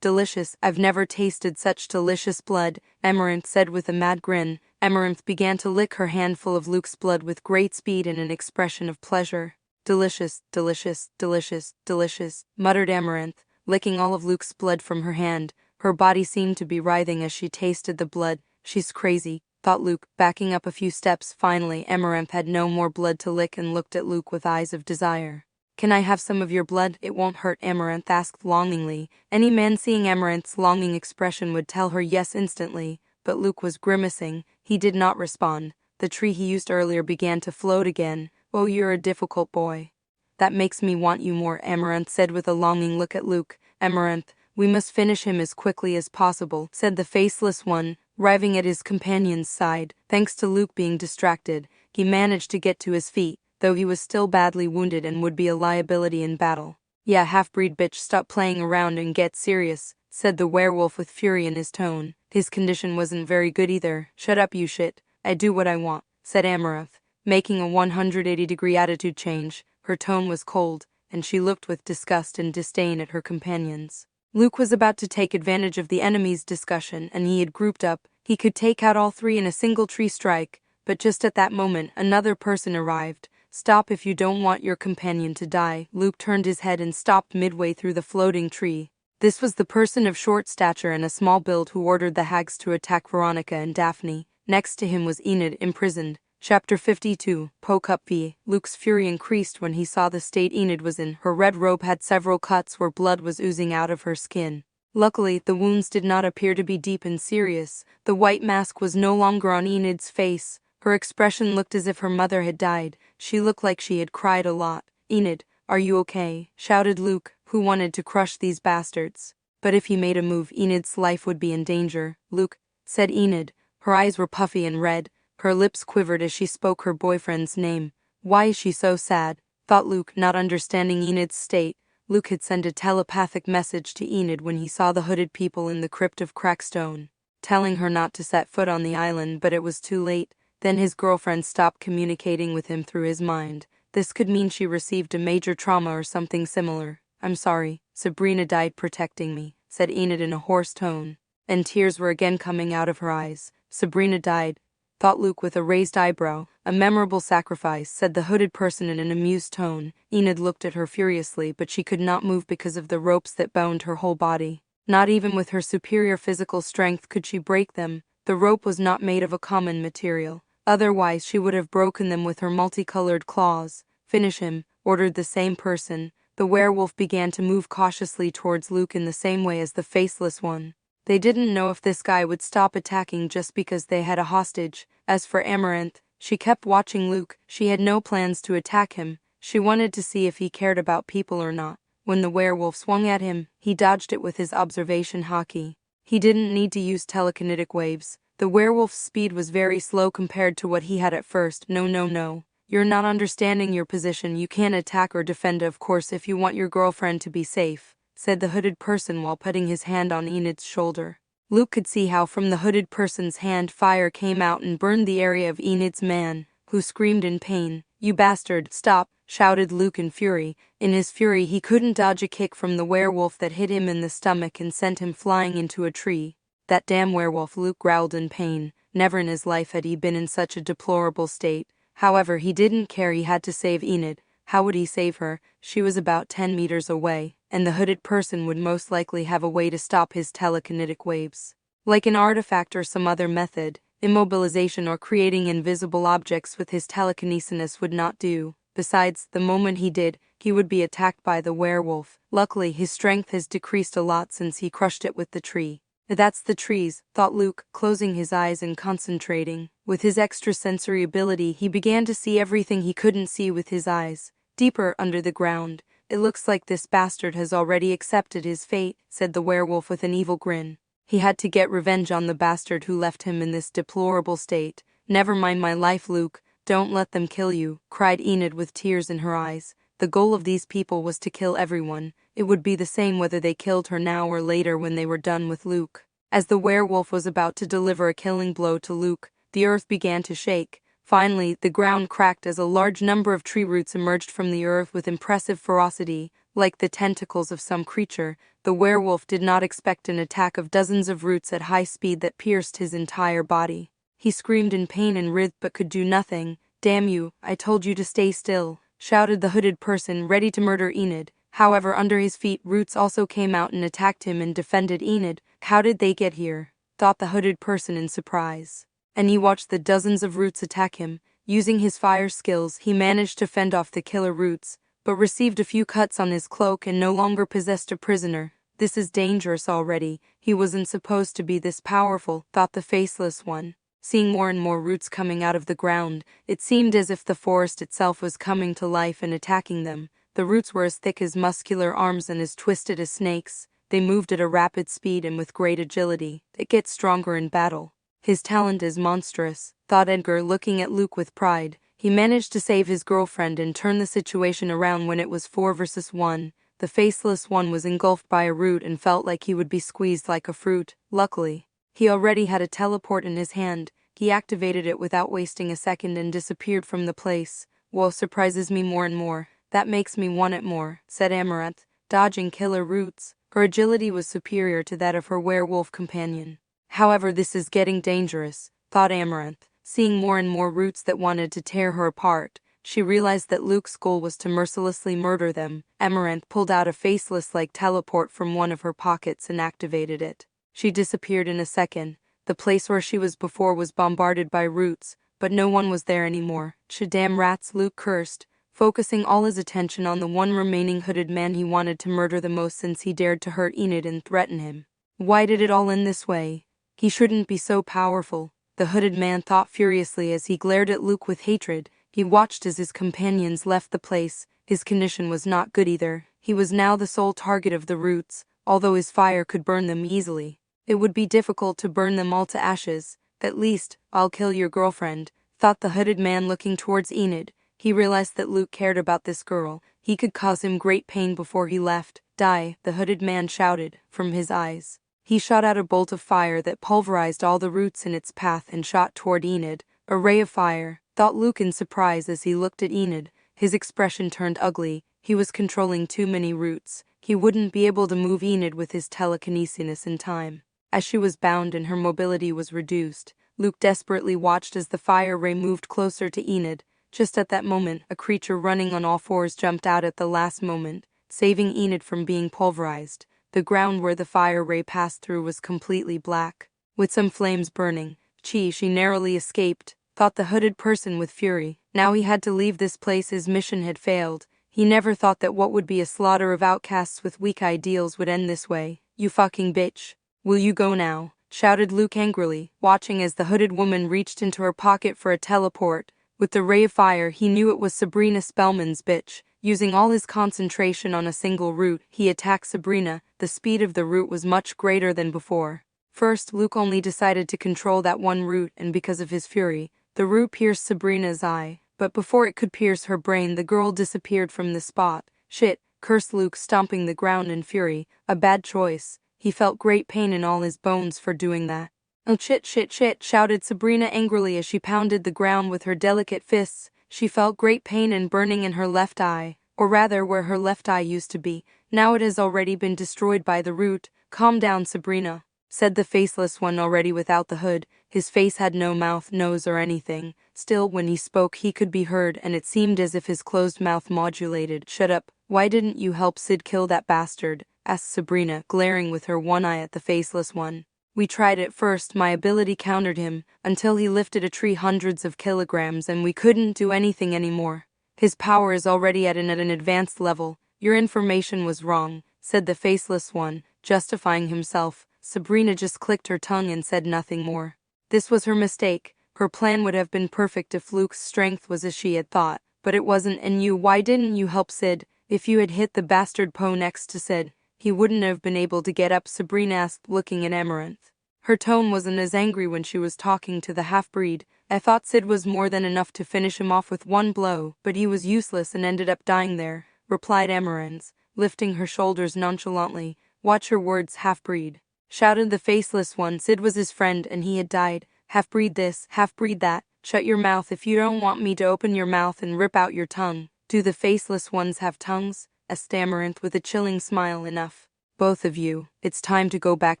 Delicious. I've never tasted such delicious blood, Amaranth said with a mad grin. Amaranth began to lick her handful of Luke's blood with great speed and an expression of pleasure. Delicious, delicious, delicious, delicious, muttered Amaranth, licking all of Luke's blood from her hand. Her body seemed to be writhing as she tasted the blood. She's crazy, thought Luke, backing up a few steps. Finally, Amaranth had no more blood to lick and looked at Luke with eyes of desire. Can I have some of your blood? It won't hurt, Amaranth asked longingly. Any man seeing Amaranth's longing expression would tell her yes instantly, but Luke was grimacing. He did not respond. The tree he used earlier began to float again. Oh, you're a difficult boy. That makes me want you more, Amaranth said with a longing look at Luke. Amaranth, we must finish him as quickly as possible, said the faceless one, arriving at his companion's side. Thanks to Luke being distracted, he managed to get to his feet, though he was still badly wounded and would be a liability in battle. Yeah, half-breed bitch, stop playing around and get serious, said the werewolf with fury in his tone. His condition wasn't very good either. Shut up, you shit. I do what I want, said Amaranth, making a 180-degree attitude change. Her tone was cold, and she looked with disgust and disdain at her companions. Luke was about to take advantage of the enemy's discussion, and he had grouped up. He could take out all three in a single tree strike, but just at that moment, another person arrived. Stop if you don't want your companion to die. Luke turned his head and stopped midway through the floating tree. This was the person of short stature and a small build who ordered the hags to attack Veronica and Daphne. Next to him was Enid, imprisoned. Chapter 52, Poe Cup v. Luke's fury increased when he saw the state Enid was in. Her red robe had several cuts where blood was oozing out of her skin. Luckily, the wounds did not appear to be deep and serious. The white mask was no longer on Enid's face. Her expression looked as if her mother had died. She looked like she had cried a lot. Enid, are you okay? Shouted Luke, who wanted to crush these bastards. But if he made a move, Enid's life would be in danger. Luke, said Enid. Her eyes were puffy and red. Her lips quivered as she spoke her boyfriend's name. Why is she so sad? Thought Luke, not understanding Enid's state. Luke had sent a telepathic message to Enid when he saw the hooded people in the crypt of Crackstone, telling her not to set foot on the island, but it was too late. Then his girlfriend stopped communicating with him through his mind. This could mean she received a major trauma or something similar. I'm sorry, Sabrina died protecting me, said Enid in a hoarse tone, and tears were again coming out of her eyes. Sabrina died, thought Luke with a raised eyebrow. A memorable sacrifice, said the hooded person in an amused tone. Enid looked at her furiously, but she could not move because of the ropes that bound her whole body. Not even with her superior physical strength could she break them. The rope was not made of a common material. Otherwise she would have broken them with her multicolored claws. Finish him, ordered the same person. The werewolf began to move cautiously towards Luke in the same way as the faceless one. They didn't know if this guy would stop attacking just because they had a hostage. As for Amaranth, she kept watching Luke. She had no plans to attack him. She wanted to see if he cared about people or not. When the werewolf swung at him, he dodged it with his observation haki. He didn't need to use telekinetic waves. The werewolf's speed was very slow compared to what he had at first. No. You're not understanding your position. You can't attack or defend, of course, if you want your girlfriend to be safe, said the hooded person while putting his hand on Enid's shoulder. Luke could see how from the hooded person's hand fire came out and burned the area of Enid's man, who screamed in pain. You bastard, stop, shouted Luke in fury. In his fury he couldn't dodge a kick from the werewolf that hit him in the stomach and sent him flying into a tree. That damn werewolf, Luke growled in pain. Never in his life had he been in such a deplorable state. However, he didn't care. He had to save Enid. How would he save her? She was about 10 meters away, and the hooded person would most likely have a way to stop his telekinetic waves. Like an artifact or some other method, immobilization or creating invisible objects with his telekinesis would not do. Besides, the moment he did, he would be attacked by the werewolf. Luckily, his strength has decreased a lot since he crushed it with the tree. That's the trees, thought Luke, closing his eyes and concentrating. With his extrasensory ability, he began to see everything he couldn't see with his eyes. Deeper under the ground. It looks like this bastard has already accepted his fate, said the werewolf with an evil grin. He had to get revenge on the bastard who left him in this deplorable state. Never mind my life, Luke. Don't let them kill you, cried Enid with tears in her eyes. The goal of these people was to kill everyone. It would be the same whether they killed her now or later when they were done with Luke. As the werewolf was about to deliver a killing blow to Luke, the earth began to shake. Finally, the ground cracked as a large number of tree roots emerged from the earth with impressive ferocity. Like the tentacles of some creature, the werewolf did not expect an attack of dozens of roots at high speed that pierced his entire body. He screamed in pain and writhed but could do nothing. Damn you, I told you to stay still, shouted the hooded person, ready to murder Enid. However, under his feet, roots also came out and attacked him and defended Enid. How did they get here? Thought the hooded person in surprise. And he watched the dozens of roots attack him. Using his fire skills, he managed to fend off the killer roots, but received a few cuts on his cloak and no longer possessed a prisoner. This is dangerous already. He wasn't supposed to be this powerful, thought the faceless one. Seeing more and more roots coming out of the ground, it seemed as if the forest itself was coming to life and attacking them. The roots were as thick as muscular arms and as twisted as snakes. They moved at a rapid speed and with great agility. It gets stronger in battle. His talent is monstrous, thought Edgar, looking at Luke with pride. He managed to save his girlfriend and turn the situation around when it was 4 versus 1. The faceless one was engulfed by a root and felt like he would be squeezed like a fruit. Luckily, he already had a teleport in his hand. He activated it without wasting a second and disappeared from the place. Woe surprises me more and more. That makes me want it more, said Amaranth, dodging killer roots. Her agility was superior to that of her werewolf companion. However, this is getting dangerous, thought Amaranth, seeing more and more roots that wanted to tear her apart. She realized that Luke's goal was to mercilessly murder them. Amaranth pulled out a faceless-like teleport from one of her pockets and activated it. She disappeared in a second. The place where she was before was bombarded by roots, but no one was there anymore. Damn rats, Luke cursed, focusing all his attention on the one remaining hooded man he wanted to murder the most since he dared to hurt Enid and threaten him. Why did it all end this way? He shouldn't be so powerful, the hooded man thought furiously as he glared at Luke with hatred. He watched as his companions left the place. His condition was not good either. He was now the sole target of the roots, although his fire could burn them easily. It would be difficult to burn them all to ashes. At least, I'll kill your girlfriend, thought the hooded man looking towards Enid. He realized that Luke cared about this girl. He could cause him great pain before he left. Die, the hooded man shouted, from his eyes. He shot out a bolt of fire that pulverized all the roots in its path and shot toward Enid. A ray of fire, thought Luke in surprise as he looked at Enid. His expression turned ugly. He was controlling too many roots. He wouldn't be able to move Enid with his telekinesis in time. As she was bound and her mobility was reduced, Luke desperately watched as the fire ray moved closer to Enid. Just at that moment, a creature running on all fours jumped out at the last moment, saving Enid from being pulverized. The ground where the fire ray passed through was completely black, with some flames burning. She narrowly escaped, thought the hooded person with fury. Now he had to leave this place. His mission had failed. He never thought that what would be a slaughter of outcasts with weak ideals would end this way. You fucking bitch. Will you go now? Shouted Luke angrily, watching as the hooded woman reached into her pocket for a teleport. With the ray of fire, he knew it was Sabrina Spellman's bitch. Using all his concentration on a single root, he attacked Sabrina. The speed of the root was much greater than before. First, Luke only decided to control that one root, and because of his fury, the root pierced Sabrina's eye. But before it could pierce her brain, the girl disappeared from the spot. Shit, cursed Luke, stomping the ground in fury. A bad choice. He felt great pain in all his bones for doing that. Oh shit, shouted Sabrina angrily as she pounded the ground with her delicate fists. She felt great pain and burning in her left eye, or rather where her left eye used to be. Now it has already been destroyed by the root. Calm down, Sabrina, said the faceless one already without the hood. His face had no mouth, nose, or anything. Still, when he spoke, he could be heard, and it seemed as if his closed mouth modulated. Shut up. Why didn't you help Sid kill that bastard? Asked Sabrina, glaring with her one eye at the faceless one. We tried at first. My ability countered him, until he lifted a tree hundreds of kilograms and we couldn't do anything anymore. His power is already at an advanced level. Your information was wrong, said the faceless one, justifying himself. Sabrina just clicked her tongue and said nothing more. This was her mistake. Her plan would have been perfect if Luke's strength was as she had thought, but it wasn't. And you, why didn't you help Sid? If you had hit the bastard Poe next to Sid, he wouldn't have been able to get up, Sabrina asked, looking at Amaranth. Her tone wasn't as angry when she was talking to the half-breed. I thought Sid was more than enough to finish him off with one blow, but he was useless and ended up dying there, replied Amaranth, lifting her shoulders nonchalantly. Watch your words, half-breed, shouted the faceless one. Sid was his friend and he had died. Half-breed this, half-breed that. Shut your mouth if you don't want me to open your mouth and rip out your tongue. Do the faceless ones have tongues? Asked Amaranth with a chilling smile. Enough. Both of you, it's time to go back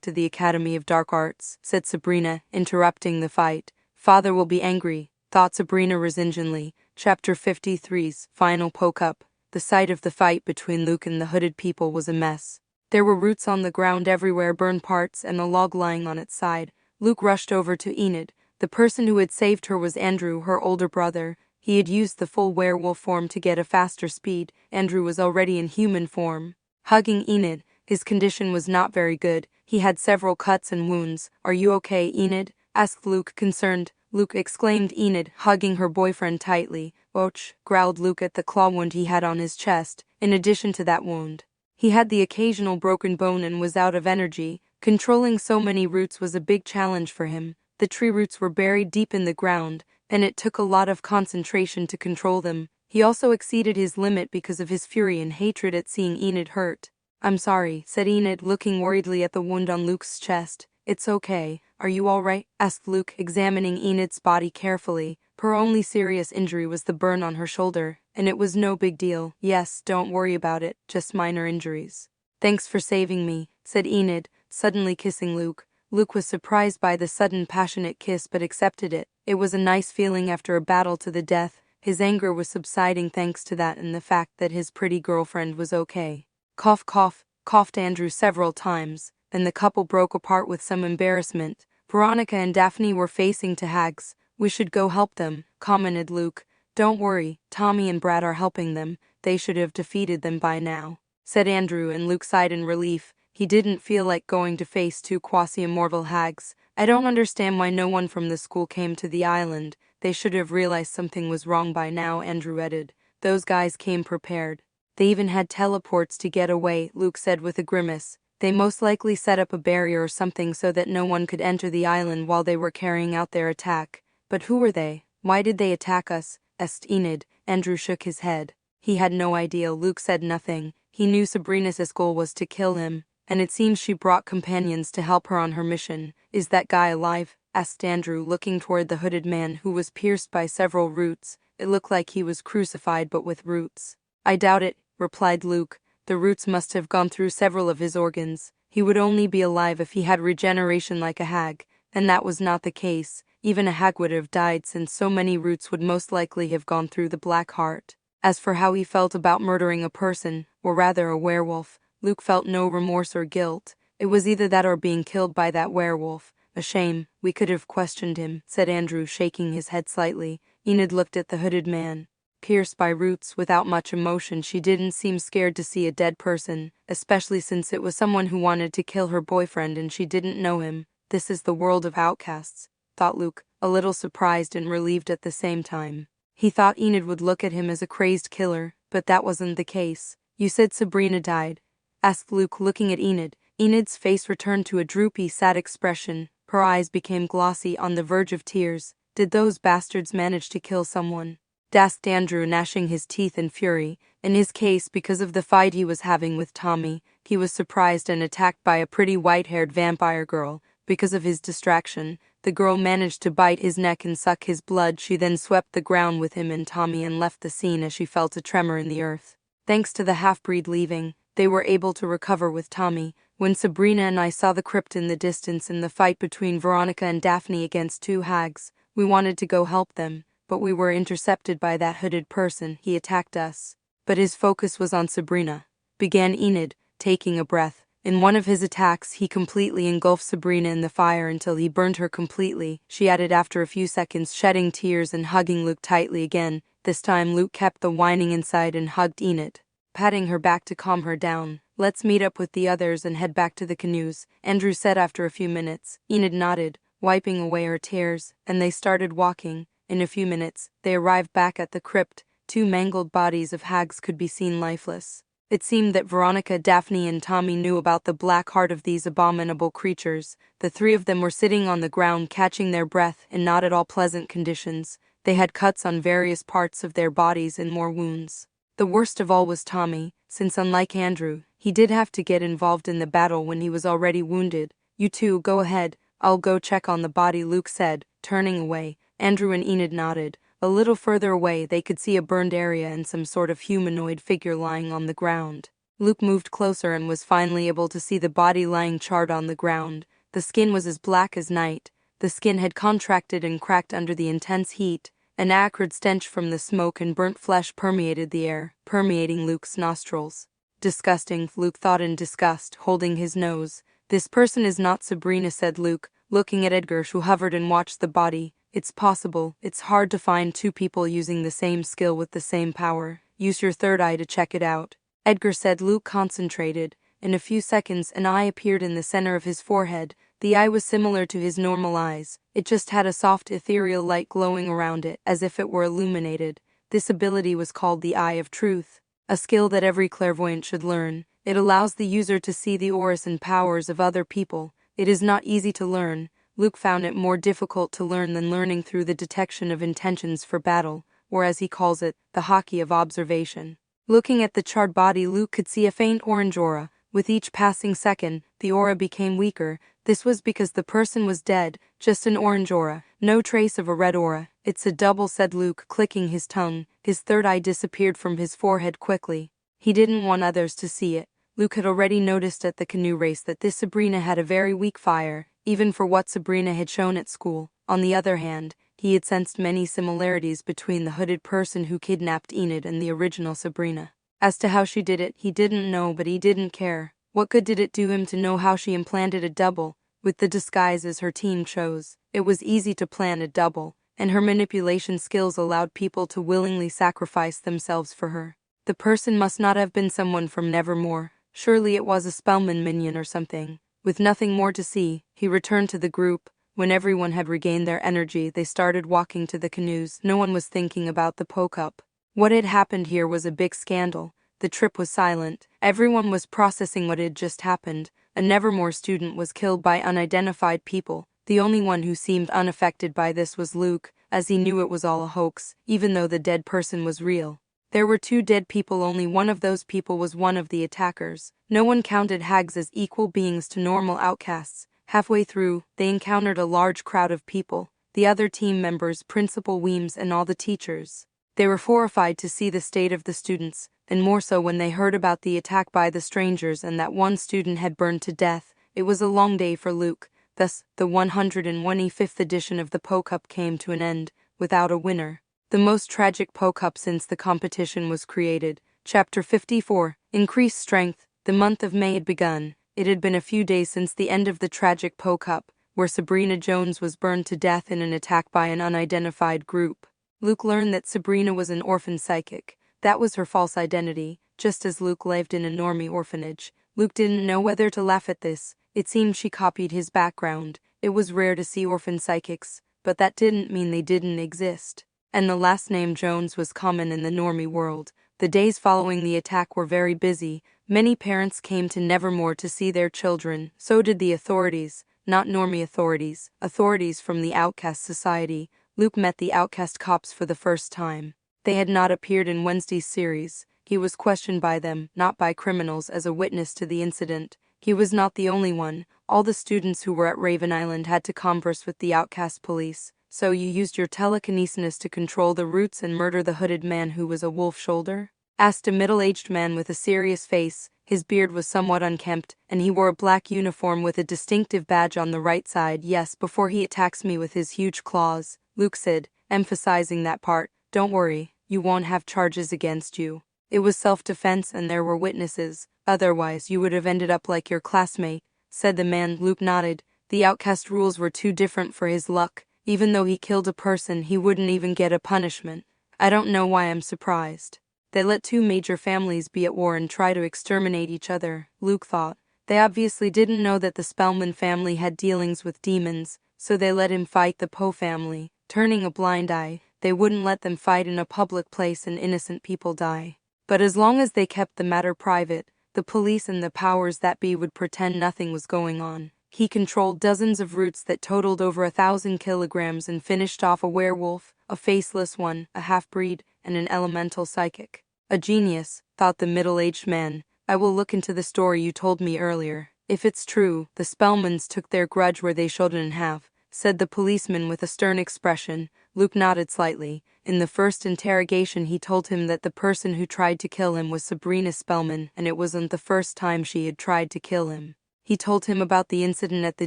to the Academy of Dark Arts, said Sabrina, interrupting the fight. Father will be angry, thought Sabrina resignedly. Chapter 53's Final Poe Cup. The sight of the fight between Luke and the hooded people was a mess. There were roots on the ground everywhere, burned parts, and a log lying on its side. Luke rushed over to Enid. The person who had saved her was Andrew, her older brother. He had used the full werewolf form to get a faster speed. Andrew was already in human form. Hugging Enid, his condition was not very good. He had several cuts and wounds. Are you okay, Enid? Asked Luke, concerned. Luke, exclaimed Enid, hugging her boyfriend tightly. Ouch, growled Luke at the claw wound he had on his chest. In addition to that wound, he had the occasional broken bone and was out of energy. Controlling so many roots was a big challenge for him. The tree roots were buried deep in the ground, and it took a lot of concentration to control them. He also exceeded his limit because of his fury and hatred at seeing Enid hurt. I'm sorry, said Enid, looking worriedly at the wound on Luke's chest. It's okay. Are you all right? Asked Luke, examining Enid's body carefully. Her only serious injury was the burn on her shoulder, and it was no big deal. Yes, don't worry about it, just minor injuries. Thanks for saving me, said Enid, suddenly kissing Luke. Luke was surprised by the sudden passionate kiss but accepted it. It was a nice feeling after a battle to the death. His anger was subsiding thanks to that and the fact that his pretty girlfriend was okay. Cough, cough, coughed Andrew several times. Then the couple broke apart with some embarrassment. Veronica and Daphne were facing to hags. We should go help them, commented Luke. Don't worry, Tommy and Brad are helping them. They should have defeated them by now, said Andrew, and Luke sighed in relief. He didn't feel like going to face two quasi-immortal hags. I don't understand why no one from the school came to the island. They should have realized something was wrong by now, Andrew added. Those guys came prepared. They even had teleports to get away, Luke said with a grimace. They most likely set up a barrier or something so that no one could enter the island while they were carrying out their attack. But who were they? Why did they attack us? Asked Enid. Andrew shook his head. He had no idea. Luke said nothing. He knew Sabrina's goal was to kill him, and it seems she brought companions to help her on her mission. Is that guy alive? Asked Andrew, looking toward the hooded man who was pierced by several roots. It looked like he was crucified but with roots. I doubt it, replied Luke. The roots must have gone through several of his organs. He would only be alive if he had regeneration like a hag, and that was not the case. Even a hag would have died, since so many roots would most likely have gone through the black heart. As for how he felt about murdering a person, or rather a werewolf, Luke felt no remorse or guilt. It was either that or being killed by that werewolf. A shame. We could have questioned him, said Andrew, shaking his head slightly. Enid looked at the hooded man. Pierced by roots, without much emotion, she didn't seem scared to see a dead person, especially since it was someone who wanted to kill her boyfriend and she didn't know him. This is the world of outcasts, thought Luke, a little surprised and relieved at the same time. He thought Enid would look at him as a crazed killer, but that wasn't the case. You said Sabrina died? Asked Luke, looking at Enid. Enid's face returned to a droopy, sad expression. Her eyes became glossy, on the verge of tears. Did those bastards manage to kill someone? Asked Andrew, gnashing his teeth in fury. In his case, because of the fight he was having with Tommy, he was surprised and attacked by a pretty white-haired vampire girl. Because of his distraction, the girl managed to bite his neck and suck his blood. She then swept the ground with him and Tommy and left the scene as she felt a tremor in the earth. Thanks to the half-breed leaving, they were able to recover with Tommy. When Sabrina and I saw the crypt in the distance in the fight between Veronica and Daphne against two hags, we wanted to go help them, but we were intercepted by that hooded person. He attacked us. But his focus was on Sabrina, began Enid, taking a breath. In one of his attacks, he completely engulfed Sabrina in the fire until he burned her completely, she added after a few seconds, shedding tears and hugging Luke tightly again. This time Luke kept the whining inside and hugged Enid, patting her back to calm her down. Let's meet up with the others and head back to the canoes, Andrew said after a few minutes. Enid nodded, wiping away her tears, and they started walking. In a few minutes, they arrived back at the crypt. Two mangled bodies of hags could be seen lifeless. It seemed that Veronica, Daphne, and Tommy knew about the black heart of these abominable creatures. The three of them were sitting on the ground, catching their breath in not at all pleasant conditions. They had cuts on various parts of their bodies and more wounds. The worst of all was Tommy, since unlike Andrew, he did have to get involved in the battle when he was already wounded. You two, go ahead. I'll go check on the body, Luke said, turning away. Andrew and Enid nodded. A little further away, they could see a burned area and some sort of humanoid figure lying on the ground. Luke moved closer and was finally able to see the body lying charred on the ground. The skin was as black as night. The skin had contracted and cracked under the intense heat. An acrid stench from the smoke and burnt flesh permeated the air, permeating Luke's nostrils. Disgusting, Luke thought in disgust, holding his nose. This person is not Sabrina, said Luke, looking at Edgar, who hovered and watched the body. It's possible. It's hard to find two people using the same skill with the same power. Use your third eye to check it out, Edgar said. Luke concentrated. In a few seconds, an eye appeared in the center of his forehead. The eye was similar to his normal eyes. It just had a soft ethereal light glowing around it, as if it were illuminated. This ability was called the Eye of Truth, a skill that every clairvoyant should learn. It allows the user to see the auras and powers of other people. It is not easy to learn. Luke found it more difficult to learn than learning through the detection of intentions for battle, or as he calls it, the hockey of observation. Looking at the charred body, Luke could see a faint orange aura. With each passing second, the aura became weaker. This was because the person was dead, just an orange aura, no trace of a red aura. It's a double, said Luke, clicking his tongue. His third eye disappeared from his forehead quickly. He didn't want others to see it. Luke had already noticed at the canoe race that this Sabrina had a very weak fire, even for what Sabrina had shown at school. On the other hand, he had sensed many similarities between the hooded person who kidnapped Enid and the original Sabrina. As to how she did it, he didn't know, but he didn't care. What good did it do him to know how she implanted a double? With the disguises her team chose, it was easy to plan a double, and her manipulation skills allowed people to willingly sacrifice themselves for her. The person must not have been someone from Nevermore. Surely it was a Spellman minion or something. With nothing more to see, he returned to the group. When everyone had regained their energy, they started walking to the canoes. No one was thinking about the Poe Cup. What had happened here was a big scandal. The trip was silent. Everyone was processing what had just happened. a Nevermore student was killed by unidentified people. The only one who seemed unaffected by this was Luke, as he knew it was all a hoax, even though the dead person was real. There were 2 dead people, only one of those people was one of the attackers. No one counted hags as equal beings to normal outcasts. Halfway through, they encountered a large crowd of people, the other team members, Principal Weems, and all the teachers. They were horrified to see the state of the students, and more so when they heard about the attack by the strangers and that one student had burned to death. It was a long day for Luke. Thus, the 125th edition of the Poe Cup came to an end, without a winner. The most tragic Poe Cup since the competition was created. Chapter 54. Increased Strength. The month of May had begun. It had been a few days since the end of the tragic Poe Cup, where Sabrina Jones was burned to death in an attack by an unidentified group. Luke learned that Sabrina was an orphan psychic. That was her false identity, just as Luke lived in a normie orphanage. Luke didn't know whether to laugh at this. It seemed she copied his background. It was rare to see orphan psychics, but that didn't mean they didn't exist. And the last name Jones was common in the normie world. The days following the attack were very busy. Many parents came to Nevermore to see their children. So did the authorities, not normie authorities, authorities from the outcast society. Luke met the outcast cops for the first time. They had not appeared in Wednesday's series. He was questioned by them, not by criminals, as a witness to the incident. He was not the only one. All the students who were at Raven Island had to converse with the outcast police. So you used your telekinesis to control the roots and murder the hooded man who was a wolf shoulder? Asked a middle-aged man with a serious face. His beard was somewhat unkempt, and he wore a black uniform with a distinctive badge on the right side. Yes, before he attacks me with his huge claws, Luke said, emphasizing that part. Don't worry, you won't have charges against you. It was self-defense and there were witnesses. Otherwise, you would have ended up like your classmate, said the man. Luke nodded. The outcast rules were too different for his luck. Even though he killed a person, he wouldn't even get a punishment. I don't know why I'm surprised. They let 2 major families be at war and try to exterminate each other, Luke thought. They obviously didn't know that the Spellman family had dealings with demons, so they let him fight the Poe family, turning a blind eye. They wouldn't let them fight in a public place and innocent people die. But as long as they kept the matter private, the police and the powers that be would pretend nothing was going on. He controlled dozens of roots that totaled over 1,000 kilograms and finished off a werewolf, a faceless one, a half-breed, and an elemental psychic. A genius, thought the middle-aged man. I will look into the story you told me earlier. If it's true, the Spellmans took their grudge where they shouldn't have, said the policeman with a stern expression. Luke nodded slightly. In the first interrogation he told him that the person who tried to kill him was Sabrina Spellman, and it wasn't the first time she had tried to kill him. He told him about the incident at the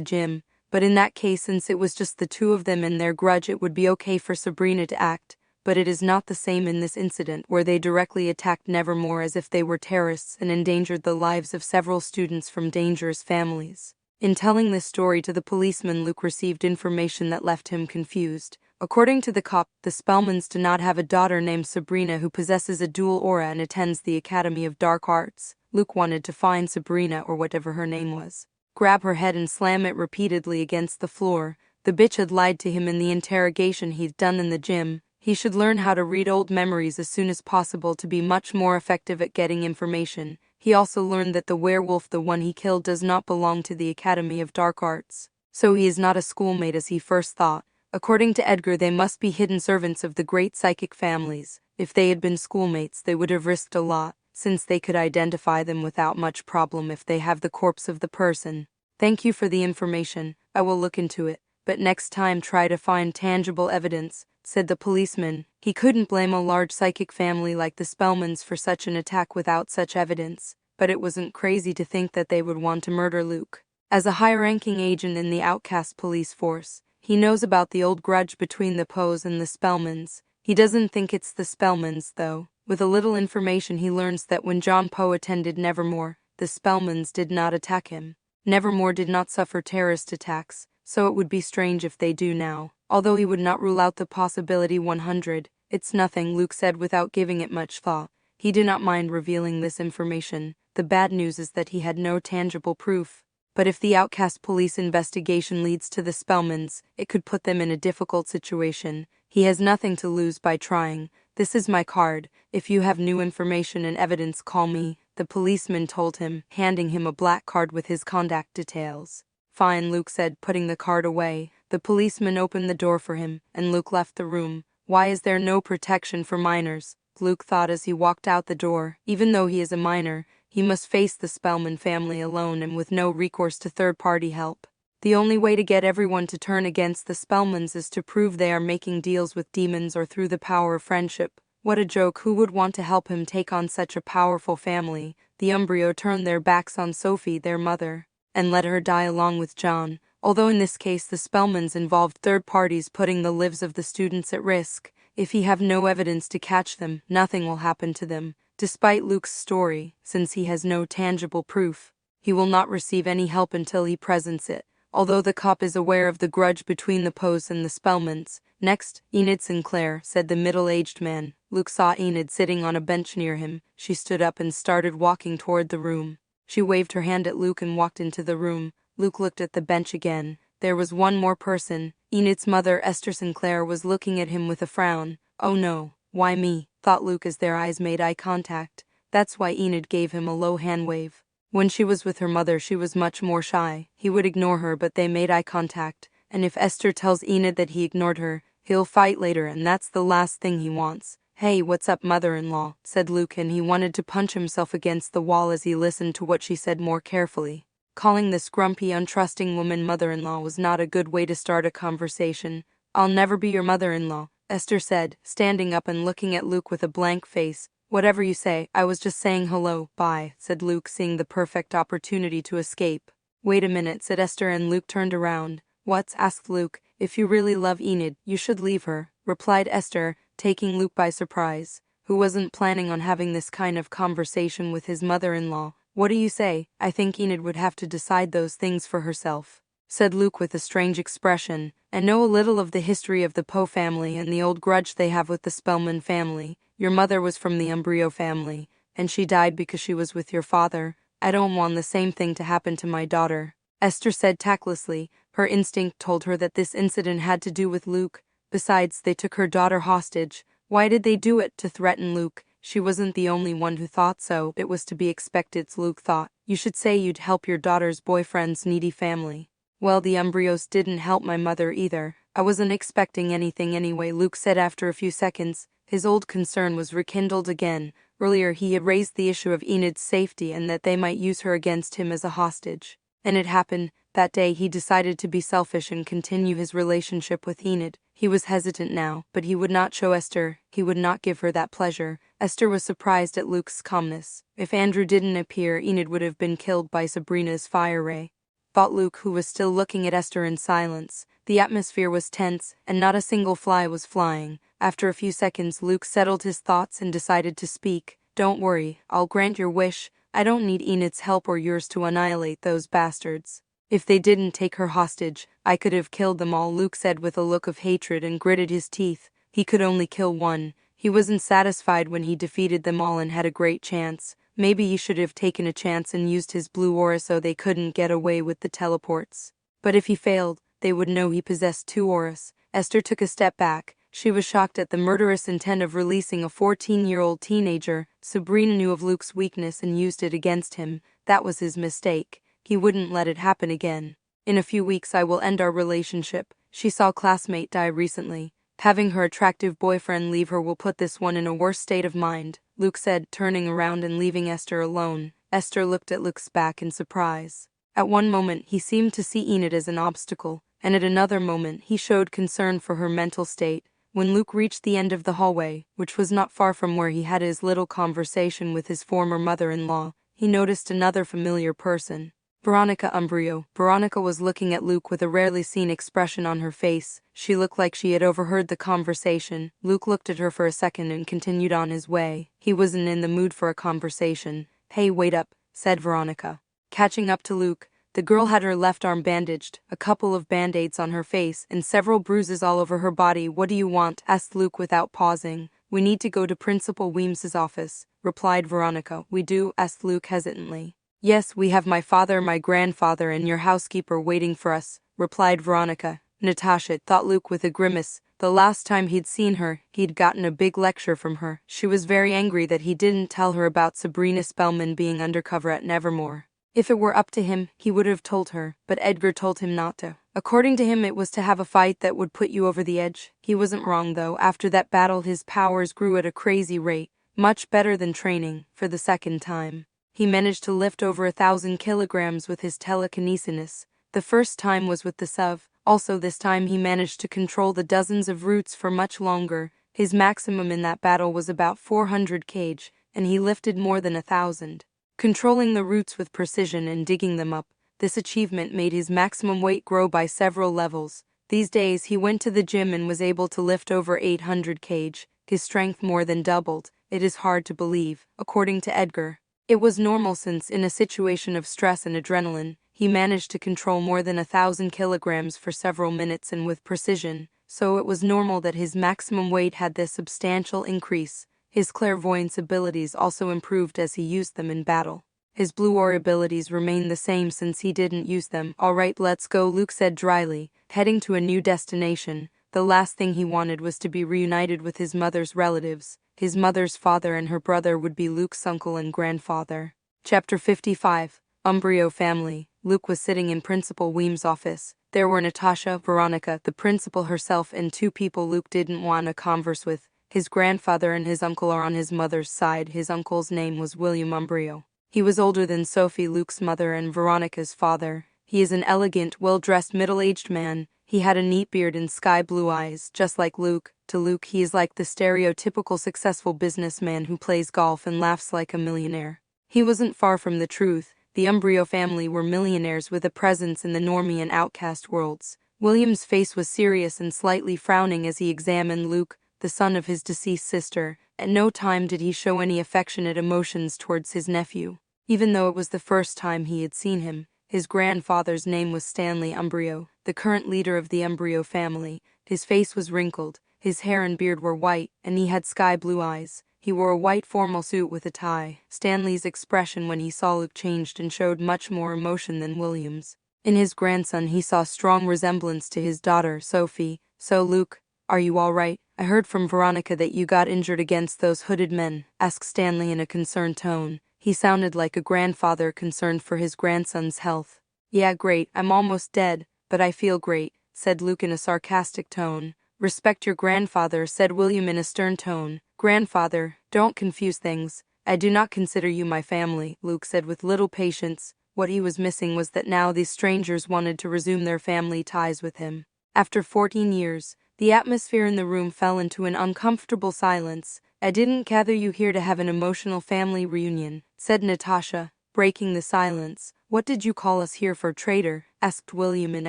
gym, but in that case, since it was just the 2 of them and their grudge, it would be okay for Sabrina to act. But it is not the same in this incident, where they directly attacked Nevermore as if they were terrorists and endangered the lives of several students from dangerous families. In telling this story to the policeman, Luke received information that left him confused. According to the cop, the Spellmans do not have a daughter named Sabrina who possesses a dual aura and attends the Academy of Dark Arts. Luke wanted to find Sabrina, or whatever her name was, grab her head and slam it repeatedly against the floor. The bitch had lied to him in the interrogation he'd done in the gym. He should learn how to read old memories as soon as possible to be much more effective at getting information. He also learned that the werewolf, the one he killed, does not belong to the Academy of Dark Arts. So he is not a schoolmate as he first thought. According to Edgar, they must be hidden servants of the great psychic families. If they had been schoolmates, they would have risked a lot, since they could identify them without much problem if they have the corpse of the person. Thank you for the information. I will look into it, but next time try to find tangible evidence, said the policeman. He couldn't blame a large psychic family like the Spellmans for such an attack without such evidence, but it wasn't crazy to think that they would want to murder Luke. As a high-ranking agent in the outcast police force, he knows about the old grudge between the Poes and the Spellmans. He doesn't think it's the Spellmans, though. With a little information he learns that when John Poe attended Nevermore, the Spellmans did not attack him. Nevermore did not suffer terrorist attacks, so it would be strange if they do now. Although he would not rule out the possibility 100. It's nothing, Luke said without giving it much thought. He did not mind revealing this information. The bad news is that he had no tangible proof. But if the outcast police investigation leads to the Spellmans, it could put them in a difficult situation. He has nothing to lose by trying. "This is my card. If you have new information and evidence, call me," the policeman told him, handing him a black card with his contact details. "Fine," Luke said, putting the card away. The policeman opened the door for him, and Luke left the room. Why is there no protection for minors? Luke thought as he walked out the door. Even though he is a minor, he must face the Spellman family alone and with no recourse to third-party help. The only way to get everyone to turn against the Spellmans is to prove they are making deals with demons or through the power of friendship. What a joke! Who would want to help him take on such a powerful family? The Umbrio turned their backs on Sophie, their mother, and let her die along with John. Although in this case the Spellmans involved third parties putting the lives of the students at risk, if he have no evidence to catch them, nothing will happen to them. Despite Luke's story, since he has no tangible proof, he will not receive any help until he presents it. Although the cop is aware of the grudge between the Poes and the Spellmans. "Next, Enid Sinclair," said the middle-aged man. Luke saw Enid sitting on a bench near him. She stood up and started walking toward the room. She waved her hand at Luke and walked into the room. Luke looked at the bench again. There was one more person. Enid's mother, Esther Sinclair, was looking at him with a frown. "Oh no, why me?" thought Luke as their eyes made eye contact. That's why Enid gave him a low hand wave. When she was with her mother, she was much more shy. He would ignore her, but they made eye contact. And if Esther tells Enid that he ignored her, he'll fight later, and that's the last thing he wants. "Hey, what's up, mother-in-law?" said Luke, and he wanted to punch himself against the wall as he listened to what she said more carefully. Calling this grumpy, untrusting woman mother-in-law was not a good way to start a conversation. "I'll never be your mother-in-law," Esther said, standing up and looking at Luke with a blank face. "Whatever you say, I was just saying hello, bye," said Luke, seeing the perfect opportunity to escape. "Wait a minute," said Esther, and Luke turned around. "What?" asked Luke. "If you really love Enid, you should leave her," replied Esther, taking Luke by surprise, who wasn't planning on having this kind of conversation with his mother-in-law. "What do you say?" "I think Enid would have to decide those things for herself," said Luke with a strange expression, "and know a little of the history of the Poe family and the old grudge they have with the Spellman family. Your mother was from the Umbrio family, and she died because she was with your father. I don't want the same thing to happen to my daughter," Esther said tactlessly. Her instinct told her that this incident had to do with Luke. Besides, they took her daughter hostage. Why did they do it? To threaten Luke. She wasn't the only one who thought so. It was to be expected, Luke thought. "You should say you'd help your daughter's boyfriend's needy family." "Well, the Umbrios didn't help my mother either. I wasn't expecting anything anyway," Luke said after a few seconds. His old concern was rekindled again. Earlier he had raised the issue of Enid's safety and that they might use her against him as a hostage. And it happened. That day he decided to be selfish and continue his relationship with Enid. He was hesitant now, but he would not show Esther. He would not give her that pleasure. Esther was surprised at Luke's calmness. If Andrew didn't appear, Enid would have been killed by Sabrina's fire ray, thought Luke, who was still looking at Esther in silence. The atmosphere was tense, and not a single fly was flying. After a few seconds, Luke settled his thoughts and decided to speak. "Don't worry, I'll grant your wish. I don't need Enid's help or yours to annihilate those bastards. If they didn't take her hostage, I could have killed them all," Luke said with a look of hatred and gritted his teeth. He could only kill one. He wasn't satisfied when he defeated them all and had a great chance. Maybe he should have taken a chance and used his blue aura so they couldn't get away with the teleports. But if he failed, they would know he possessed two auras. Esther took a step back. She was shocked at the murderous intent of releasing a 14-year-old teenager. Sabrina knew of Luke's weakness and used it against him. That was his mistake. He wouldn't let it happen again. "In a few weeks I will end our relationship. She saw a classmate die recently. Having her attractive boyfriend leave her will put this one in a worse state of mind," Luke said, turning around and leaving Esther alone. Esther looked at Luke's back in surprise. At one moment he seemed to see Enid as an obstacle, and at another moment he showed concern for her mental state. When Luke reached the end of the hallway, which was not far from where he had his little conversation with his former mother-in-law, he noticed another familiar person. Veronica Umbrio. Veronica was looking at Luke with a rarely seen expression on her face. She looked like she had overheard the conversation. Luke looked at her for a second and continued on his way. He wasn't in the mood for a conversation. "Hey, wait up," said Veronica. Catching up to Luke, the girl had her left arm bandaged, a couple of band-aids on her face, and several bruises all over her body. "What do you want?" asked Luke without pausing. "We need to go to Principal Weems's office," replied Veronica. "We do?" asked Luke hesitantly. "Yes, we have my father, my grandfather, and your housekeeper waiting for us," replied Veronica. "Natasha," thought Luke with a grimace. The last time he'd seen her, he'd gotten a big lecture from her. She was very angry that he didn't tell her about Sabrina Spellman being undercover at Nevermore. If it were up to him, he would have told her, but Edgar told him not to. According to him, it was to have a fight that would put you over the edge. He wasn't wrong, though. After that battle, his powers grew at a crazy rate, much better than training. For the second time, he managed to lift over 1,000 kilograms with his telekinesis. The first time was with the SUV. Also this time he managed to control the dozens of roots for much longer. His maximum in that battle was about 400 kg, and he lifted more than 1,000. Controlling the roots with precision and digging them up, this achievement made his maximum weight grow by several levels. These days he went to the gym and was able to lift over 800 kg. His strength more than doubled. It is hard to believe, according to Edgar. It was normal since, in a situation of stress and adrenaline, he managed to control more than 1,000 kilograms for several minutes and with precision, so it was normal that his maximum weight had this substantial increase. His clairvoyance abilities also improved as he used them in battle. His blue aura abilities remained the same since he didn't use them. "Alright, let's go," Luke said dryly, heading to a new destination. The last thing he wanted was to be reunited with his mother's relatives. His mother's father and her brother would be Luke's uncle and grandfather. Chapter 55. Umbrio Family. Luke was sitting in Principal Weem's office. There were Natasha, Veronica, the principal herself, and two people Luke didn't want to converse with. His grandfather and his uncle are on his mother's side. His uncle's name was William Umbrio. He was older than Sophie, Luke's mother, and Veronica's father. He is an elegant, well-dressed, middle-aged man. He had a neat beard and sky-blue eyes, just like Luke. To Luke, he is like the stereotypical successful businessman who plays golf and laughs like a millionaire. He wasn't far from the truth. The Umbrio family were millionaires with a presence in the normie and outcast worlds. William's face was serious and slightly frowning as he examined Luke, the son of his deceased sister. At no time did he show any affectionate emotions towards his nephew. Even though it was the first time he had seen him, his grandfather's name was Stanley Umbrio, the current leader of the Umbrio family. His face was wrinkled, his hair and beard were white, and he had sky-blue eyes. He wore a white formal suit with a tie. Stanley's expression when he saw Luke changed and showed much more emotion than William's. In his grandson he saw strong resemblance to his daughter, Sophie. "So Luke, are you all right? I heard from Veronica that you got injured against those hooded men," asked Stanley in a concerned tone. He sounded like a grandfather concerned for his grandson's health. "Yeah, great, I'm almost dead, but I feel great," said Luke in a sarcastic tone. "Respect your grandfather," said William in a stern tone. "Grandfather, don't confuse things. I do not consider you my family," Luke said with little patience. What he was missing was that now these strangers wanted to resume their family ties with him. After 14 years, the atmosphere in the room fell into an uncomfortable silence. "I didn't gather you here to have an emotional family reunion," said Natasha, breaking the silence. "What did you call us here for, traitor?" asked William in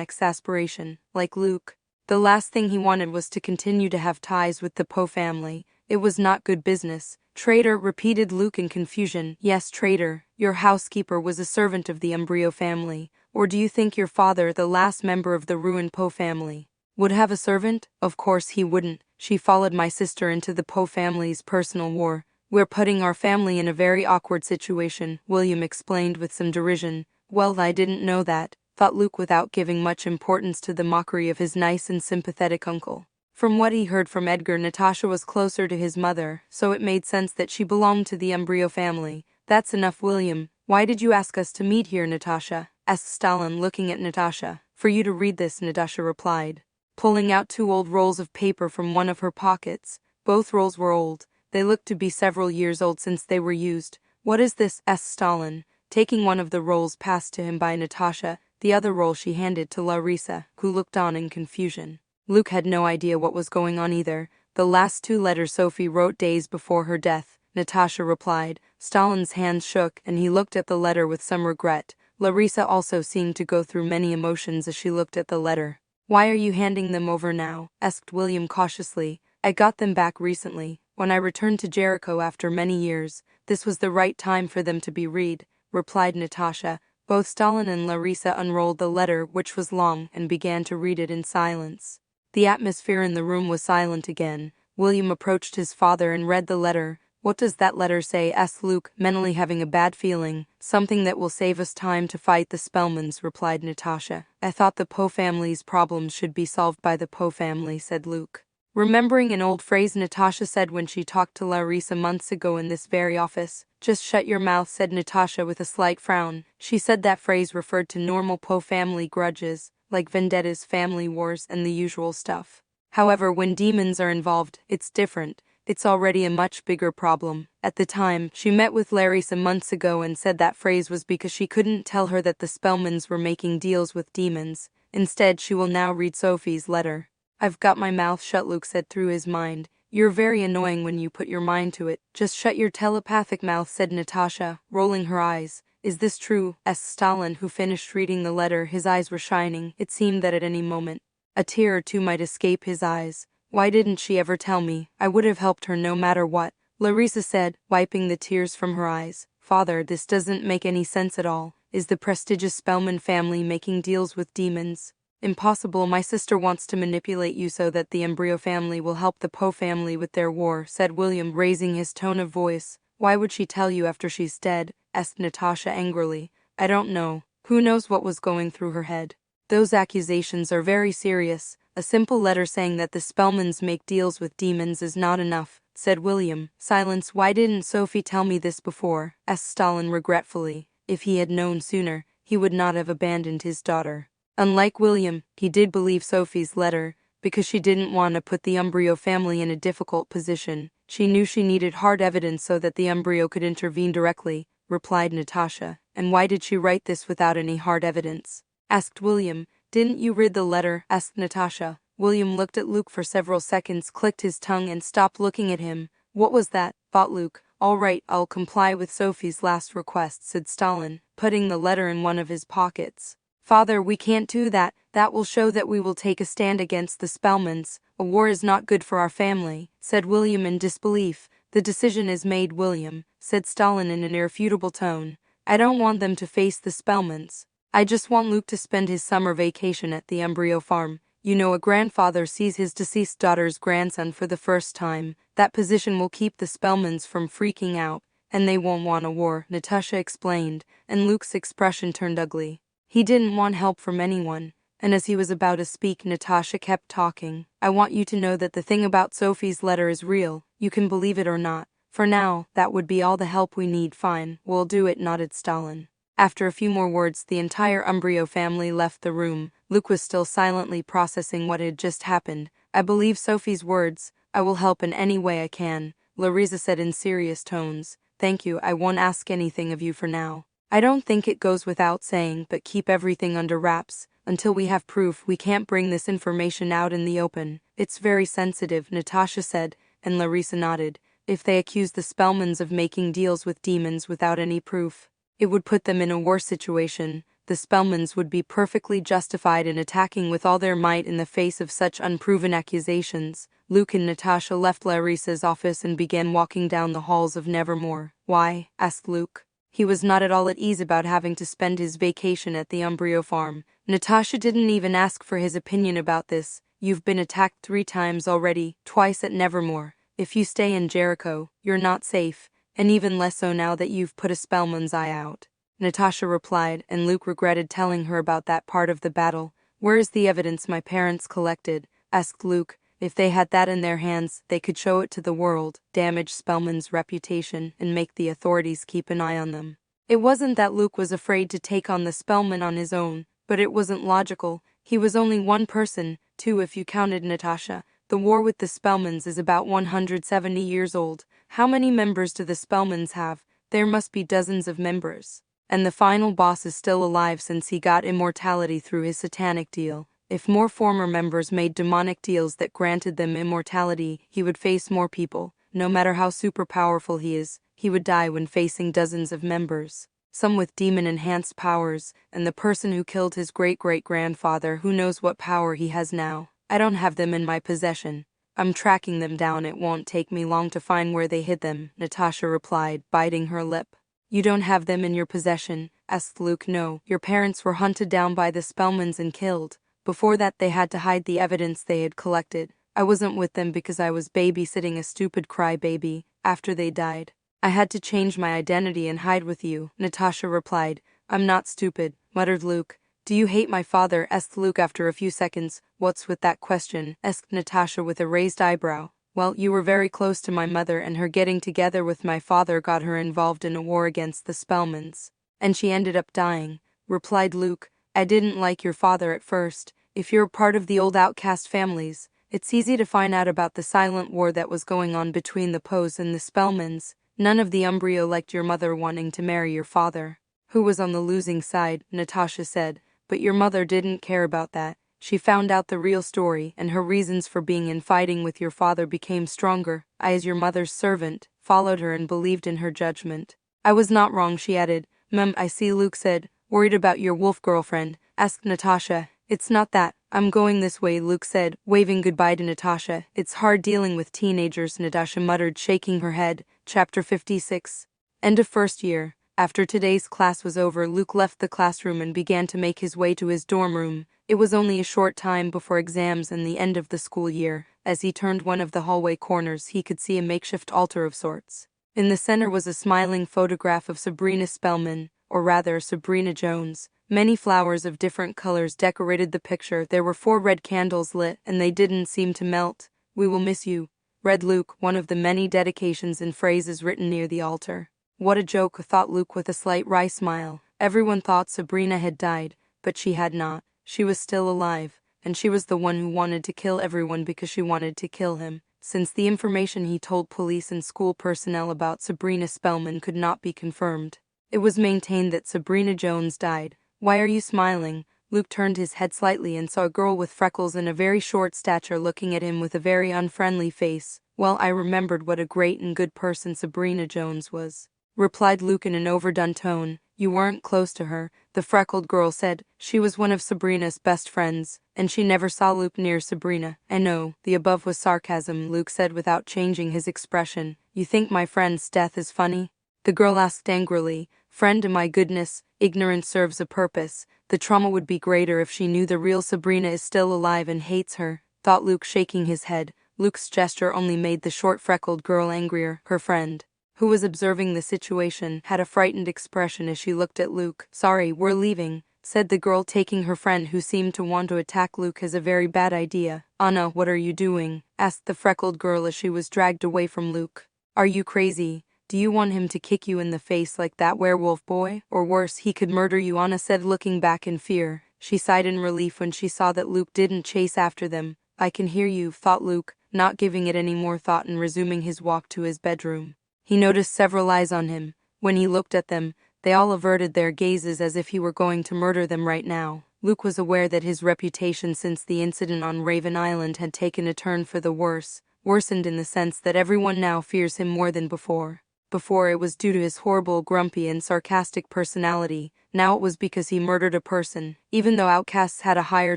exasperation. Like Luke, the last thing he wanted was to continue to have ties with the Poe family. It was not good business. "Traitor," repeated Luke in confusion. "Yes, traitor. Your housekeeper was a servant of the Umbrio family. Or do you think your father, the last member of the ruined Poe family, would have a servant? Of course he wouldn't. She followed my sister into the Poe family's personal war. We're putting our family in a very awkward situation," William explained with some derision. "Well, I didn't know that," thought Luke without giving much importance to the mockery of his nice and sympathetic uncle. From what he heard from Edgar, Natasha was closer to his mother, so it made sense that she belonged to the Umbrio family. "That's enough, William. Why did you ask us to meet here, Natasha?" asked Stalin, looking at Natasha. "For you to read this," Natasha replied, pulling out 2 old rolls of paper from one of her pockets. Both rolls were old. They looked to be several years old since they were used. "What is this?" asked Stalin, taking one of the rolls passed to him by Natasha. The other roll she handed to Larissa, who looked on in confusion. Luke had no idea what was going on either. "The last 2 letters Sophie wrote days before her death," Natasha replied. Stalin's hands shook, and he looked at the letter with some regret. Larissa also seemed to go through many emotions as she looked at the letter. "Why are you handing them over now?" asked William cautiously. "I got them back recently, when I returned to Jericho after many years. This was the right time for them to be read," replied Natasha. Both Stalin and Larissa unrolled the letter, which was long, and began to read it in silence. The atmosphere in the room was silent again. William approached his father and read the letter. "What does that letter say?" asked Luke, mentally having a bad feeling. "Something that will save us time to fight the Spellmans," replied Natasha. "I thought the Poe family's problems should be solved by the Poe family," said Luke. Remembering an old phrase Natasha said when she talked to Larissa months ago in this very office. "Just shut your mouth," said Natasha with a slight frown. She said that phrase referred to normal Poe family grudges, like vendettas, family wars, and the usual stuff. However, when demons are involved, it's different. It's already a much bigger problem. At the time, she met with Larissa months ago and said that phrase was because she couldn't tell her that the Spellmans were making deals with demons. Instead, she will now read Sophie's letter. "I've got my mouth shut," Luke said through his mind. "You're very annoying when you put your mind to it." "Just shut your telepathic mouth," said Natasha, rolling her eyes. "Is this true?" asked Stalin, who finished reading the letter. His eyes were shining. It seemed that at any moment, a tear or two might escape his eyes. "Why didn't she ever tell me? I would have helped her no matter what," Larissa said, wiping the tears from her eyes. "Father, this doesn't make any sense at all. Is the prestigious Spellman family making deals with demons?" "Impossible. My sister wants to manipulate you so that the embryo family will help the Poe family with their war," said William, raising his tone of voice. "Why would she tell you after she's dead?" asked Natasha angrily. "I don't know. Who knows what was going through her head? Those accusations are very serious. A simple letter saying that the Spellmans make deals with demons is not enough," said William. "Silence. Why didn't Sophie tell me this before?" asked Stalin regretfully. If he had known sooner, he would not have abandoned his daughter. Unlike William, he did believe Sophie's letter, because she didn't want to put the embryo family in a difficult position. She knew she needed hard evidence so that the embryo could intervene directly, replied Natasha. "And why did she write this without any hard evidence?" asked William. "Didn't you read the letter?" asked Natasha. William looked at Luke for several seconds, clicked his tongue, and stopped looking at him. "What was that?" thought Luke. "All right, I'll comply with Sophie's last request," said Stalin, putting the letter in one of his pockets. "Father, we can't do that. That will show that we will take a stand against the Spellmans. A war is not good for our family," said William in disbelief. "The decision is made, William," said Stalin in an irrefutable tone. "I don't want them to face the Spellmans. I just want Luke to spend his summer vacation at the embryo farm. You know, a grandfather sees his deceased daughter's grandson for the first time. That position will keep the Spellmans from freaking out, and they won't want a war," Natasha explained, and Luke's expression turned ugly. He didn't want help from anyone, and as he was about to speak, Natasha kept talking. "I want you to know that the thing about Sophie's letter is real. You can believe it or not. For now, that would be all the help we need." "Fine, we'll do it," nodded Stalin. After a few more words, the entire embryo family left the room. Luke was still silently processing what had just happened. "I believe Sophie's words. I will help in any way I can," Larissa said in serious tones. "Thank you. I won't ask anything of you for now. I don't think it goes without saying, but keep everything under wraps. Until we have proof, we can't bring this information out in the open. It's very sensitive," Natasha said, and Larissa nodded. "If they accuse the Spellmans of making deals with demons without any proof, it would put them in a war situation. The Spellmans would be perfectly justified in attacking with all their might in the face of such unproven accusations." Luke and Natasha left Larissa's office and began walking down the halls of Nevermore. "Why?" asked Luke. He was not at all at ease about having to spend his vacation at the embryo farm. Natasha didn't even ask for his opinion about this. "You've been attacked 3 times already, twice at Nevermore. If you stay in Jericho, you're not safe, and even less so now that you've put a Spellman's eye out," Natasha replied, and Luke regretted telling her about that part of the battle. "Where is the evidence my parents collected?" asked Luke. "If they had that in their hands, they could show it to the world, damage Spellman's reputation, and make the authorities keep an eye on them." It wasn't that Luke was afraid to take on the Spellman on his own, but it wasn't logical. He was only one person, 2 if you counted Natasha. The war with the Spellmans is about 170 years old. How many members do the Spellmans have? There must be dozens of members. And the final boss is still alive since he got immortality through his satanic deal. If more former members made demonic deals that granted them immortality, he would face more people. No matter how super powerful he is, he would die when facing dozens of members, some with demon-enhanced powers, and the person who killed his great-great-grandfather, who knows what power he has now. I don't have them in my possession. I'm tracking them down. It won't take me long to find where they hid them," Natasha replied, biting her lip. "You don't have them in your possession?" asked Luke. "No. Your parents were hunted down by the Spellmans and killed. Before that, they had to hide the evidence they had collected. I wasn't with them because I was babysitting a stupid crybaby. After they died, I had to change my identity and hide with you," Natasha replied. "I'm not stupid," muttered Luke. Do you hate my father? Asked Luke after a few seconds. What's with that question? Asked Natasha with a raised eyebrow. Well, you were very close to my mother, and her getting together with my father got her involved in a war against the Spellmans. And she ended up dying, replied Luke. I didn't like your father at first. If you're part of the old outcast families, it's easy to find out about the silent war that was going on between the Poes and the Spellmans. None of the Umbrio liked your mother wanting to marry your father, who was on the losing side, Natasha said. But your mother didn't care about that. She found out the real story, and her reasons for being in fighting with your father became stronger. I, as your mother's servant, followed her and believed in her judgment. I was not wrong, she added. I see, Luke said. Worried about your wolf girlfriend? Asked Natasha. It's not that. I'm going this way, Luke said, waving goodbye to Natasha. It's hard dealing with teenagers, Natasha muttered, shaking her head. Chapter 56. End of first year. After today's class was over, Luke left the classroom and began to make his way to his dorm room. It was only a short time before exams and the end of the school year. As he turned one of the hallway corners, he could see a makeshift altar of sorts. In the center was a smiling photograph of Sabrina Spellman, or rather Sabrina Jones. Many flowers of different colors decorated the picture. There were 4 red candles lit, and they didn't seem to melt. We will miss you, read Luke, one of the many dedications and phrases written near the altar. What a joke, thought Luke with a slight wry smile. Everyone thought Sabrina had died, but she had not. She was still alive, and she was the one who wanted to kill everyone because she wanted to kill him. Since the information he told police and school personnel about Sabrina Spellman could not be confirmed, it was maintained that Sabrina Jones died. Why are you smiling? Luke turned his head slightly and saw a girl with freckles and a very short stature looking at him with a very unfriendly face. Well, I remembered what a great and good person Sabrina Jones was, replied Luke in an overdone tone. You weren't close to her, the freckled girl said. She was one of Sabrina's best friends, and she never saw Luke near Sabrina. I know, the above was sarcasm, Luke said without changing his expression. You think my friend's death is funny? The girl asked angrily. Friend, my goodness, ignorance serves a purpose. The trauma would be greater if she knew the real Sabrina is still alive and hates her, thought Luke, shaking his head. Luke's gesture only made the short freckled girl angrier. Her friend, who was observing the situation, had a frightened expression as she looked at Luke. Sorry, we're leaving, said the girl, taking her friend, who seemed to want to attack Luke, as a very bad idea. Anna, what are you doing? Asked the freckled girl as she was dragged away from Luke. Are you crazy? Do you want him to kick you in the face like that werewolf boy? Or worse, he could murder you, Anna said, looking back in fear. She sighed in relief when she saw that Luke didn't chase after them. I can hear you, thought Luke, not giving it any more thought and resuming his walk to his bedroom. He noticed several eyes on him. When he looked at them, they all averted their gazes as if he were going to murder them right now. Luke was aware that his reputation since the incident on Raven Island had taken a turn for the worse, worsened in the sense that everyone now fears him more than before. Before, it was due to his horrible, grumpy, and sarcastic personality. Now it was because he murdered a person. Even though outcasts had a higher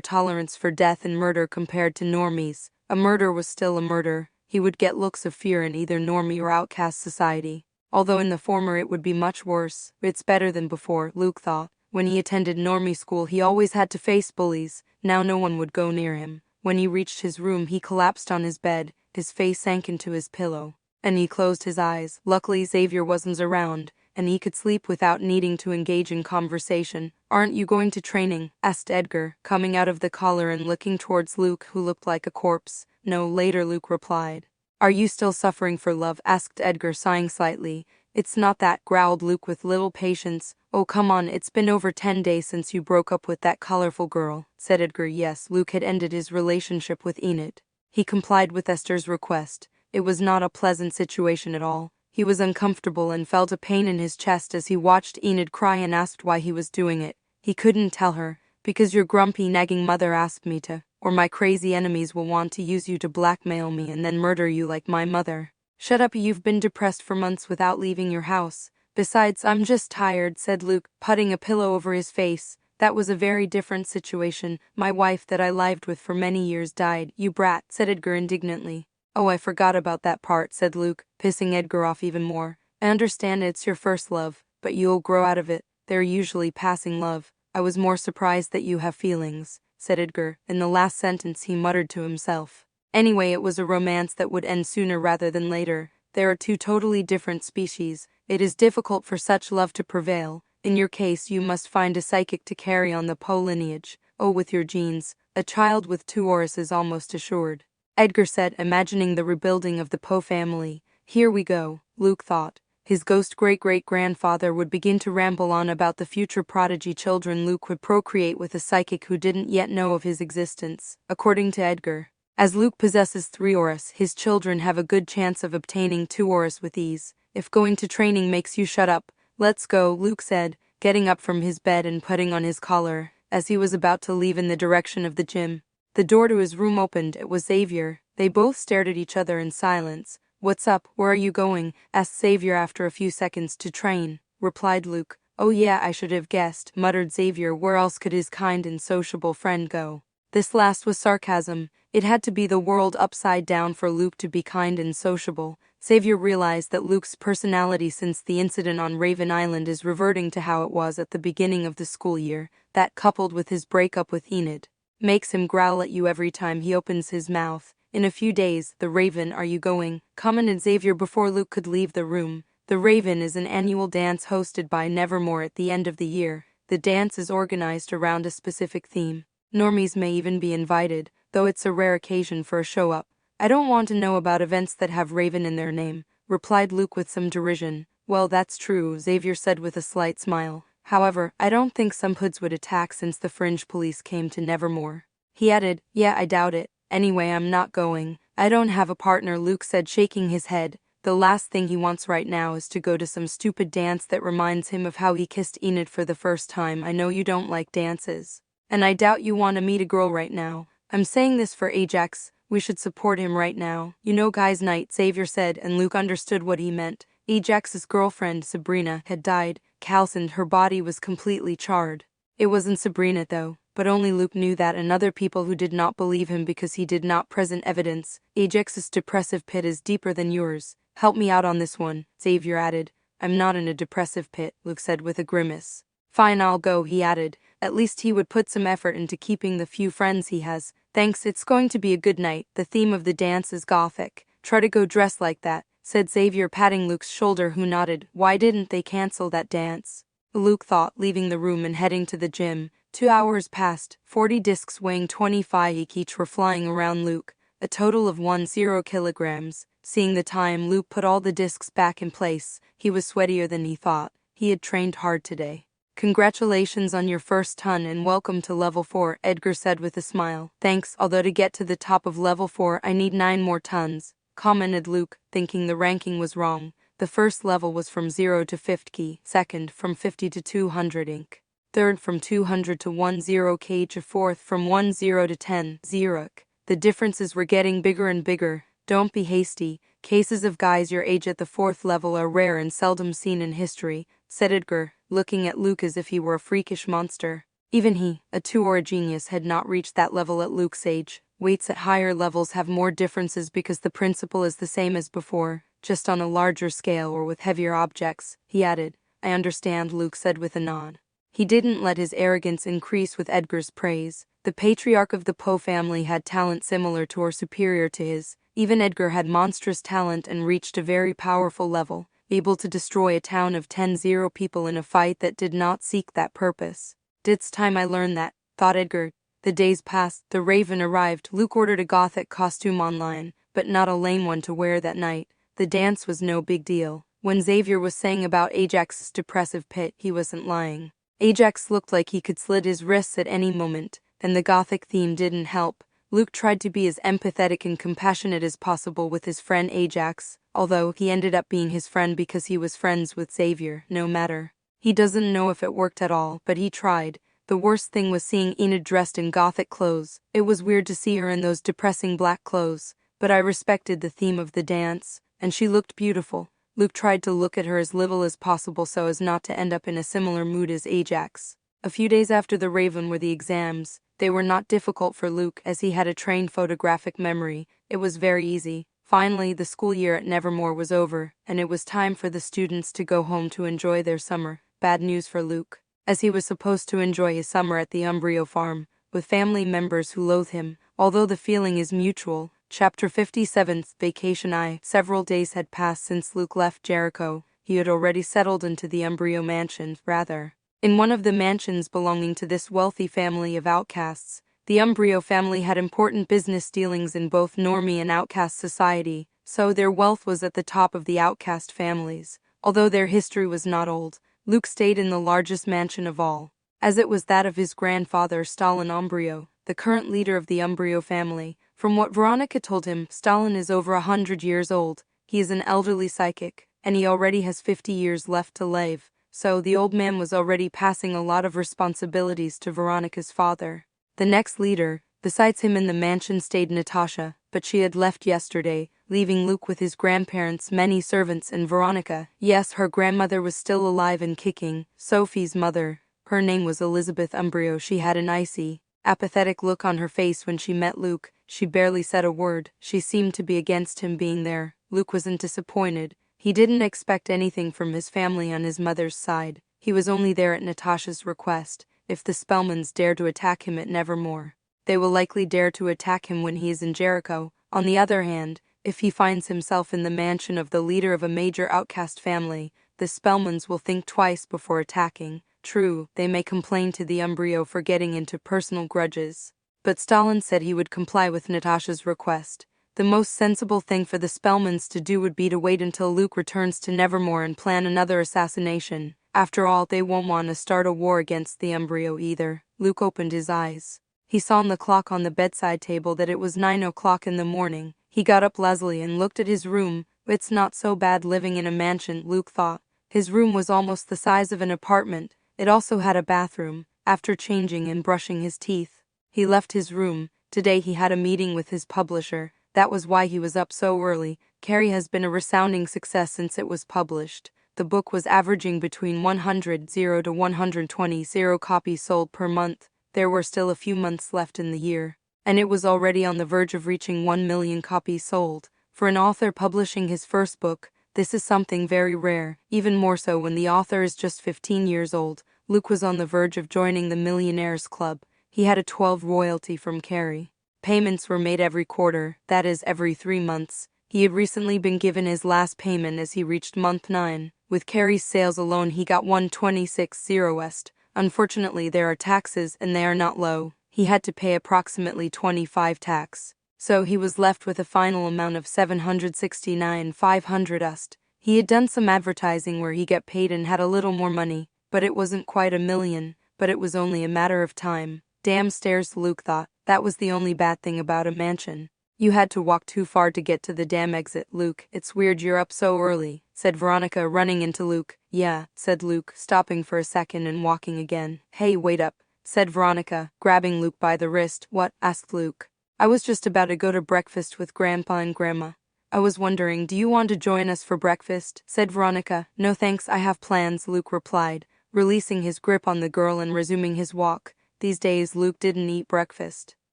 tolerance for death and murder compared to normies, a murder was still a murder. He would get looks of fear in either normie or outcast society. Although in the former it would be much worse, it's better than before, Luke thought. When he attended normie school, he always had to face bullies. Now no one would go near him. When he reached his room, he collapsed on his bed. His face sank into his pillow, and he closed his eyes. Luckily Xavier wasn't around, and he could sleep without needing to engage in conversation. Aren't you going to training? Asked Edgar, coming out of the collar and looking towards Luke, who looked like a corpse. No, later, Luke replied. Are you still suffering for love? Asked Edgar, sighing slightly. It's not that, growled Luke with little patience. Oh, come on, it's been over 10 days since you broke up with that colorful girl, said Edgar. Yes, Luke had ended his relationship with Enid. He complied with Esther's request. It was not a pleasant situation at all. He was uncomfortable and felt a pain in his chest as he watched Enid cry and asked why he was doing it. He couldn't tell her. Because your grumpy, nagging mother asked me to, or my crazy enemies will want to use you to blackmail me and then murder you like my mother. Shut up, you've been depressed for months without leaving your house. Besides, I'm just tired, said Luke, putting a pillow over his face. That was a very different situation. My wife that I lived with for many years died. You brat, said Edgar indignantly. Oh, I forgot about that part, said Luke, pissing Edgar off even more. I understand it's your first love, but you'll grow out of it. They're usually passing love. I was more surprised that you have feelings, said Edgar. In the last sentence he muttered to himself. Anyway, it was a romance that would end sooner rather than later. There are two totally different species. It is difficult for such love to prevail. In your case, you must find a psychic to carry on the Poe lineage. Oh, with your genes, a child with 2 auras is almost assured. Edgar said, imagining the rebuilding of the Poe family. Here we go, Luke thought. His ghost great-great-grandfather would begin to ramble on about the future prodigy children Luke would procreate with a psychic who didn't yet know of his existence. According to Edgar, as Luke possesses 3 auras, his children have a good chance of obtaining 2 auras with ease. If going to training makes you shut up, let's go, Luke said, getting up from his bed and putting on his collar, as he was about to leave in the direction of the gym. The door to his room opened. It was Xavier. They both stared at each other in silence. What's up? Where are you going? Asked Xavier after a few seconds. To train, replied Luke. Oh yeah, I should have guessed, muttered Xavier. Where else could his kind and sociable friend go? This last was sarcasm. It had to be the world upside down for Luke to be kind and sociable. Xavier realized that Luke's personality since the incident on Raven Island is reverting to how it was at the beginning of the school year. That, coupled with his breakup with Enid, makes him growl at you every time he opens his mouth. In a few days, the Raven, are you going? Commented Xavier before Luke could leave the room. The Raven is an annual dance hosted by Nevermore at the end of the year. The dance is organized around a specific theme. Normies may even be invited, though it's a rare occasion for a show-up. I don't want to know about events that have Raven in their name, replied Luke with some derision. Well, that's true, Xavier said with a slight smile. However, I don't think some hoods would attack since the fringe police came to Nevermore. He added, yeah, I doubt it. Anyway, I'm not going. I don't have a partner, Luke said, shaking his head. The last thing he wants right now is to go to some stupid dance that reminds him of how he kissed Enid for the first time. I know you don't like dances. And I doubt you want to meet a girl right now. I'm saying this for Ajax. We should support him right now. You know, guys' night, Xavier said, and Luke understood what he meant. Ajax's girlfriend, Sabrina, had died, calcined. Her body was completely charred. It wasn't Sabrina, though. But only Luke knew that, and other people who did not believe him because he did not present evidence. Ajax's depressive pit is deeper than yours. Help me out on this one, Xavier added. I'm not in a depressive pit, Luke said with a grimace. Fine, I'll go, he added. At least he would put some effort into keeping the few friends he has. Thanks, it's going to be a good night. The theme of the dance is gothic. Try to go dressed like that, said Xavier, patting Luke's shoulder, who nodded. Why didn't they cancel that dance? Luke thought, leaving the room and heading to the gym. 2 hours passed. 40 discs weighing 25 each were flying around Luke, a total of 10 kilograms. Seeing the time, Luke put all the discs back in place. He was sweatier than he thought. He had trained hard today. Congratulations on your first ton and welcome to level 4, Edgar said with a smile. Thanks, although to get to the top of level 4 I need 9 more tons, commented Luke, thinking the ranking was wrong. The first level was from 0 to 50, second from 50 to 200 Inc. Third from 200 to 10 kg, fourth from 10 to 10 0. The differences were getting bigger and bigger. Don't be hasty. Cases of guys your age at the 4th level are rare and seldom seen in history, said Edgar, looking at Luke as if he were a freakish monster. Even he, a 2-aura genius, had not reached that level at Luke's age. Weights at higher levels have more differences because the principle is the same as before, just on a larger scale or with heavier objects, he added. I understand, Luke said with a nod. He didn't let his arrogance increase with Edgar's praise. The patriarch of the Poe family had talent similar to or superior to his. Even Edgar had monstrous talent and reached a very powerful level, able to destroy a town of 10 people in a fight that did not seek that purpose. It's time I learned that, thought Edgar. The days passed. The Raven arrived. Luke ordered a gothic costume online, but not a lame one to wear that night. The dance was no big deal. When Xavier was saying about Ajax's depressive pit, he wasn't lying. Ajax looked like he could slit his wrists at any moment, and the gothic theme didn't help. Luke tried to be as empathetic and compassionate as possible with his friend Ajax, although he ended up being his friend because he was friends with Xavier, no matter. He doesn't know if it worked at all, but he tried. The worst thing was seeing Enid dressed in gothic clothes. It was weird to see her in those depressing black clothes, but I respected the theme of the dance, and she looked beautiful. Luke tried to look at her as little as possible so as not to end up in a similar mood as Ajax. A few days after the Raven were the exams. They were not difficult for Luke as he had a trained photographic memory. It was very easy. Finally, the school year at Nevermore was over, and it was time for the students to go home to enjoy their summer. Bad news for Luke, as he was supposed to enjoy his summer at the Umbrio farm, with family members who loathe him, although the feeling is mutual. Chapter 57, Vacation. Several days had passed since Luke left Jericho. he had already settled into the embryo mansion, rather. In one of the mansions belonging to this wealthy family of outcasts, the embryo family had important business dealings in both normie and outcast society, so their wealth was at the top of the outcast families. Although their history was not old, Luke stayed in the largest mansion of all, as it was that of his grandfather Stalin Embryo, the current leader of the embryo family. From what Veronica told him, Stalin is over 100 years old. He is an elderly psychic, and he already has 50 years left to live, so the old man was already passing a lot of responsibilities to Veronica's father. The next leader, besides him in the mansion, stayed Natasha, but she had left yesterday, leaving Luke with his grandparents, many servants, and Veronica. Yes, her grandmother was still alive and kicking, Sophie's mother. Her name was Elizabeth Embryo. She had an icy, apathetic look on her face when she met Luke. She barely said a word. She seemed to be against him being there. Luke wasn't disappointed. He didn't expect anything from his family on his mother's side. He was only there at Natasha's request. If the Spellmans dare to attack him at Nevermore, they will likely dare to attack him when he is in Jericho. On the other hand, if he finds himself in the mansion of the leader of a major outcast family, the Spellmans will think twice before attacking. True, they may complain to the embryo for getting into personal grudges, but Stalin said he would comply with Natasha's request. The most sensible thing for the Spellmans to do would be to wait until Luke returns to Nevermore and plan another assassination. After all, they won't want to start a war against the embryo either. Luke opened his eyes. He saw on the clock on the bedside table that it was 9 o'clock in the morning. He got up lazily and looked at his room. It's not so bad living in a mansion, Luke thought. His room was almost the size of an apartment. It also had a bathroom. After changing and brushing his teeth, he left his room. Today he had a meeting with his publisher. That was why he was up so early. Carrie has been a resounding success since it was published. The book was averaging between 100 to 120 copies sold per month. There were still a few months left in the year, and it was already on the verge of reaching 1 million copies sold. For an author publishing his first book, this is something very rare, even more so when the author is just 15 years old. Luke was on the verge of joining the Millionaires Club. He had a 12 royalty from Carrie. Payments were made every quarter, that is, every 3 months. He had recently been given his last payment as he reached month 9. With Carrie's sales alone he got 126,000. Unfortunately there are taxes and they are not low. He had to pay approximately 25 tax. So he was left with a final amount of 769,500. He had done some advertising where he got paid and had a little more money, but it wasn't quite 1 million, but it was only a matter of time. Damn stairs, Luke thought. That was the only bad thing about a mansion. You had to walk too far to get to the damn exit. Luke, it's weird you're up so early, said Veronica, running into Luke. Yeah, said Luke, stopping for a second and walking again. Hey, wait up, said Veronica, grabbing Luke by the wrist. What? Asked Luke. I was just about to go to breakfast with Grandpa and Grandma. I was wondering, do you want to join us for breakfast? Said Veronica. No thanks, I have plans, Luke replied, releasing his grip on the girl and resuming his walk. These days Luke didn't eat breakfast.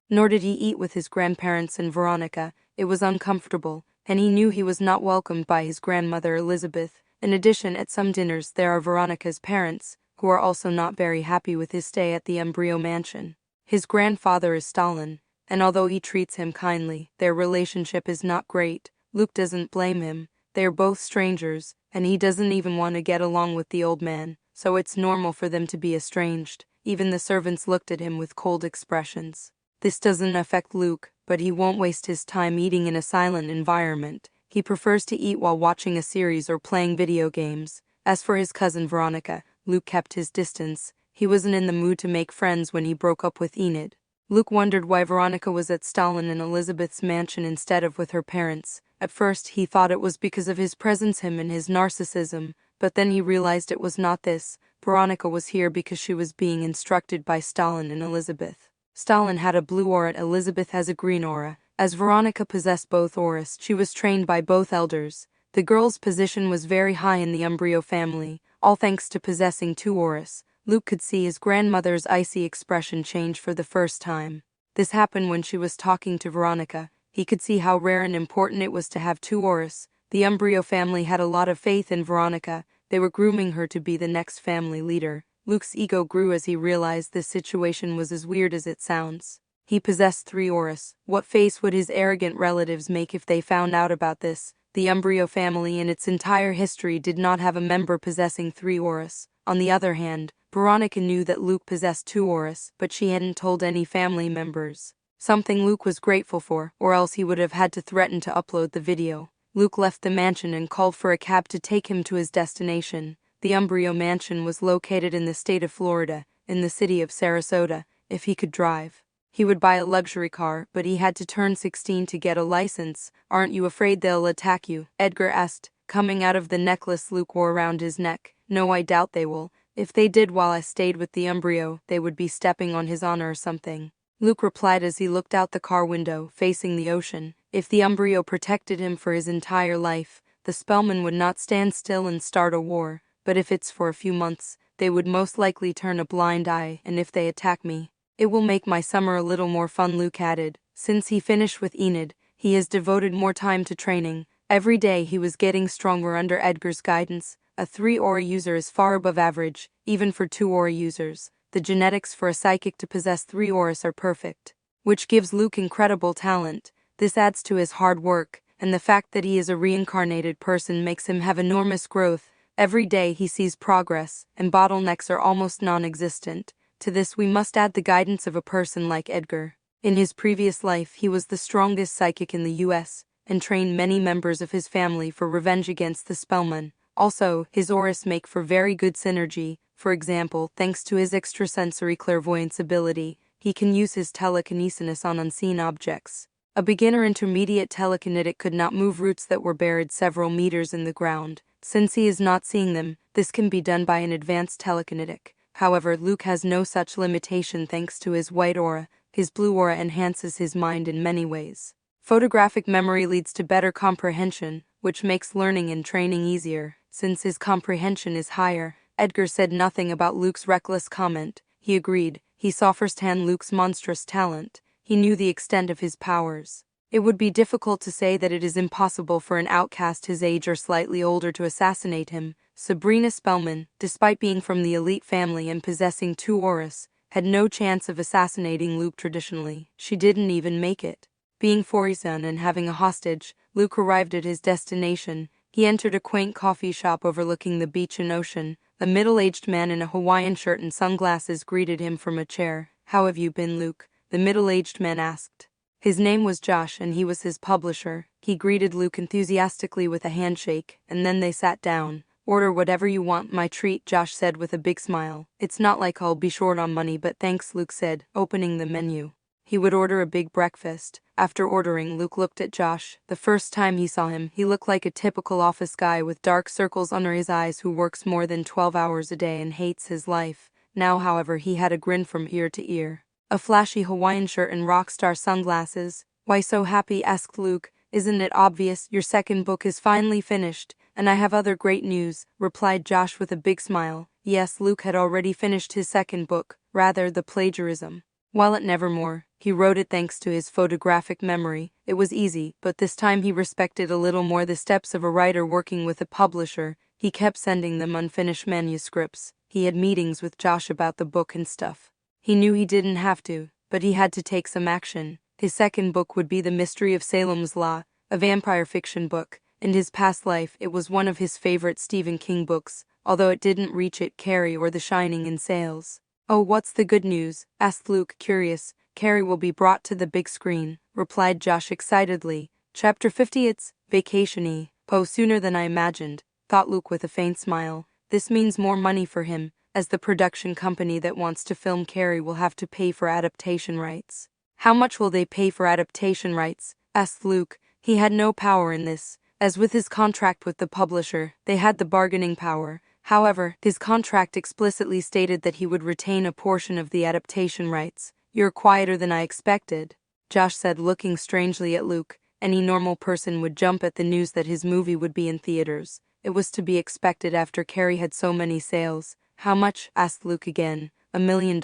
Nor did he eat with his grandparents and Veronica. It was uncomfortable, and he knew he was not welcomed by his grandmother Elizabeth. In addition, at some dinners there are Veronica's parents, who are also not very happy with his stay at the embryo mansion. His grandfather is Stalin, and although he treats him kindly, their relationship is not great. Luke doesn't blame him. They are both strangers, and he doesn't even want to get along with the old man, so it's normal for them to be estranged. Even the servants looked at him with cold expressions. This doesn't affect Luke, but he won't waste his time eating in a silent environment. He prefers to eat while watching a series or playing video games. As for his cousin Veronica, Luke kept his distance. He wasn't in the mood to make friends when he broke up with Enid. Luke wondered why Veronica was at Stalin and Elizabeth's mansion instead of with her parents. At first he thought it was because of his presence, him and his narcissism, but then he realized it was not this. Veronica was here because she was being instructed by Stalin and Elizabeth. Stalin had a blue aura, Elizabeth has a green aura. As Veronica possessed both auras, she was trained by both elders. The girl's position was very high in the embryo family, all thanks to possessing 2 auras. Luke could see his grandmother's icy expression change for the first time. This happened when she was talking to Veronica. He could see how rare and important it was to have 2 auras. The embryo family had a lot of faith in Veronica. They were grooming her to be the next family leader. Luke's ego grew as he realized this situation was as weird as it sounds. He possessed 3 auras. What face would his arrogant relatives make if they found out about this? The Umbrio family in its entire history did not have a member possessing 3 auras. On the other hand, Veronica knew that Luke possessed 2 auras, but she hadn't told any family members. Something Luke was grateful for, or else he would have had to threaten to upload the video. Luke left the mansion and called for a cab to take him to his destination. The Umbrio mansion was located in the state of Florida, in the city of Sarasota. If he could drive, he would buy a luxury car, but he had to turn 16 to get a license. "Aren't you afraid they'll attack you?" Edgar asked, coming out of the necklace Luke wore around his neck. "No, I doubt they will. If they did while I stayed with the Umbrio, they would be stepping on his honor or something," Luke replied as he looked out the car window, facing the ocean. If the Umbrio protected him for his entire life, the Spellman would not stand still and start a war, but if it's for a few months, they would most likely turn a blind eye, and if they attack me, it will make my summer a little more fun, Luke added. Since he finished with Enid, he has devoted more time to training. Every day he was getting stronger under Edgar's guidance. A 3-aura user is far above average, even for 2-aura users. The genetics for a psychic to possess 3 auras are perfect, which gives Luke incredible talent. This adds to his hard work, and the fact that he is a reincarnated person makes him have enormous growth. Every day he sees progress, and bottlenecks are almost non-existent. To this we must add the guidance of a person like Edgar. In his previous life he was the strongest psychic in the US, and trained many members of his family for revenge against the Spellman. Also, his auras make for very good synergy. For example, thanks to his extrasensory clairvoyance ability, he can use his telekinesis on unseen objects. A beginner intermediate telekinetic could not move roots that were buried several meters in the ground. Since he is not seeing them, this can be done by an advanced telekinetic. However, Luke has no such limitation thanks to his white aura. His blue aura enhances his mind in many ways. Photographic memory leads to better comprehension, which makes learning and training easier. Since his comprehension is higher, Edgar said nothing about Luke's reckless comment. He agreed. He saw firsthand Luke's monstrous talent. He knew the extent of his powers. It would be difficult to say that it is impossible for an outcast his age or slightly older to assassinate him. Sabrina Spellman, despite being from the elite family and possessing 2 auras, had no chance of assassinating Luke traditionally. She didn't even make it. Being foreign and having a hostage, Luke arrived at his destination. He entered a quaint coffee shop overlooking the beach and ocean. A middle-aged man in a Hawaiian shirt and sunglasses greeted him from a chair. "How have you been, Luke?" the middle-aged man asked. His name was Josh and he was his publisher. He greeted Luke enthusiastically with a handshake, and then they sat down. "Order whatever you want, my treat," Josh said with a big smile. "It's not like I'll be short on money, but thanks," Luke said, opening the menu. He would order a big breakfast. After ordering, Luke looked at Josh. The first time he saw him, he looked like a typical office guy with dark circles under his eyes who works more than 12 hours a day and hates his life. Now, however, he had a grin from ear to ear. A flashy Hawaiian shirt and rock star sunglasses. "Why so happy?" asked Luke. "Isn't it obvious? Your second book is finally finished, and I have other great news," replied Josh with a big smile. Yes, Luke had already finished his second book, rather the plagiarism. While at Nevermore, he wrote it thanks to his photographic memory. It was easy, but this time he respected a little more the steps of a writer working with a publisher. He kept sending them unfinished manuscripts. He had meetings with Josh about the book and stuff. He knew he didn't have to, but he had to take some action. His second book would be The Mystery of Salem's Lot, a vampire fiction book. In his past life, it was one of his favorite Stephen King books, although it didn't reach It, Carrie or The Shining in sales. "Oh, what's the good news?" asked Luke, curious. "Carrie will be brought to the big screen," replied Josh excitedly. Chapter 50. It's vacation-y. Poe sooner than I imagined, thought Luke with a faint smile. This means more money for him, as the production company that wants to film Carrie will have to pay for adaptation rights. "How much will they pay for adaptation rights?" asked Luke. He had no power in this. As with his contract with the publisher, they had the bargaining power. However, his contract explicitly stated that he would retain a portion of the adaptation rights. "You're quieter than I expected," Josh said, looking strangely at Luke. Any normal person would jump at the news that his movie would be in theaters. It was to be expected after Carrie had so many sales. "How much?" asked Luke again. $1 million,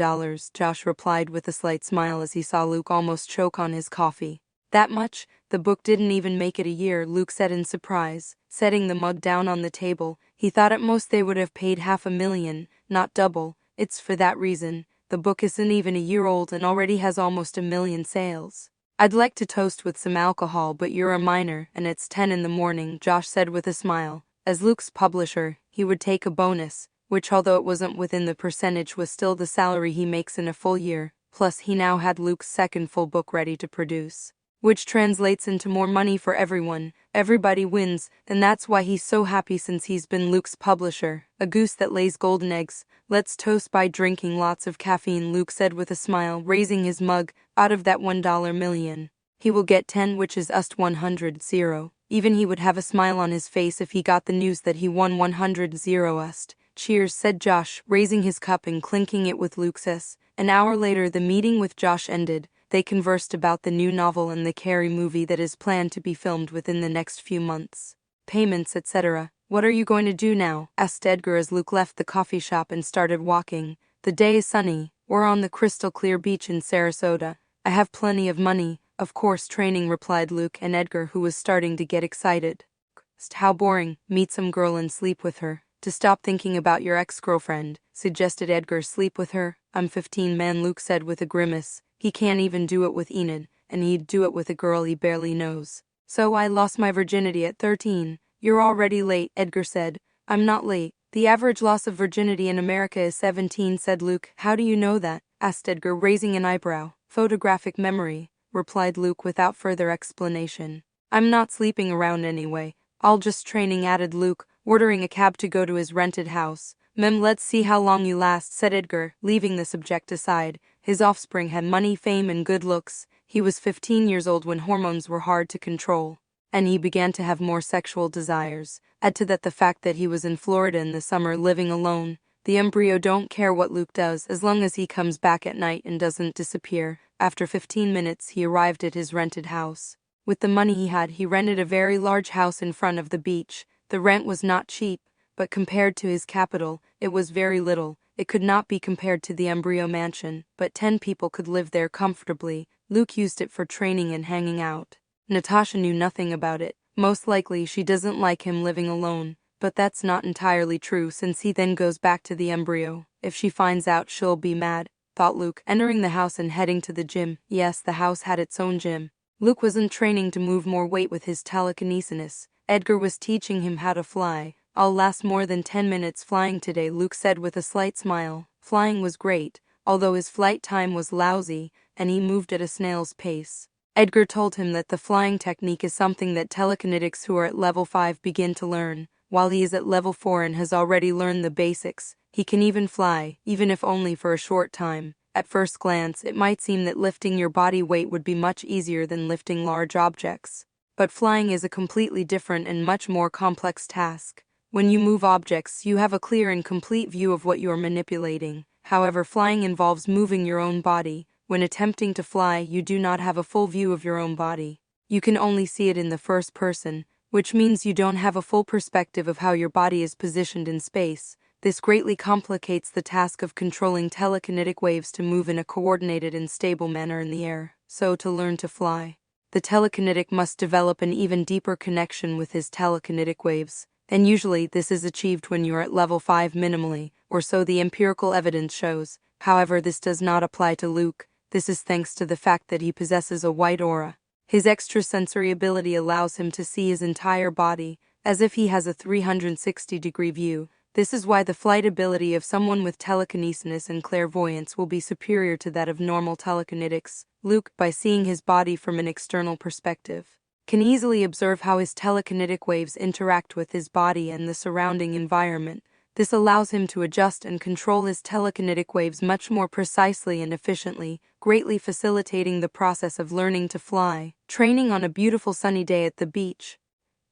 Josh replied with a slight smile as he saw Luke almost choke on his coffee. "That much? The book didn't even make it a year," Luke said in surprise, setting the mug down on the table. He thought at most they would have paid $500,000, not double. "It's for that reason. The book isn't even a year old and already has almost 1 million sales. I'd like to toast with some alcohol, but you're a minor, and it's 10 in the morning, Josh said with a smile. As Luke's publisher, he would take a bonus, which although it wasn't within the percentage was still the salary he makes in a full year, plus he now had Luke's second full book ready to produce. Which translates into more money for everyone. Everybody wins, and that's why he's so happy since he's been Luke's publisher. A goose that lays golden eggs. Let's toast by drinking lots of caffeine, Luke said with a smile, raising his mug. Out of that $1 million, he will get 10, which is us 100 0. Even he would have a smile on his face if he got the news that he won 100 0 us. Cheers, said Josh, raising his cup and clinking it with Luke's. An hour later the meeting with Josh ended. They conversed about the new novel and the Carrie movie that is planned to be filmed within the next few months. Payments, etc. What are you going to do now? Asked Edgar as Luke left the coffee shop and started walking. The day is sunny. We're on the crystal clear beach in Sarasota. I have plenty of money. Of course, training, replied Luke, and Edgar, who was starting to get excited. How boring. Meet some girl and sleep with her. To stop thinking about your ex-girlfriend, suggested Edgar. Sleep with her? I'm 15, man, Luke said with a grimace. He can't even do it with Enid, and he'd do it with a girl he barely knows. So I lost my virginity at 13. You're already late, Edgar said. I'm not late. The average loss of virginity in America is 17, said Luke. How do you know that? Asked Edgar, raising an eyebrow. Photographic memory, replied Luke without further explanation. I'm not sleeping around anyway. I'll just training, added Luke, ordering a cab to go to his rented house. Let's see how long you last, said Edgar, leaving the subject aside. His offspring had money, fame, and good looks. He was 15 years old when hormones were hard to control, and he began to have more sexual desires. Add to that the fact that he was in Florida in the summer living alone. The embryo don't care what Luke does as long as he comes back at night and doesn't disappear. After 15 minutes he arrived at his rented house. With the money he had, he rented a very large house in front of the beach. The rent was not cheap, but compared to his capital, it was very little. It could not be compared to the embryo mansion, but 10 people could live there comfortably. Luke used it for training and hanging out. Natasha knew nothing about it. Most likely she doesn't like him living alone, but that's not entirely true since he then goes back to the embryo. If she finds out, she'll be mad, thought Luke, entering the house and heading to the gym. Yes, the house had its own gym. Luke wasn't training to move more weight with his telekinesis. Edgar was teaching him how to fly. I'll last more than 10 minutes flying today, Luke said with a slight smile. Flying was great, although his flight time was lousy, and he moved at a snail's pace. Edgar told him that the flying technique is something that telekinetics who are at level 5 begin to learn. While he is at level 4 and has already learned the basics, he can even fly, even if only for a short time. At first glance, it might seem that lifting your body weight would be much easier than lifting large objects. But flying is a completely different and much more complex task. When you move objects, you have a clear and complete view of what you are manipulating. However, flying involves moving your own body. When attempting to fly, you do not have a full view of your own body. You can only see it in the first person, which means you don't have a full perspective of how your body is positioned in space. This greatly complicates the task of controlling telekinetic waves to move in a coordinated and stable manner in the air. So to learn to fly, the telekinetic must develop an even deeper connection with his telekinetic waves. And usually this is achieved when you are at level 5 minimally, or so the empirical evidence shows. However, this does not apply to Luke. This is thanks to the fact that he possesses a white aura. His extrasensory ability allows him to see his entire body, as if he has a 360-degree view. This is why the flight ability of someone with telekinesis and clairvoyance will be superior to that of normal telekinetics. Luke, by seeing his body from an external perspective, can easily observe how his telekinetic waves interact with his body and the surrounding environment. This allows him to adjust and control his telekinetic waves much more precisely and efficiently, greatly facilitating the process of learning to fly. Training on a beautiful sunny day at the beach.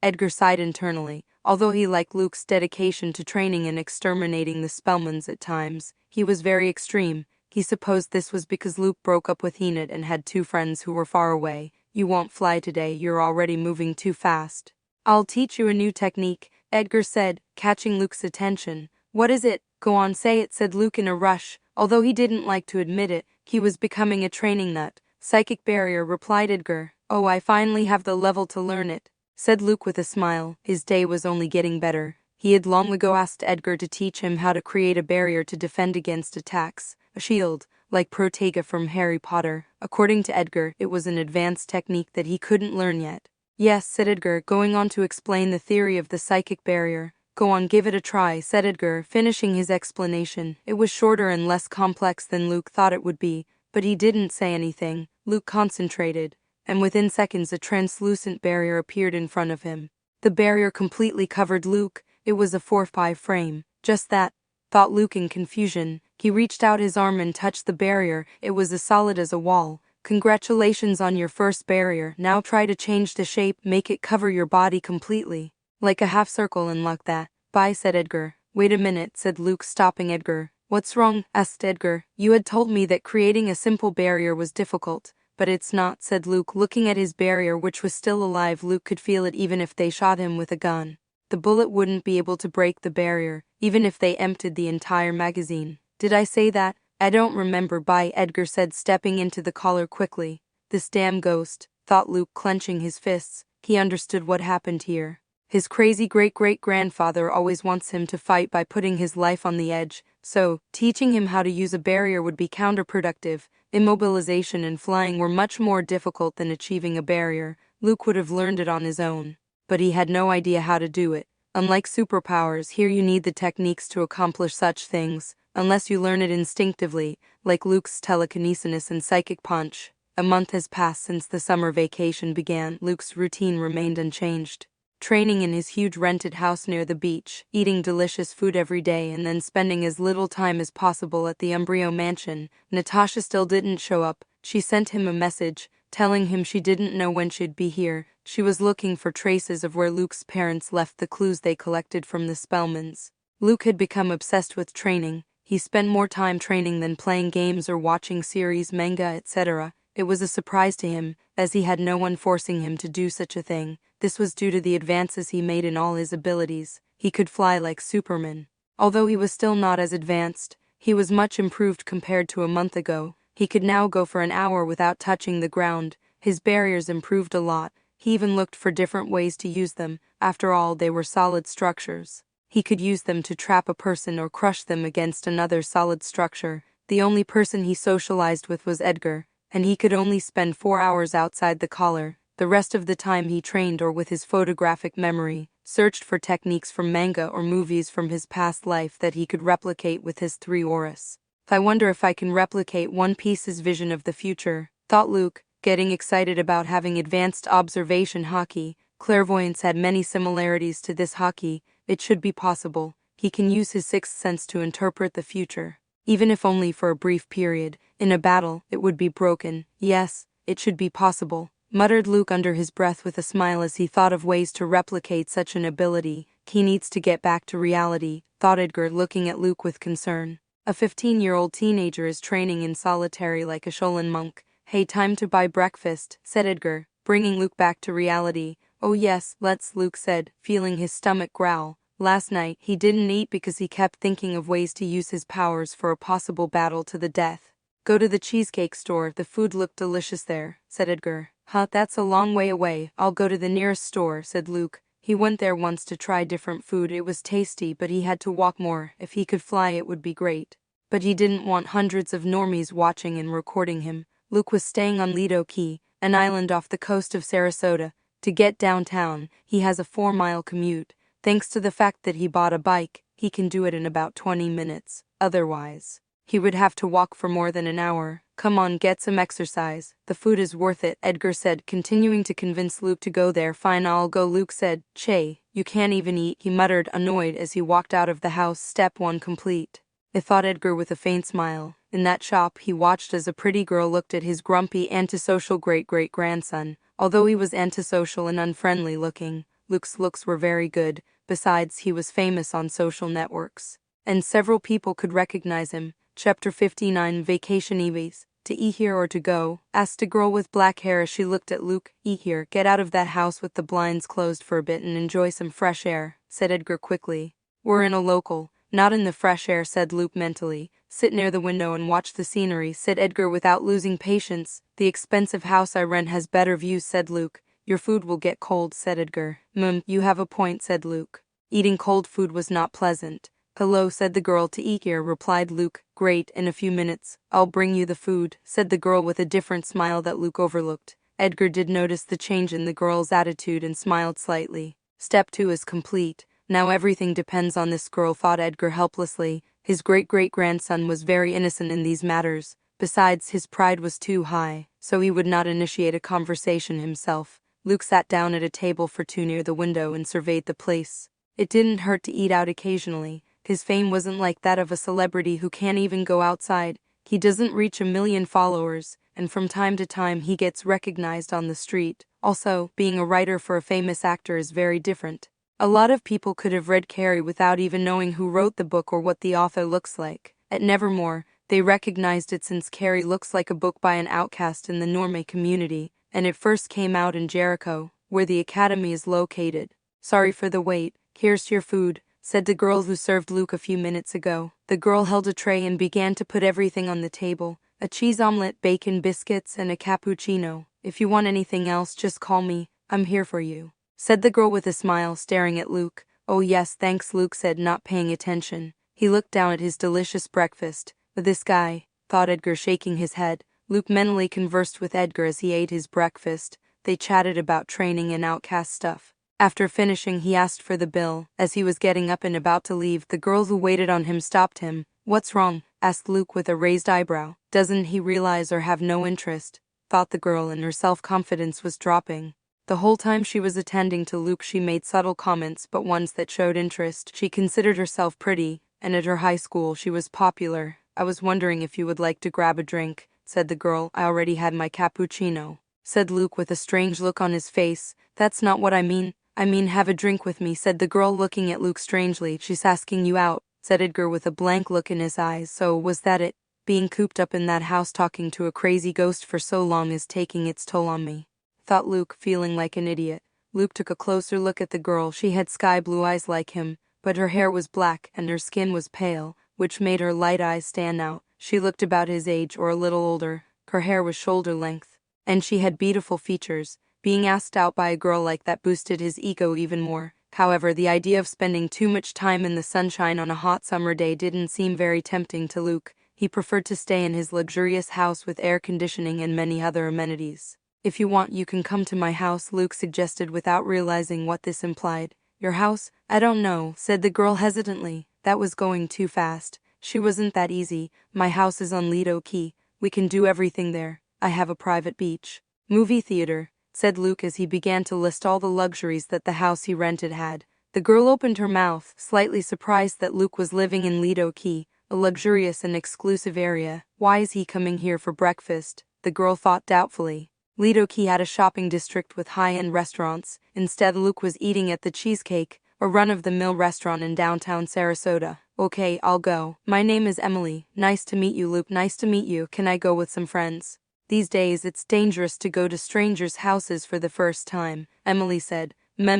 Edgar sighed internally. Although he liked Luke's dedication to training and exterminating the Spellmans at times, he was very extreme. He supposed this was because Luke broke up with Enid and had 2 friends who were far away. You won't fly today, you're already moving too fast. I'll teach you a new technique, Edgar said, catching Luke's attention. What is it? Go on, say it, said Luke in a rush. Although he didn't like to admit it, he was becoming a training nut. Psychic barrier, replied Edgar. Oh, I finally have the level to learn it, said Luke with a smile. His day was only getting better. He had long ago asked Edgar to teach him how to create a barrier to defend against attacks, a shield. like Protega from Harry Potter. According to Edgar, it was an advanced technique that he couldn't learn yet. Yes, said Edgar, going on to explain the theory of the psychic barrier. Go on, give it a try, said Edgar, finishing his explanation. It was shorter and less complex than Luke thought it would be, but he didn't say anything. Luke concentrated, and within seconds a translucent barrier appeared in front of him. The barrier completely covered Luke. It was a 4x frame. Just that, thought Luke in confusion. He reached out his arm and touched the barrier. It was as solid as a wall. Congratulations on your first barrier. Now try to change the shape, make it cover your body completely. Like a half circle and like that. Bye, said Edgar. Wait a minute, said Luke, stopping Edgar. What's wrong? Asked Edgar. You had told me that creating a simple barrier was difficult. But it's not, said Luke, looking at his barrier, which was still alive. Luke could feel it even if they shot him with a gun. The bullet wouldn't be able to break the barrier, even if they emptied the entire magazine. Did I say that? I don't remember. Bye, Edgar said, stepping into the collar quickly. This damn ghost, thought Luke, clenching his fists. He understood what happened here. His crazy great-great-grandfather always wants him to fight by putting his life on the edge, so teaching him how to use a barrier would be counterproductive. Immobilization and flying were much more difficult than achieving a barrier. Luke would have learned it on his own, but he had no idea how to do it. Unlike superpowers, here you need the techniques to accomplish such things, unless you learn it instinctively, like Luke's telekinesis and psychic punch. A month has passed since the summer vacation began. Luke's routine remained unchanged. Training in his huge rented house near the beach, eating delicious food every day, and then spending as little time as possible at the Umbrio mansion. Natasha still didn't show up. She sent him a message, telling him she didn't know when she'd be here. She was looking for traces of where Luke's parents left the clues they collected from the Spellmans. Luke had become obsessed with training. He spent more time training than playing games or watching series, manga, etc. It was a surprise to him, as he had no one forcing him to do such a thing. This was due to the advances he made in all his abilities. He could fly like Superman. Although he was still not as advanced, he was much improved compared to a month ago. He could now go for an hour without touching the ground. His barriers improved a lot. He even looked for different ways to use them. After all, they were solid structures. He could use them to trap a person or crush them against another solid structure. The only person he socialized with was Edgar, and he could only spend 4 hours outside the collar. The rest of the time he trained or with his photographic memory, searched for techniques from manga or movies from his past life that he could replicate with his 3 auras. I wonder if I can replicate One Piece's vision of the future, thought Luke, getting excited about having advanced observation haki. Clairvoyance had many similarities to this haki. It should be possible. He can use his sixth sense to interpret the future. Even if only for a brief period. In a battle, it would be broken. Yes, it should be possible, muttered Luke under his breath with a smile as he thought of ways to replicate such an ability. He needs to get back to reality, thought Edgar, looking at Luke with concern. A 15-year-old teenager is training in solitary like a Shaolin monk. Hey, time to buy breakfast, said Edgar, bringing Luke back to reality. Oh yes, let's, Luke said, feeling his stomach growl. Last night, he didn't eat because he kept thinking of ways to use his powers for a possible battle to the death. Go to the cheesecake store, the food looked delicious there, said Edgar. Huh, that's a long way away. I'll go to the nearest store, said Luke. He went there once to try different food. It was tasty, but he had to walk more. If he could fly, it would be great. But he didn't want hundreds of normies watching and recording him. Luke was staying on Lido Key, an island off the coast of Sarasota. To get downtown, he has a 4-mile commute. Thanks to the fact that he bought a bike, he can do it in about 20 minutes. Otherwise, he would have to walk for more than an hour. Come on, get some exercise. The food is worth it, Edgar said, continuing to convince Luke to go there. Fine, I'll go, Luke said. Che, you can't even eat, he muttered, annoyed as he walked out of the house. Step 1 complete. Thought Edgar with a faint smile. In that shop, he watched as a pretty girl looked at his grumpy, antisocial great-great-grandson. Although he was antisocial and unfriendly looking, Luke's looks were very good. Besides, he was famous on social networks, and several people could recognize him. Chapter 59, Vacation EVs. To eat here or to go? Asked a girl with black hair as she looked at Luke. Eat here. Get out of that house with the blinds closed for a bit and enjoy some fresh air, said Edgar quickly. We're in a local. Not in the fresh air, said Luke mentally. Sit near the window and watch the scenery, said Edgar without losing patience. The expensive house I rent has better views, said Luke. Your food will get cold, said Edgar. You have a point, said Luke. Eating cold food was not pleasant. "Hello," said the girl to Edgar, replied Luke. "Great, in a few minutes. I'll bring you the food," said the girl with a different smile that Luke overlooked. Edgar did notice the change in the girl's attitude and smiled slightly. Step 2 is complete. Now everything depends on this girl, thought Edgar helplessly. His great-great-grandson was very innocent in these matters. Besides, his pride was too high, so he would not initiate a conversation himself. Luke sat down at a table for two near the window and surveyed the place. It didn't hurt to eat out occasionally. His fame wasn't like that of a celebrity who can't even go outside. He doesn't reach 1 million followers, and from time to time he gets recognized on the street. Also, being a writer for a famous actor is very different. A lot of people could have read Carrie without even knowing who wrote the book or what the author looks like. At Nevermore, they recognized it since Carrie looks like a book by an outcast in the Normie community, and it first came out in Jericho, where the academy is located. "Sorry for the wait, here's your food," said the girl who served Luke a few minutes ago. The girl held a tray and began to put everything on the table: a cheese omelet, bacon biscuits, and a cappuccino. "If you want anything else, just call me, I'm here for you," said the girl with a smile, staring at Luke. "Oh yes, thanks," Luke said, not paying attention. He looked down at his delicious breakfast. "This guy," thought Edgar, shaking his head. Luke mentally conversed with Edgar as he ate his breakfast. They chatted about training and outcast stuff. After finishing, he asked for the bill. As he was getting up and about to leave, the girl who waited on him stopped him. "What's wrong?" asked Luke with a raised eyebrow. Doesn't he realize or have no interest? Thought the girl, and her self-confidence was dropping. The whole time she was attending to Luke, she made subtle comments, but ones that showed interest. She considered herself pretty, and at her high school she was popular. "I was wondering if you would like to grab a drink," said the girl. "I already had my cappuccino," said Luke with a strange look on his face. "That's not what I mean. I mean, have a drink with me," said the girl, looking at Luke strangely. "She's asking you out," said Edgar with a blank look in his eyes. "So, was that it? Being cooped up in that house talking to a crazy ghost for so long is taking its toll on me," thought Luke, feeling like an idiot. Luke took a closer look at the girl. She had sky-blue eyes like him, but her hair was black and her skin was pale, which made her light eyes stand out. She looked about his age or a little older. Her hair was shoulder length, and she had beautiful features. Being asked out by a girl like that boosted his ego even more. However, the idea of spending too much time in the sunshine on a hot summer day didn't seem very tempting to Luke. He preferred to stay in his luxurious house with air conditioning and many other amenities. "If you want, you can come to my house," Luke suggested without realizing what this implied. "Your house? I don't know," said the girl hesitantly. That was going too fast. She wasn't that easy. "My house is on Lido Key. We can do everything there. I have a private beach. Movie theater," said Luke as he began to list all the luxuries that the house he rented had. The girl opened her mouth, slightly surprised that Luke was living in Lido Key, a luxurious and exclusive area. Why is he coming here for breakfast? The girl thought doubtfully. Lido Key had a shopping district with high-end restaurants. Instead, Luke was eating at the Cheesecake, a run-of-the-mill restaurant in downtown Sarasota. "Okay, I'll go. My name is Emily." "Nice to meet you, Luke." "Nice to meet you. Can I go with some friends?" "These days, it's dangerous to go to strangers' houses for the first time," Emily said.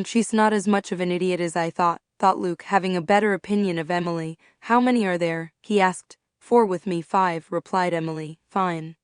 She's not as much of an idiot as I thought Luke, having a better opinion of Emily. "How many are there?" he asked. "4 with me." "5, replied Emily. "Fine,"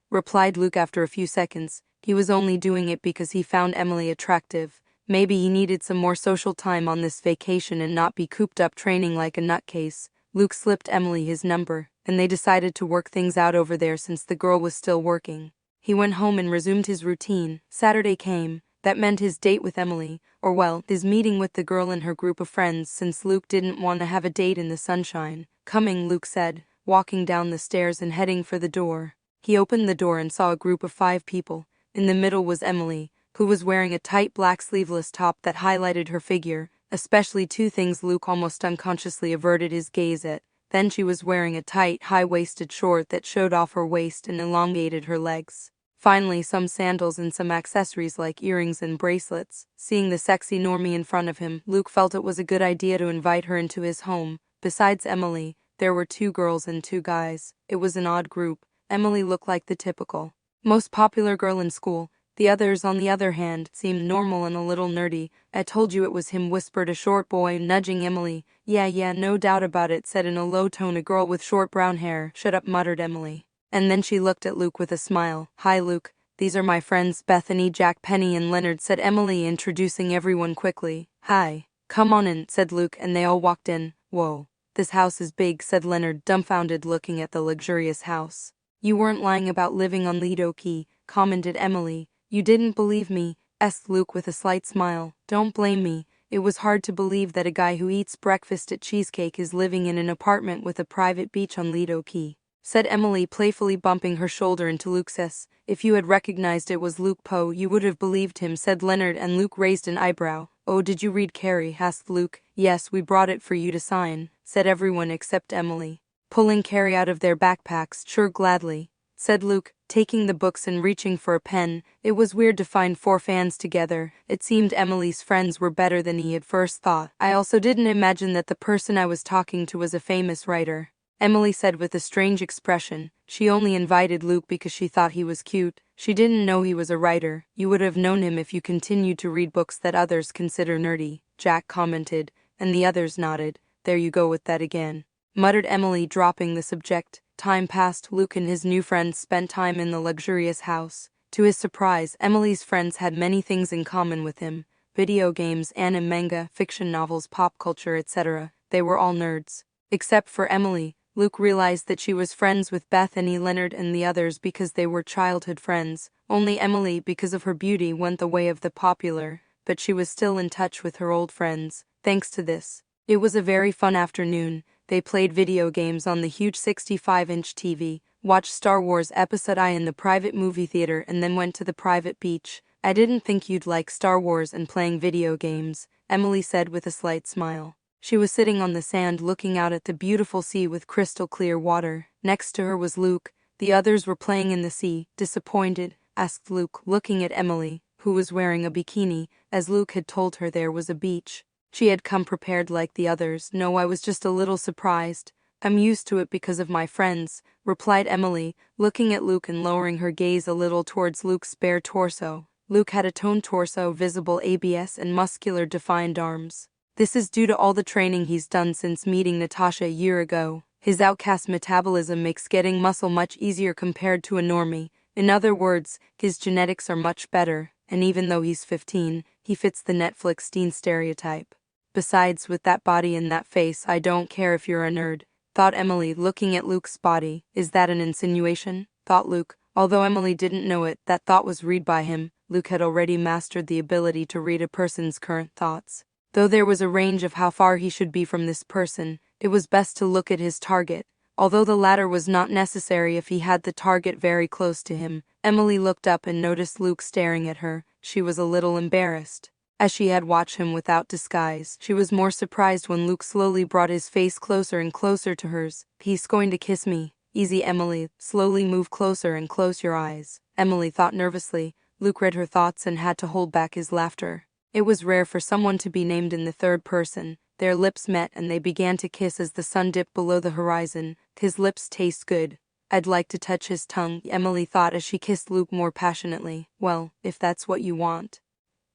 replied Luke after a few seconds. He was only doing it because he found Emily attractive. Maybe he needed some more social time on this vacation and not be cooped up training like a nutcase. Luke slipped Emily his number, and they decided to work things out over there since the girl was still working. He went home and resumed his routine. Saturday came. That meant his date with Emily, or well, his meeting with the girl and her group of friends, since Luke didn't want to have a date in the sunshine. "Coming," Luke said, walking down the stairs and heading for the door. He opened the door and saw a group of 5 people. In the middle was Emily, who was wearing a tight black sleeveless top that highlighted her figure, especially 2 things Luke almost unconsciously averted his gaze at. Then she was wearing a tight, high-waisted short that showed off her waist and elongated her legs. Finally, some sandals and some accessories like earrings and bracelets. Seeing the sexy normie in front of him, Luke felt it was a good idea to invite her into his home. Besides Emily, there were 2 girls and 2 guys. It was an odd group. Emily looked like the typical, most popular girl in school. The others, on the other hand, seemed normal and a little nerdy. "I told you it was him," whispered a short boy, nudging Emily. Yeah, no doubt about it," said in a low tone a girl with short brown hair. "Shut up," muttered Emily. And then she looked at Luke with a smile. "Hi, Luke. These are my friends, Bethany, Jack, Penny, and Leonard," said Emily, introducing everyone quickly. "Hi. Come on in," said Luke, and they all walked in. "Whoa. This house is big, said Leonard, dumbfounded, looking at the luxurious house. You weren't lying about living on Lido Key, commented Emily. You didn't believe me, asked Luke with a slight smile. Don't blame me. It was hard to believe that a guy who eats breakfast at Cheesecake is living in an apartment with a private beach on Lido Key, said Emily, playfully bumping her shoulder into Luke's. If you had recognized it was Luke Poe, you would have believed him, said Leonard, and Luke raised an eyebrow. Oh, did you read Carrie? Asked Luke. Yes, we brought it for you to sign, said everyone except Emily, pulling Carrie out of their backpacks. Sure, gladly, said Luke, taking the books and reaching for a pen. It was weird to find 4 fans together. It seemed Emily's friends were better than he had first thought. I also didn't imagine that the person I was talking to was a famous writer, Emily said with a strange expression. She only invited Luke because she thought he was cute. She didn't know he was a writer. You would have known him if you continued to read books that others consider nerdy, Jack commented, and the others nodded. There you go with that again, muttered Emily, dropping the subject. Time passed. Luke and his new friends spent time in the luxurious house. To his surprise, Emily's friends had many things in common with him: video games, anime, manga, fiction novels, pop culture, etc. They were all nerds. Except for Emily, Luke realized that she was friends with Bethany, Leonard, and the others because they were childhood friends. Only Emily, because of her beauty, went the way of the popular, but she was still in touch with her old friends, thanks to this. It was a very fun afternoon. They played video games on the huge 65-inch TV, watched Star Wars Episode I in the private movie theater, and then went to the private beach. I didn't think you'd like Star Wars and playing video games, Emily said with a slight smile. She was sitting on the sand looking out at the beautiful sea with crystal clear water. Next to her was Luke. The others were playing in the sea. Disappointed? Asked Luke, looking at Emily, who was wearing a bikini, as Luke had told her there was a beach. She had come prepared like the others. No, I was just a little surprised. I'm used to it because of my friends, replied Emily, looking at Luke and lowering her gaze a little towards Luke's bare torso. Luke had a toned torso, visible abs, and muscular defined arms. This is due to all the training he's done since meeting Natasha a year ago. His outcast metabolism makes getting muscle much easier compared to a normie. In other words, his genetics are much better, and even though he's 15, he fits the Netflix teen stereotype. Besides, with that body and that face, I don't care if you're a nerd, thought Emily, looking at Luke's body. Is that an insinuation? Thought Luke. Although Emily didn't know it, that thought was read by him. Luke had already mastered the ability to read a person's current thoughts. Though there was a range of how far he should be from this person, it was best to look at his target, although the latter was not necessary if he had the target very close to him. Emily looked up and noticed Luke staring at her. She was a little embarrassed. As she had watched him without disguise, she was more surprised when Luke slowly brought his face closer and closer to hers. He's going to kiss me. Easy, Emily. Slowly move closer and close your eyes, Emily thought nervously. Luke read her thoughts and had to hold back his laughter. It was rare for someone to be named in the third person. Their lips met and they began to kiss as the sun dipped below the horizon. His lips taste good. I'd like to touch his tongue, Emily thought as she kissed Luke more passionately. Well, if that's what you want,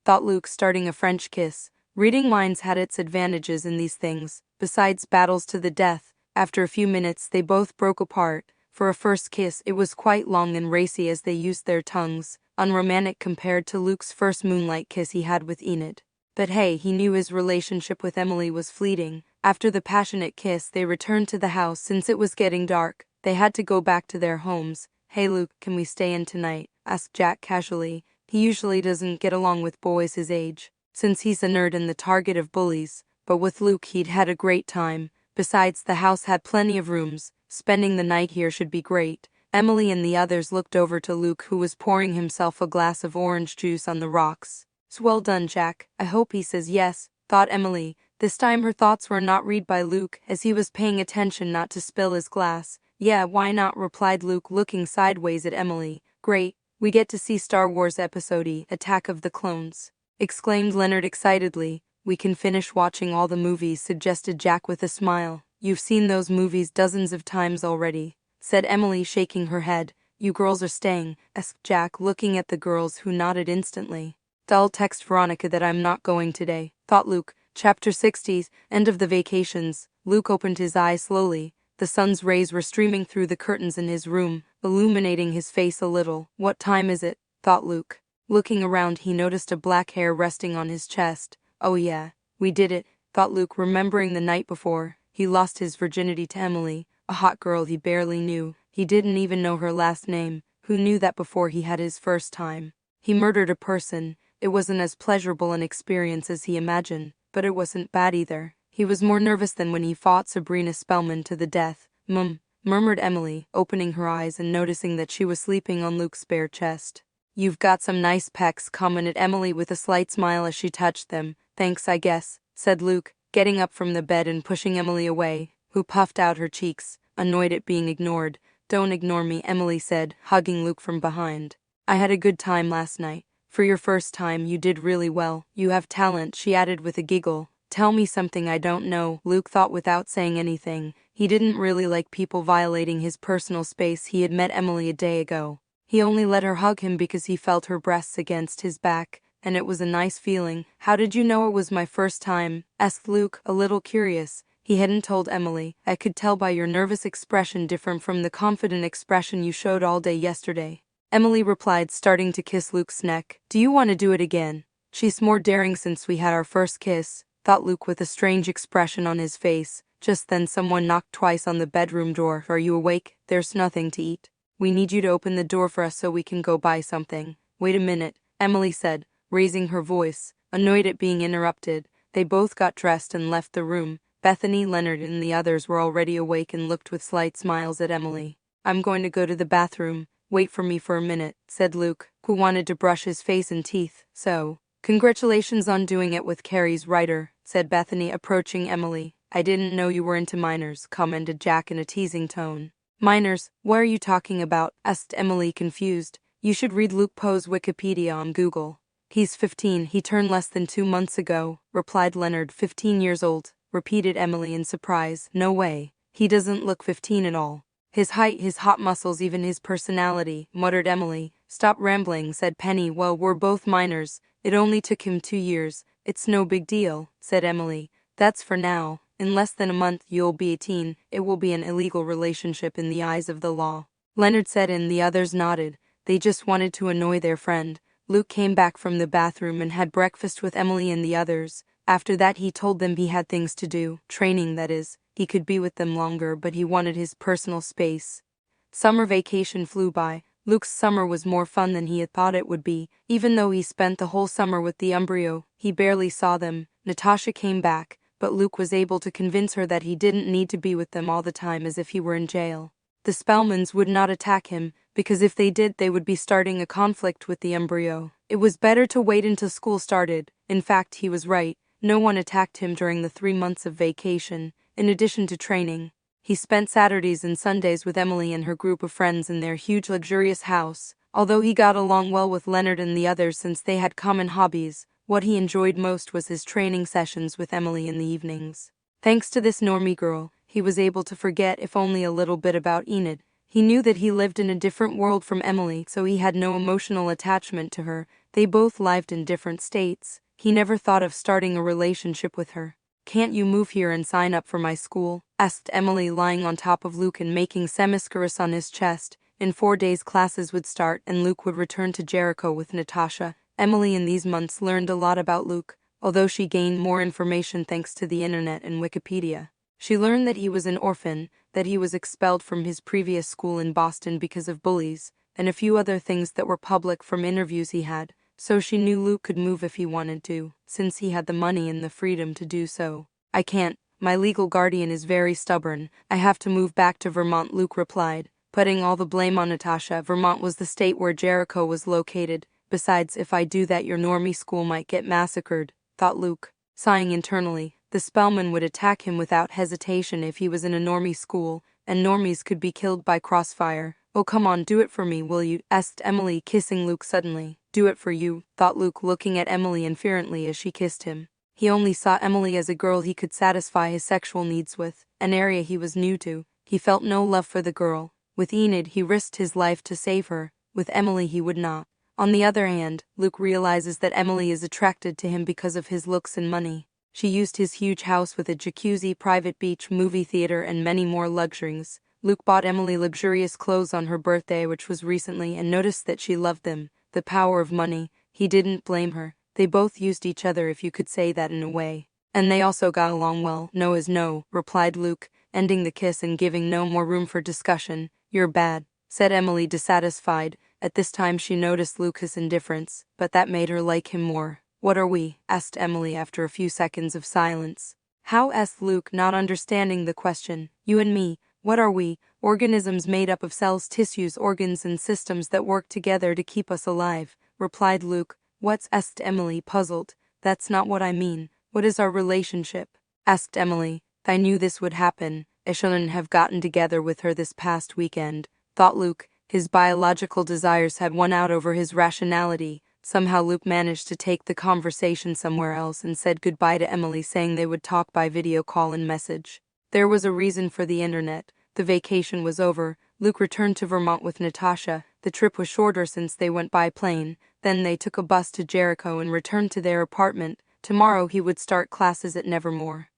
thought Luke, starting a French kiss. Reading minds had its advantages in these things, besides battles to the death. After a few minutes they both broke apart. For a first kiss it was quite long and racy as they used their tongues, unromantic compared to Luke's first moonlight kiss he had with Enid. But hey, he knew his relationship with Emily was fleeting. After the passionate kiss they returned to the house. Since it was getting dark, they had to go back to their homes. Hey Luke, can we stay in tonight? Asked Jack casually. He usually doesn't get along with boys his age, since he's a nerd and the target of bullies, but with Luke he'd had a great time. Besides, the house had plenty of rooms. Spending the night here should be great. Emily and the others looked over to Luke, who was pouring himself a glass of orange juice on the rocks. Well done, Jack. I hope he says yes, thought Emily. This time her thoughts were not read by Luke, as he was paying attention not to spill his glass. Yeah, why not, replied Luke, looking sideways at Emily. Great. We get to see Star Wars Episode I, Attack of the Clones, exclaimed Leonard excitedly. We can finish watching all the movies, suggested Jack with a smile. You've seen those movies dozens of times already, said Emily, shaking her head. You girls are staying, asked Jack, looking at the girls, who nodded instantly. I'll text Veronica that I'm not going today, thought Luke. Chapter 60, End of the Vacations. Luke opened his eyes slowly. The sun's rays were streaming through the curtains in his room, illuminating his face a little. What time is it? Thought Luke. Looking around he noticed a black hair resting on his chest. Oh yeah, we did it, thought Luke, remembering the night before. He lost his virginity to Emily, a hot girl he barely knew. He didn't even know her last name. Who knew that before he had his first time? He murdered a person. It wasn't as pleasurable an experience as he imagined, but it wasn't bad either. He was more nervous than when he fought Sabrina Spellman to the death. Murmured Emily, opening her eyes and noticing that she was sleeping on Luke's bare chest. You've got some nice pecs, commented Emily with a slight smile as she touched them. Thanks, I guess, said Luke, getting up from the bed and pushing Emily away, who puffed out her cheeks, annoyed at being ignored. Don't ignore me, Emily said, hugging Luke from behind. I had a good time last night. For your first time, you did really well. You have talent, she added with a giggle. Tell me something I don't know, Luke thought without saying anything. He didn't really like people violating his personal space. He had met Emily a day ago. He only let her hug him because he felt her breasts against his back, and it was a nice feeling. How did you know it was my first time? Asked Luke, a little curious. He hadn't told Emily. I could tell by your nervous expression, different from the confident expression you showed all day yesterday. Emily replied, starting to kiss Luke's neck. Do you want to do it again? She's more daring since we had our first kiss, thought Luke with a strange expression on his face. Just then someone knocked twice on the bedroom door. Are you awake? There's nothing to eat. We need you to open the door for us so we can go buy something. Wait a minute, Emily said, raising her voice, annoyed at being interrupted. They both got dressed and left the room. Bethany, Leonard, and the others were already awake and looked with slight smiles at Emily. I'm going to go to the bathroom. Wait for me for a minute, said Luke, who wanted to brush his face and teeth. So, congratulations on doing it with Carrie's writer, said Bethany, approaching Emily. I didn't know you were into minors, commented Jack in a teasing tone. Minors? What are you talking about? Asked Emily, confused. You should read Luke Poe's Wikipedia on Google. He's 15, he turned less than 2 months ago, replied Leonard. 15 years old, repeated Emily in surprise. No way. He doesn't look 15 at all. His height, his hot muscles, even his personality, muttered Emily. Stop rambling, said Penny. Well, we're both minors. It only took him 2 years. It's no big deal, said Emily. That's for now. In less than a month you'll be 18. It will be an illegal relationship in the eyes of the law. Leonard said, and the others nodded. They just wanted to annoy their friend. Luke came back from the bathroom and had breakfast with Emily and the others. After that he told them he had things to do, training that is. He could be with them longer, but he wanted his personal space. Summer vacation flew by. Luke's summer was more fun than he had thought it would be. Even though he spent the whole summer with the embryo, he barely saw them. Natasha came back, but Luke was able to convince her that he didn't need to be with them all the time as if he were in jail. The Spellmans would not attack him, because if they did they would be starting a conflict with the embryo. It was better to wait until school started. In fact, he was right. No one attacked him during the 3 months of vacation. In addition to training, he spent Saturdays and Sundays with Emily and her group of friends in their huge luxurious house. Although he got along well with Leonard and the others since they had common hobbies, what he enjoyed most was his training sessions with Emily in the evenings. Thanks to this normie girl, he was able to forget, if only a little bit, about Enid. He knew that he lived in a different world from Emily, so he had no emotional attachment to her. They both lived in different states. He never thought of starting a relationship with her. Can't you move here and sign up for my school? Asked Emily, lying on top of Luke and making semiscarus on his chest. In 4 days classes would start and Luke would return to Jericho with Natasha. Emily in these months learned a lot about Luke, although she gained more information thanks to the internet and Wikipedia. She learned that he was an orphan, that he was expelled from his previous school in Boston because of bullies, and a few other things that were public from interviews he had. So she knew Luke could move if he wanted to, since he had the money and the freedom to do so. I can't. My legal guardian is very stubborn. I have to move back to Vermont, Luke replied, putting all the blame on Natasha. Vermont was the state where Jericho was located. Besides, if I do that, your normie school might get massacred, thought Luke. Sighing internally, the Spellman would attack him without hesitation if he was in a normie school, and normies could be killed by crossfire. Oh, come on, do it for me, will you? Asked Emily, kissing Luke suddenly. Do it for you, thought Luke, looking at Emily inferently as she kissed him. He only saw Emily as a girl he could satisfy his sexual needs with, an area he was new to. He felt no love for the girl. With Enid, he risked his life to save her. With Emily, he would not. On the other hand, Luke realizes that Emily is attracted to him because of his looks and money. She used his huge house with a jacuzzi, private beach, movie theater, and many more luxuries. Luke bought Emily luxurious clothes on her birthday, which was recently, and noticed that she loved them. The power of money. He didn't blame her. They both used each other, if you could say that in a way. And they also got along well. No is no, replied Luke, ending the kiss and giving no more room for discussion. You're bad, said Emily, dissatisfied. At this time she noticed Luke's indifference, but that made her like him more. What are we? Asked Emily after a few seconds of silence. How? Asked Luke, not understanding the question. You and me, what are we? Organisms made up of cells, tissues, organs, and systems that work together to keep us alive, replied Luke. What's? Asked Emily, puzzled. That's not what I mean. What is our relationship? Asked Emily. I knew this would happen. I shouldn't have gotten together with her this past weekend, thought Luke. His biological desires had won out over his rationality. Somehow Luke managed to take the conversation somewhere else and said goodbye to Emily, saying they would talk by video call and message. There was a reason for the internet. The vacation was over. Luke returned to Vermont with Natasha. The trip was shorter since they went by plane. Then they took a bus to Jericho and returned to their apartment. Tomorrow he would start classes at Nevermore.